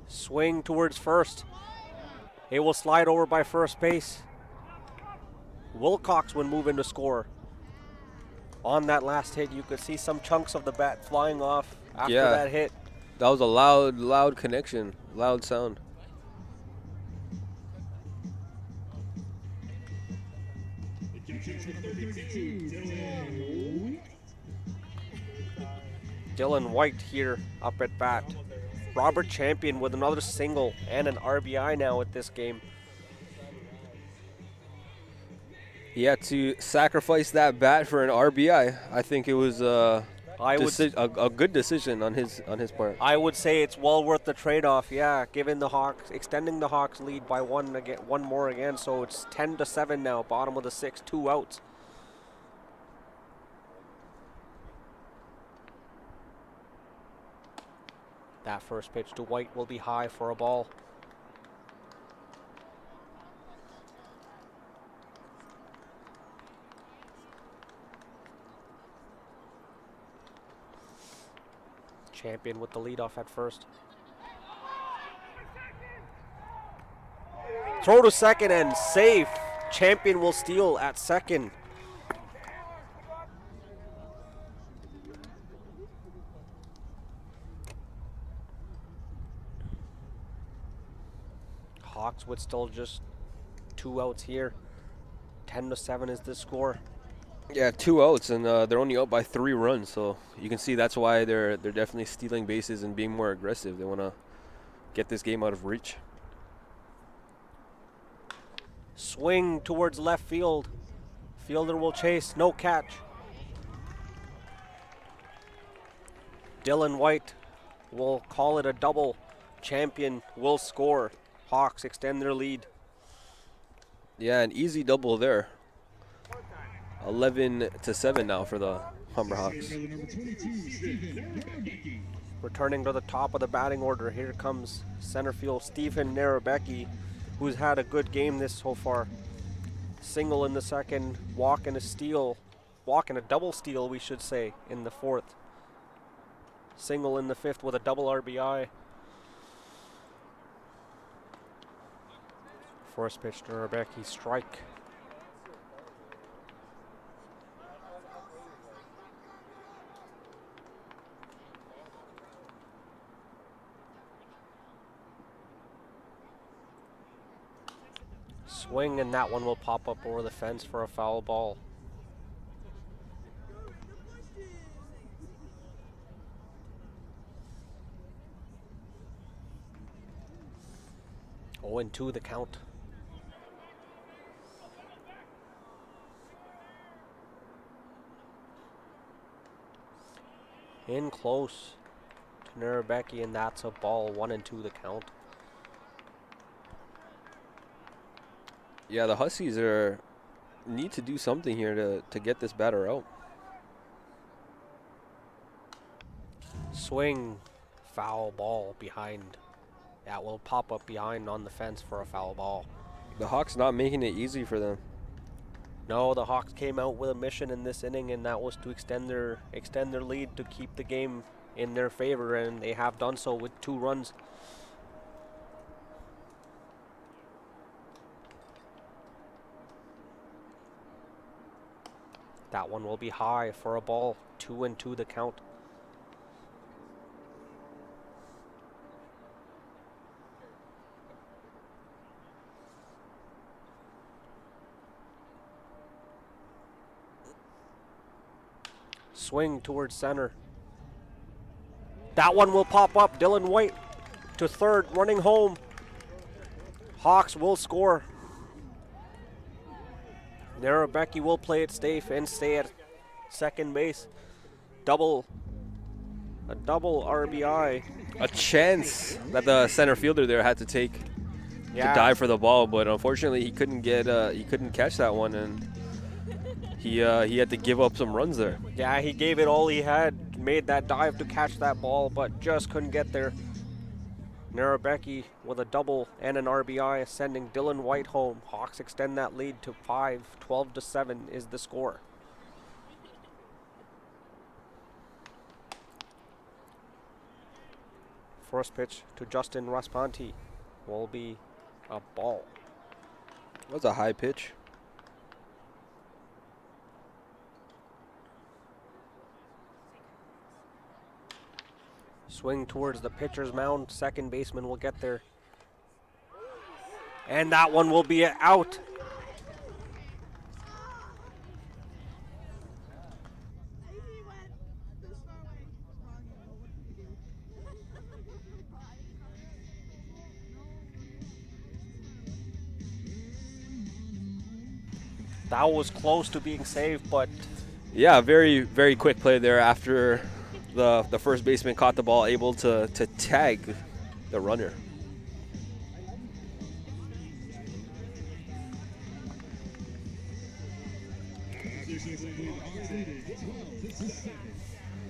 Swing towards first. It will slide over by first base. Wilcox would move in to score. On that last hit, you could see some chunks of the bat flying off after that hit. That was a loud connection, loud sound. Dylan White here up at bat. Robert Champion with another single and an RBI now at this game. He had to sacrifice that bat for an RBI. I think it was a good decision on his part. I would say it's well worth the trade-off. Yeah, giving the Hawks, extending the Hawks lead by one more again. So it's 10-7 now. Bottom of the sixth, 2 outs. That first pitch to White will be high for a ball. Champion with the leadoff at first. Throw to second and safe. Champion will steal at second. Hawks with still just 2 outs here. 10-7 is the score. Yeah, 2 outs, and they're only out by 3 runs. So you can see that's why they're definitely stealing bases and being more aggressive. They want to get this game out of reach. Swing towards left field. Fielder will chase, no catch. Dylan White will call it a double. Champion will score. Hawks extend their lead. Yeah, an easy double there. 11-7 now for the Humber Hawks. Returning to the top of the batting order, here comes center field Stephen Narabecki, who's had a good game this so far. Single in the second, walk and a double steal, we should say, in the fourth. Single in the fifth with a double RBI. First pitch to Narabecki, strike. Swing, and that one will pop up over the fence for a foul ball. Oh, and 2 the count. In close to Narabecki, and that's a ball. 1-2 the count. Yeah, the Huskies need to do something here to get this batter out. Swing, foul ball behind. That will pop up behind on the fence for a foul ball. The Hawks not making it easy for them. No, the Hawks came out with a mission in this inning, and that was to extend their lead to keep the game in their favor, and they have done so with 2 runs. That one will be high for a ball. 2-2 the count. Swing towards center. That one will pop up. Dylan White to third, running home. Hawks will score. Narabecki will play it safe and stay at second base. A double RBI. A chance that the center fielder there had to take to dive for the ball, but unfortunately he couldn't catch that one, and he had to give up some runs there. Yeah, he gave it all he had, made that dive to catch that ball, but just couldn't get there. Narabecki with a double and an RBI, sending Dylan White home. Hawks extend that lead to 5. 12-7 is the score. First pitch to Justin Raspanti will be a ball. That was a high pitch. Swing towards the pitcher's mound. Second baseman will get there. And that one will be out. That was close to being saved, but yeah, very, very quick play there after the first baseman caught the ball, able to tag the runner.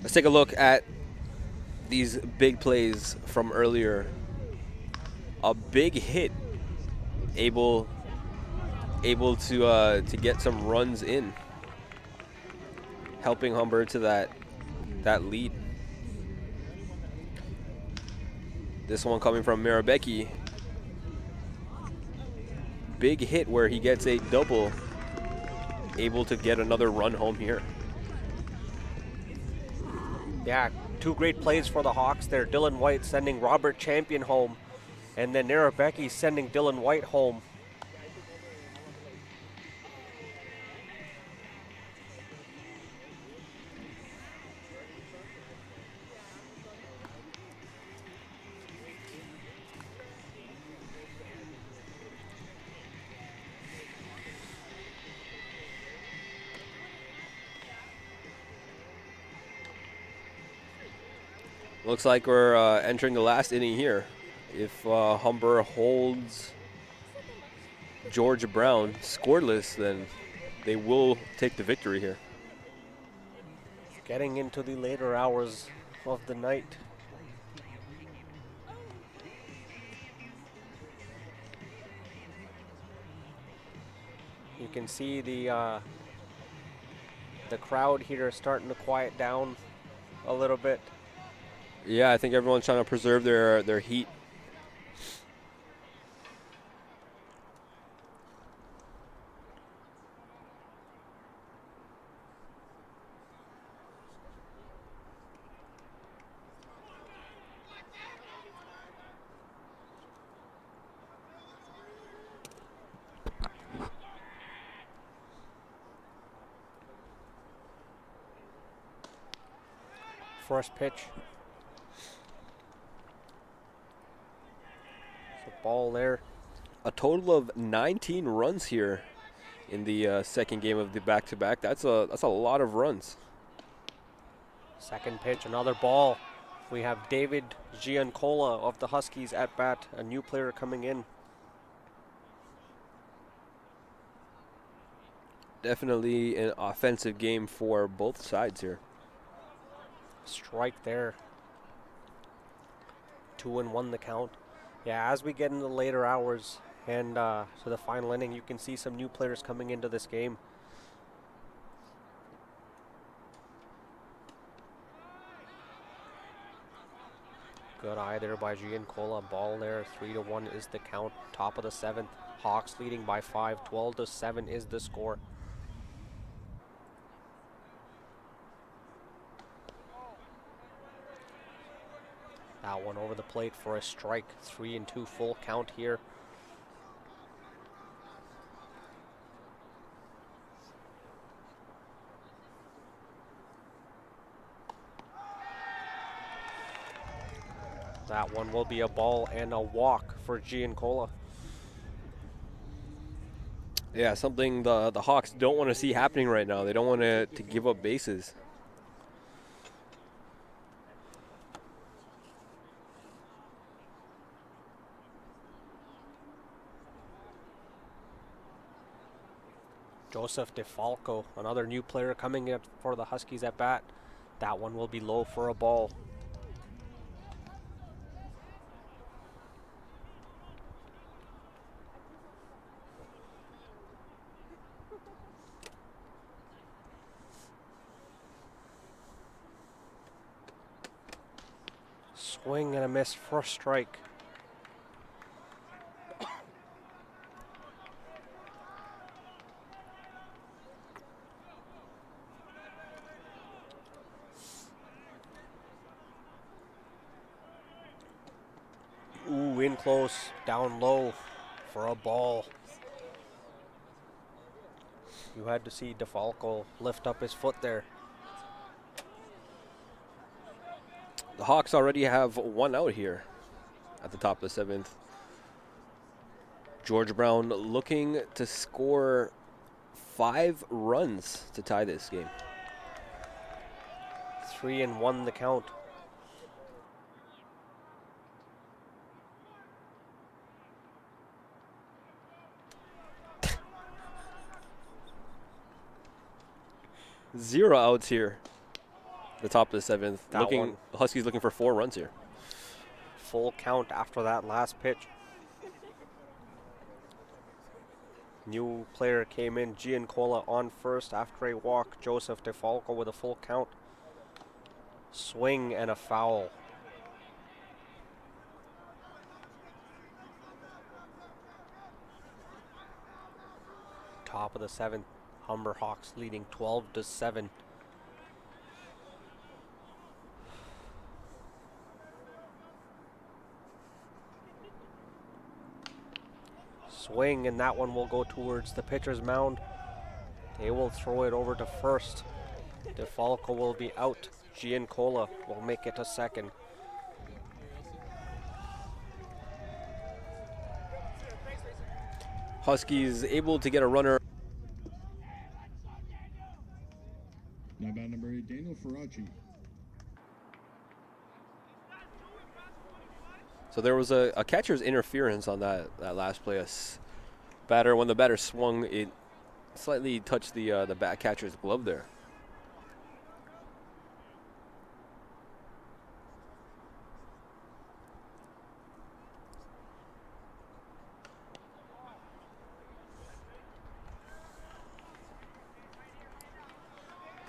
Let's take a look at these big plays from earlier. A big hit, able to get some runs in, helping Humber to that lead. This one coming from Narabecki. Big hit where he gets a double, able to get another run home here. yeah, 2 great plays for the Hawks there. Dylan White sending Robert Champion home, and then Narabecki sending Dylan White home. Looks like we're entering the last inning here. If Humber holds George Brown scoreless, then they will take the victory here. Getting into the later hours of the night. You can see the crowd here starting to quiet down a little bit. Yeah, I think everyone's trying to preserve their heat. First pitch. It's a ball there. A total of 19 runs here in the second game of the back-to-back. That's a lot of runs. Second pitch, another ball. We have David Giancola of the Huskies at bat, a new player coming in. Definitely an offensive game for both sides here. Strike there. 2-1 the count. Yeah, as we get into the later hours and to the final inning, you can see some new players coming into this game. Good eye there by Giancola. Ball there. 3-1 is the count. Top of the seventh. Hawks leading by 5. 12-7 is the score. That one over the plate for a strike. 3-2 full count here. That one will be a ball and a walk for Giancola. Yeah, something the Hawks don't want to see happening right now. They don't want to give up bases. Joseph DeFalco, another new player coming in for the Huskies at bat. That one will be low for a ball. Swing and a miss for a strike. Ooh, in close, down low for a ball. You had to see DeFalco lift up his foot there. The Hawks already have one out here at the top of the seventh. George Brown looking to score 5 runs to tie this game. 3-1 the count. Zero outs here. The top of the seventh. That one. Huskies looking for 4 runs here. Full count after that last pitch. New player came in, Giancola on first after a walk. Joseph DeFalco with a full count. Swing and a foul. Top of the seventh. Humber Hawks leading 12-7. Swing, and that one will go towards the pitcher's mound. They will throw it over to first. DeFalco will be out. Giancola will make it to second. Huskies able to get a runner. Now bat number 8, Daniel Faraci. So there was a catcher's interference on that last play. When the batter swung, it slightly touched the back catcher's glove there.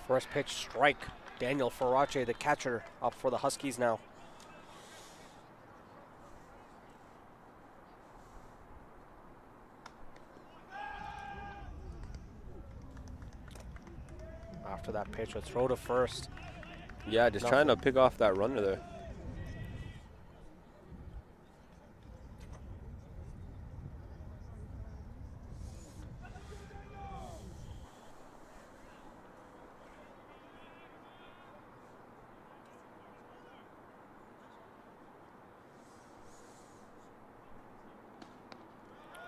First pitch strike. Daniel Farache, the catcher, up for the Huskies now. After that pitch, a throw to first. Yeah, just trying to pick off that runner there.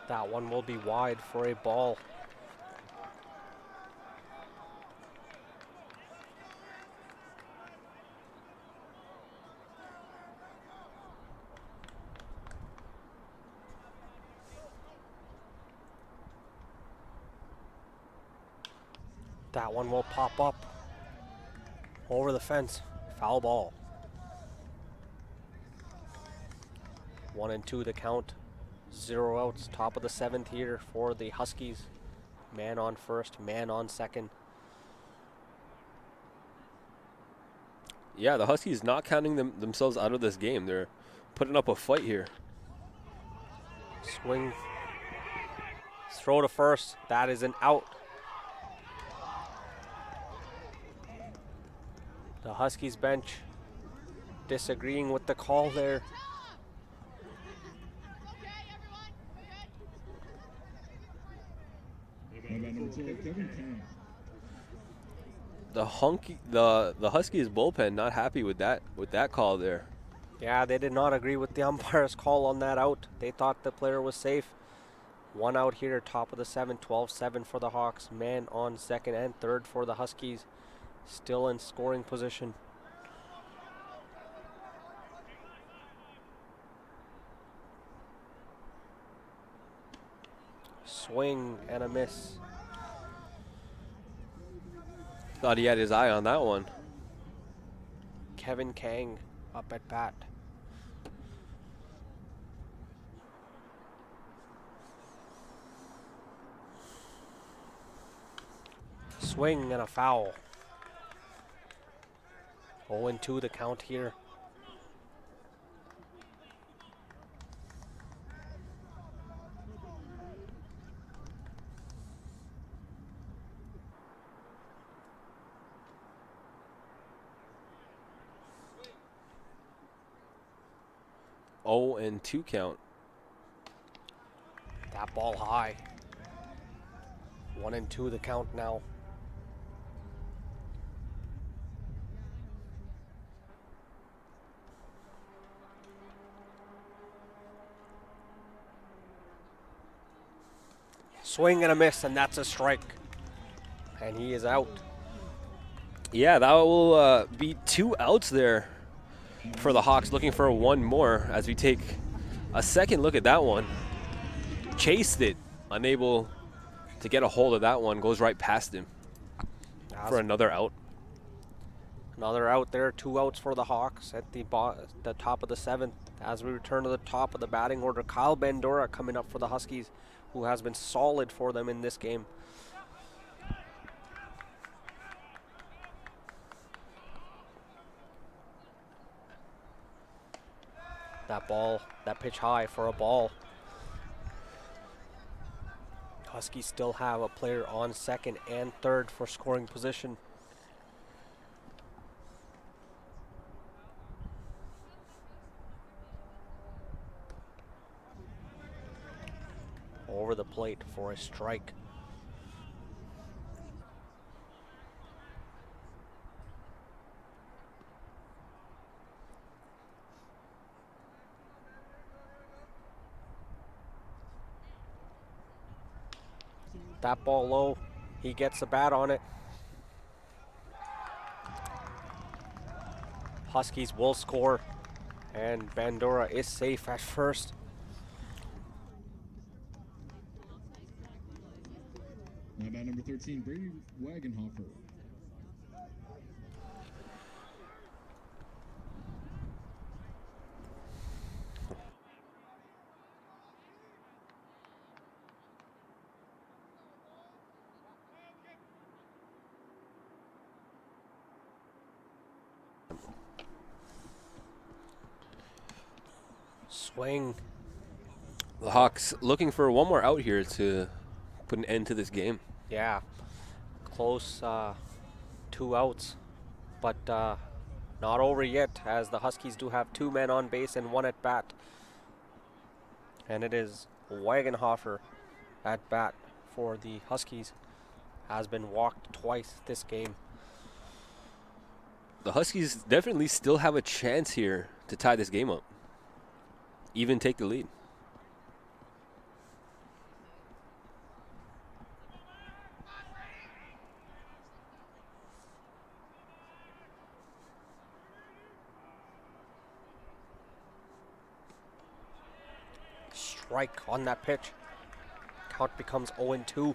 That one will be wide for a ball. That one will pop up over the fence. Foul ball. 1-2 the count. 0 outs. Top of the 7th here for the Huskies. Man on first, man on second. Yeah, the Huskies not counting themselves out of this game. They're putting up a fight here. Swing. Throw to first. That is an out. The Huskies bench disagreeing with the call there. The Huskies bullpen not happy with that call there. Yeah, they did not agree with the umpire's call on that out. They thought the player was safe. 1 out here, top of the 7th, 12-7 for the Hawks. Man on second and third for the Huskies. Still in scoring position. Swing and a miss. Thought he had his eye on that one. Kevin Kang up at bat. Swing and a foul. 0-2 the count here. And 2 count. That ball high. 1-2 the count now. Swing and a miss, and that's a strike. And he is out. Yeah, that will be 2 outs there for the Hawks, looking for one more as we take a second look at that one. Chased it, unable to get a hold of that one, goes right past him for another out. Another out there, 2 outs for the Hawks at the top of the 7th. As we return to the top of the batting order, Kyle Bandura coming up for the Huskies, who has been solid for them in this game. That pitch high for a ball. Huskies still have a player on second and third for scoring position. Over the plate for a strike. That ball low. He gets the bat on it. Huskies will score, And Bandura is safe at first. Now bat number 13, Brady Wagenhofer. Swing. The Hawks looking for one more out here to put an end to this game. Yeah. Close, 2 outs. But not over yet, as the Huskies do have 2 men on base and 1 at bat. And it is Wagenhofer at bat for the Huskies. Has been walked twice this game. The Huskies definitely still have a chance here to tie this game up, even take the lead. Strike on that pitch. Count becomes 0-2.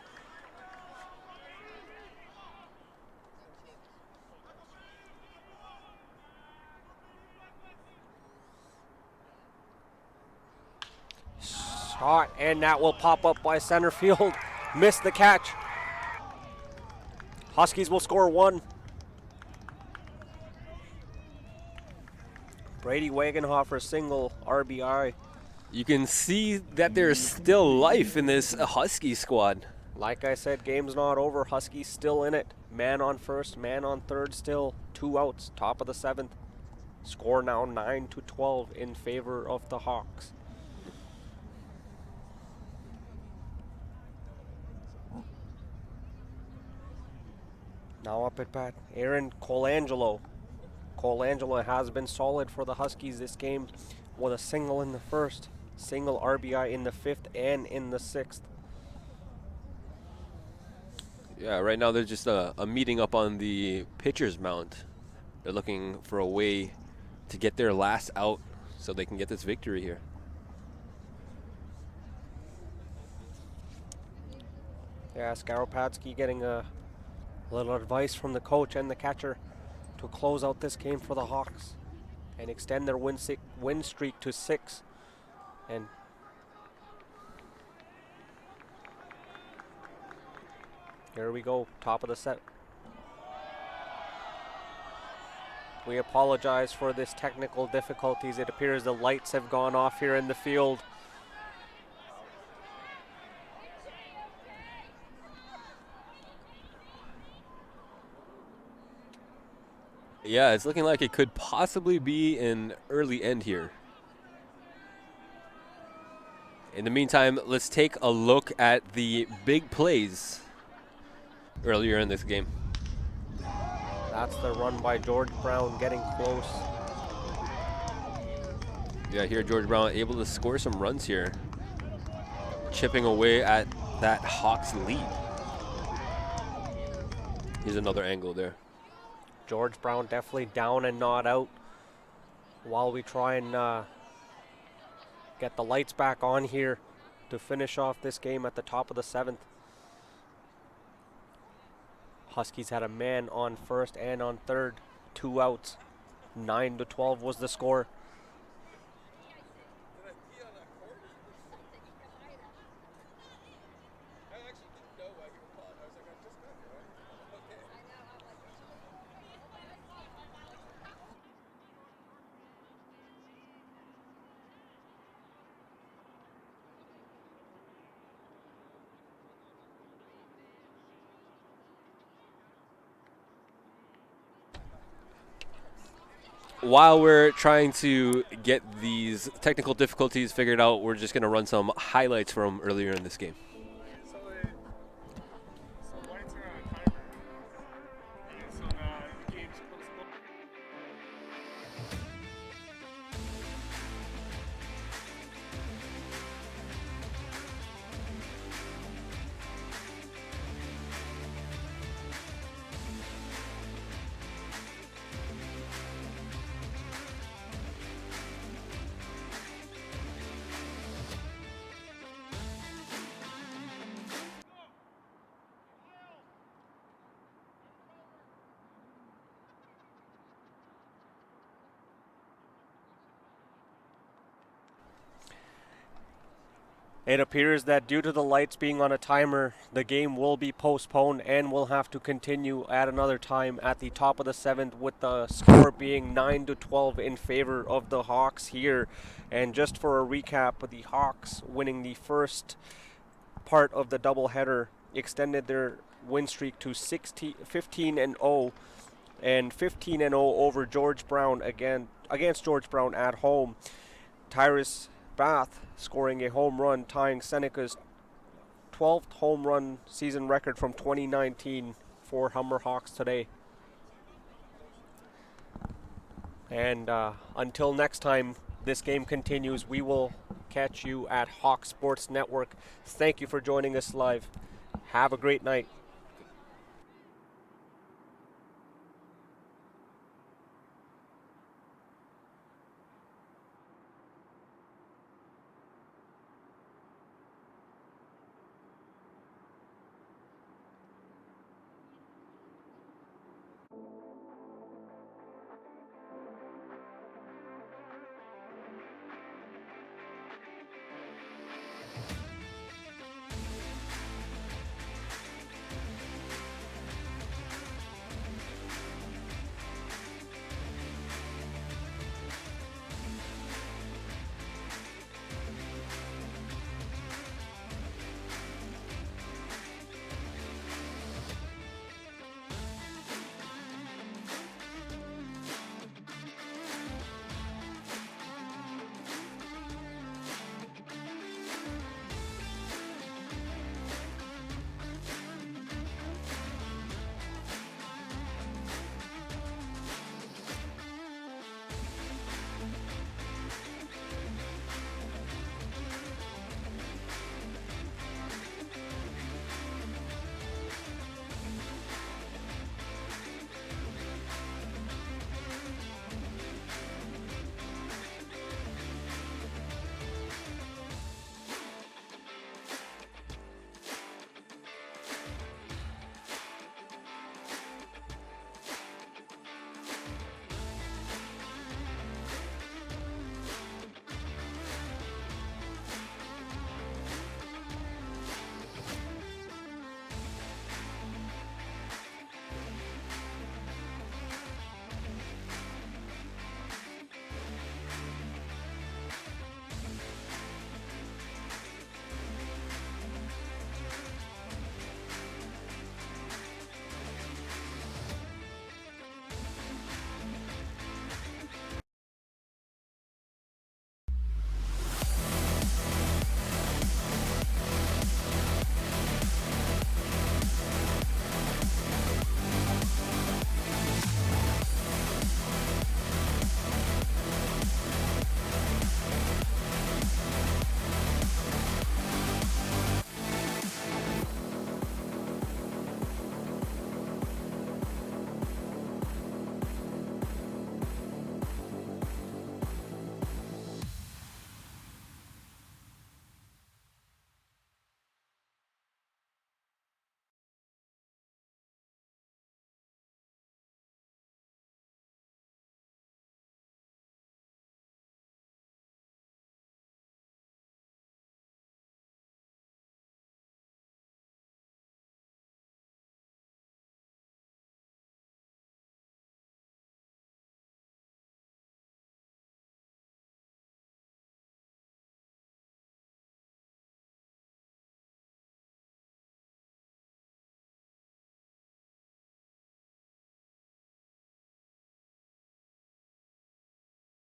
Shot, and that will pop up by center field. Missed the catch. Huskies will score 1. Brady Wagenhofer single RBI. You can see that there's still life in this Husky squad. Like I said, game's not over. Huskies still in it. Man on first, man on third still. 2 outs, top of the 7th. Score now 9-12 in favor of the Hawks. Now up at bat, Aaron Colangelo. Colangelo has been solid for the Huskies this game with a single in the first, single RBI in the 5th and in the 6th. Yeah, right now they're just a meeting up on the pitcher's mound. They're looking for a way to get their last out so they can get this victory here. Yeah, Skaropadsky getting a little advice from the coach and the catcher to close out this game for the Hawks and extend their win streak to 6. And here we go, top of the set. We apologize for this technical difficulties. It appears the lights have gone off here in the field. Yeah, it's looking like it could possibly be an early end here. In the meantime, let's take a look at the big plays earlier in this game. That's the run by George Brown getting close. Yeah, here George Brown able to score some runs here, chipping away at that Hawks lead. Here's another angle there. George Brown definitely down and not out while we try and get the lights back on here to finish off this game at the top of the 7th. Huskies had a man on first and on third, 2 outs. 9-12 was the score. While we're trying to get these technical difficulties figured out, we're just going to run some highlights from earlier in this game. So lights are on a timer. And so now the game's postponed. It appears that due to the lights being on a timer, the game will be postponed and will have to continue at another time at the top of the 7th, with the score being 9-12 in favor of the Hawks here. And just for a recap, the Hawks winning the first part of the doubleheader extended their win streak to 15-0 and 15-0 over George Brown against George Brown at home. Tyrus Bath scoring a home run, tying Seneca's 12th home run season record from 2019 for Humber Hawks today. And until next time this game continues, we will catch you at Hawk Sports Network. Thank you for joining us live. Have a great night.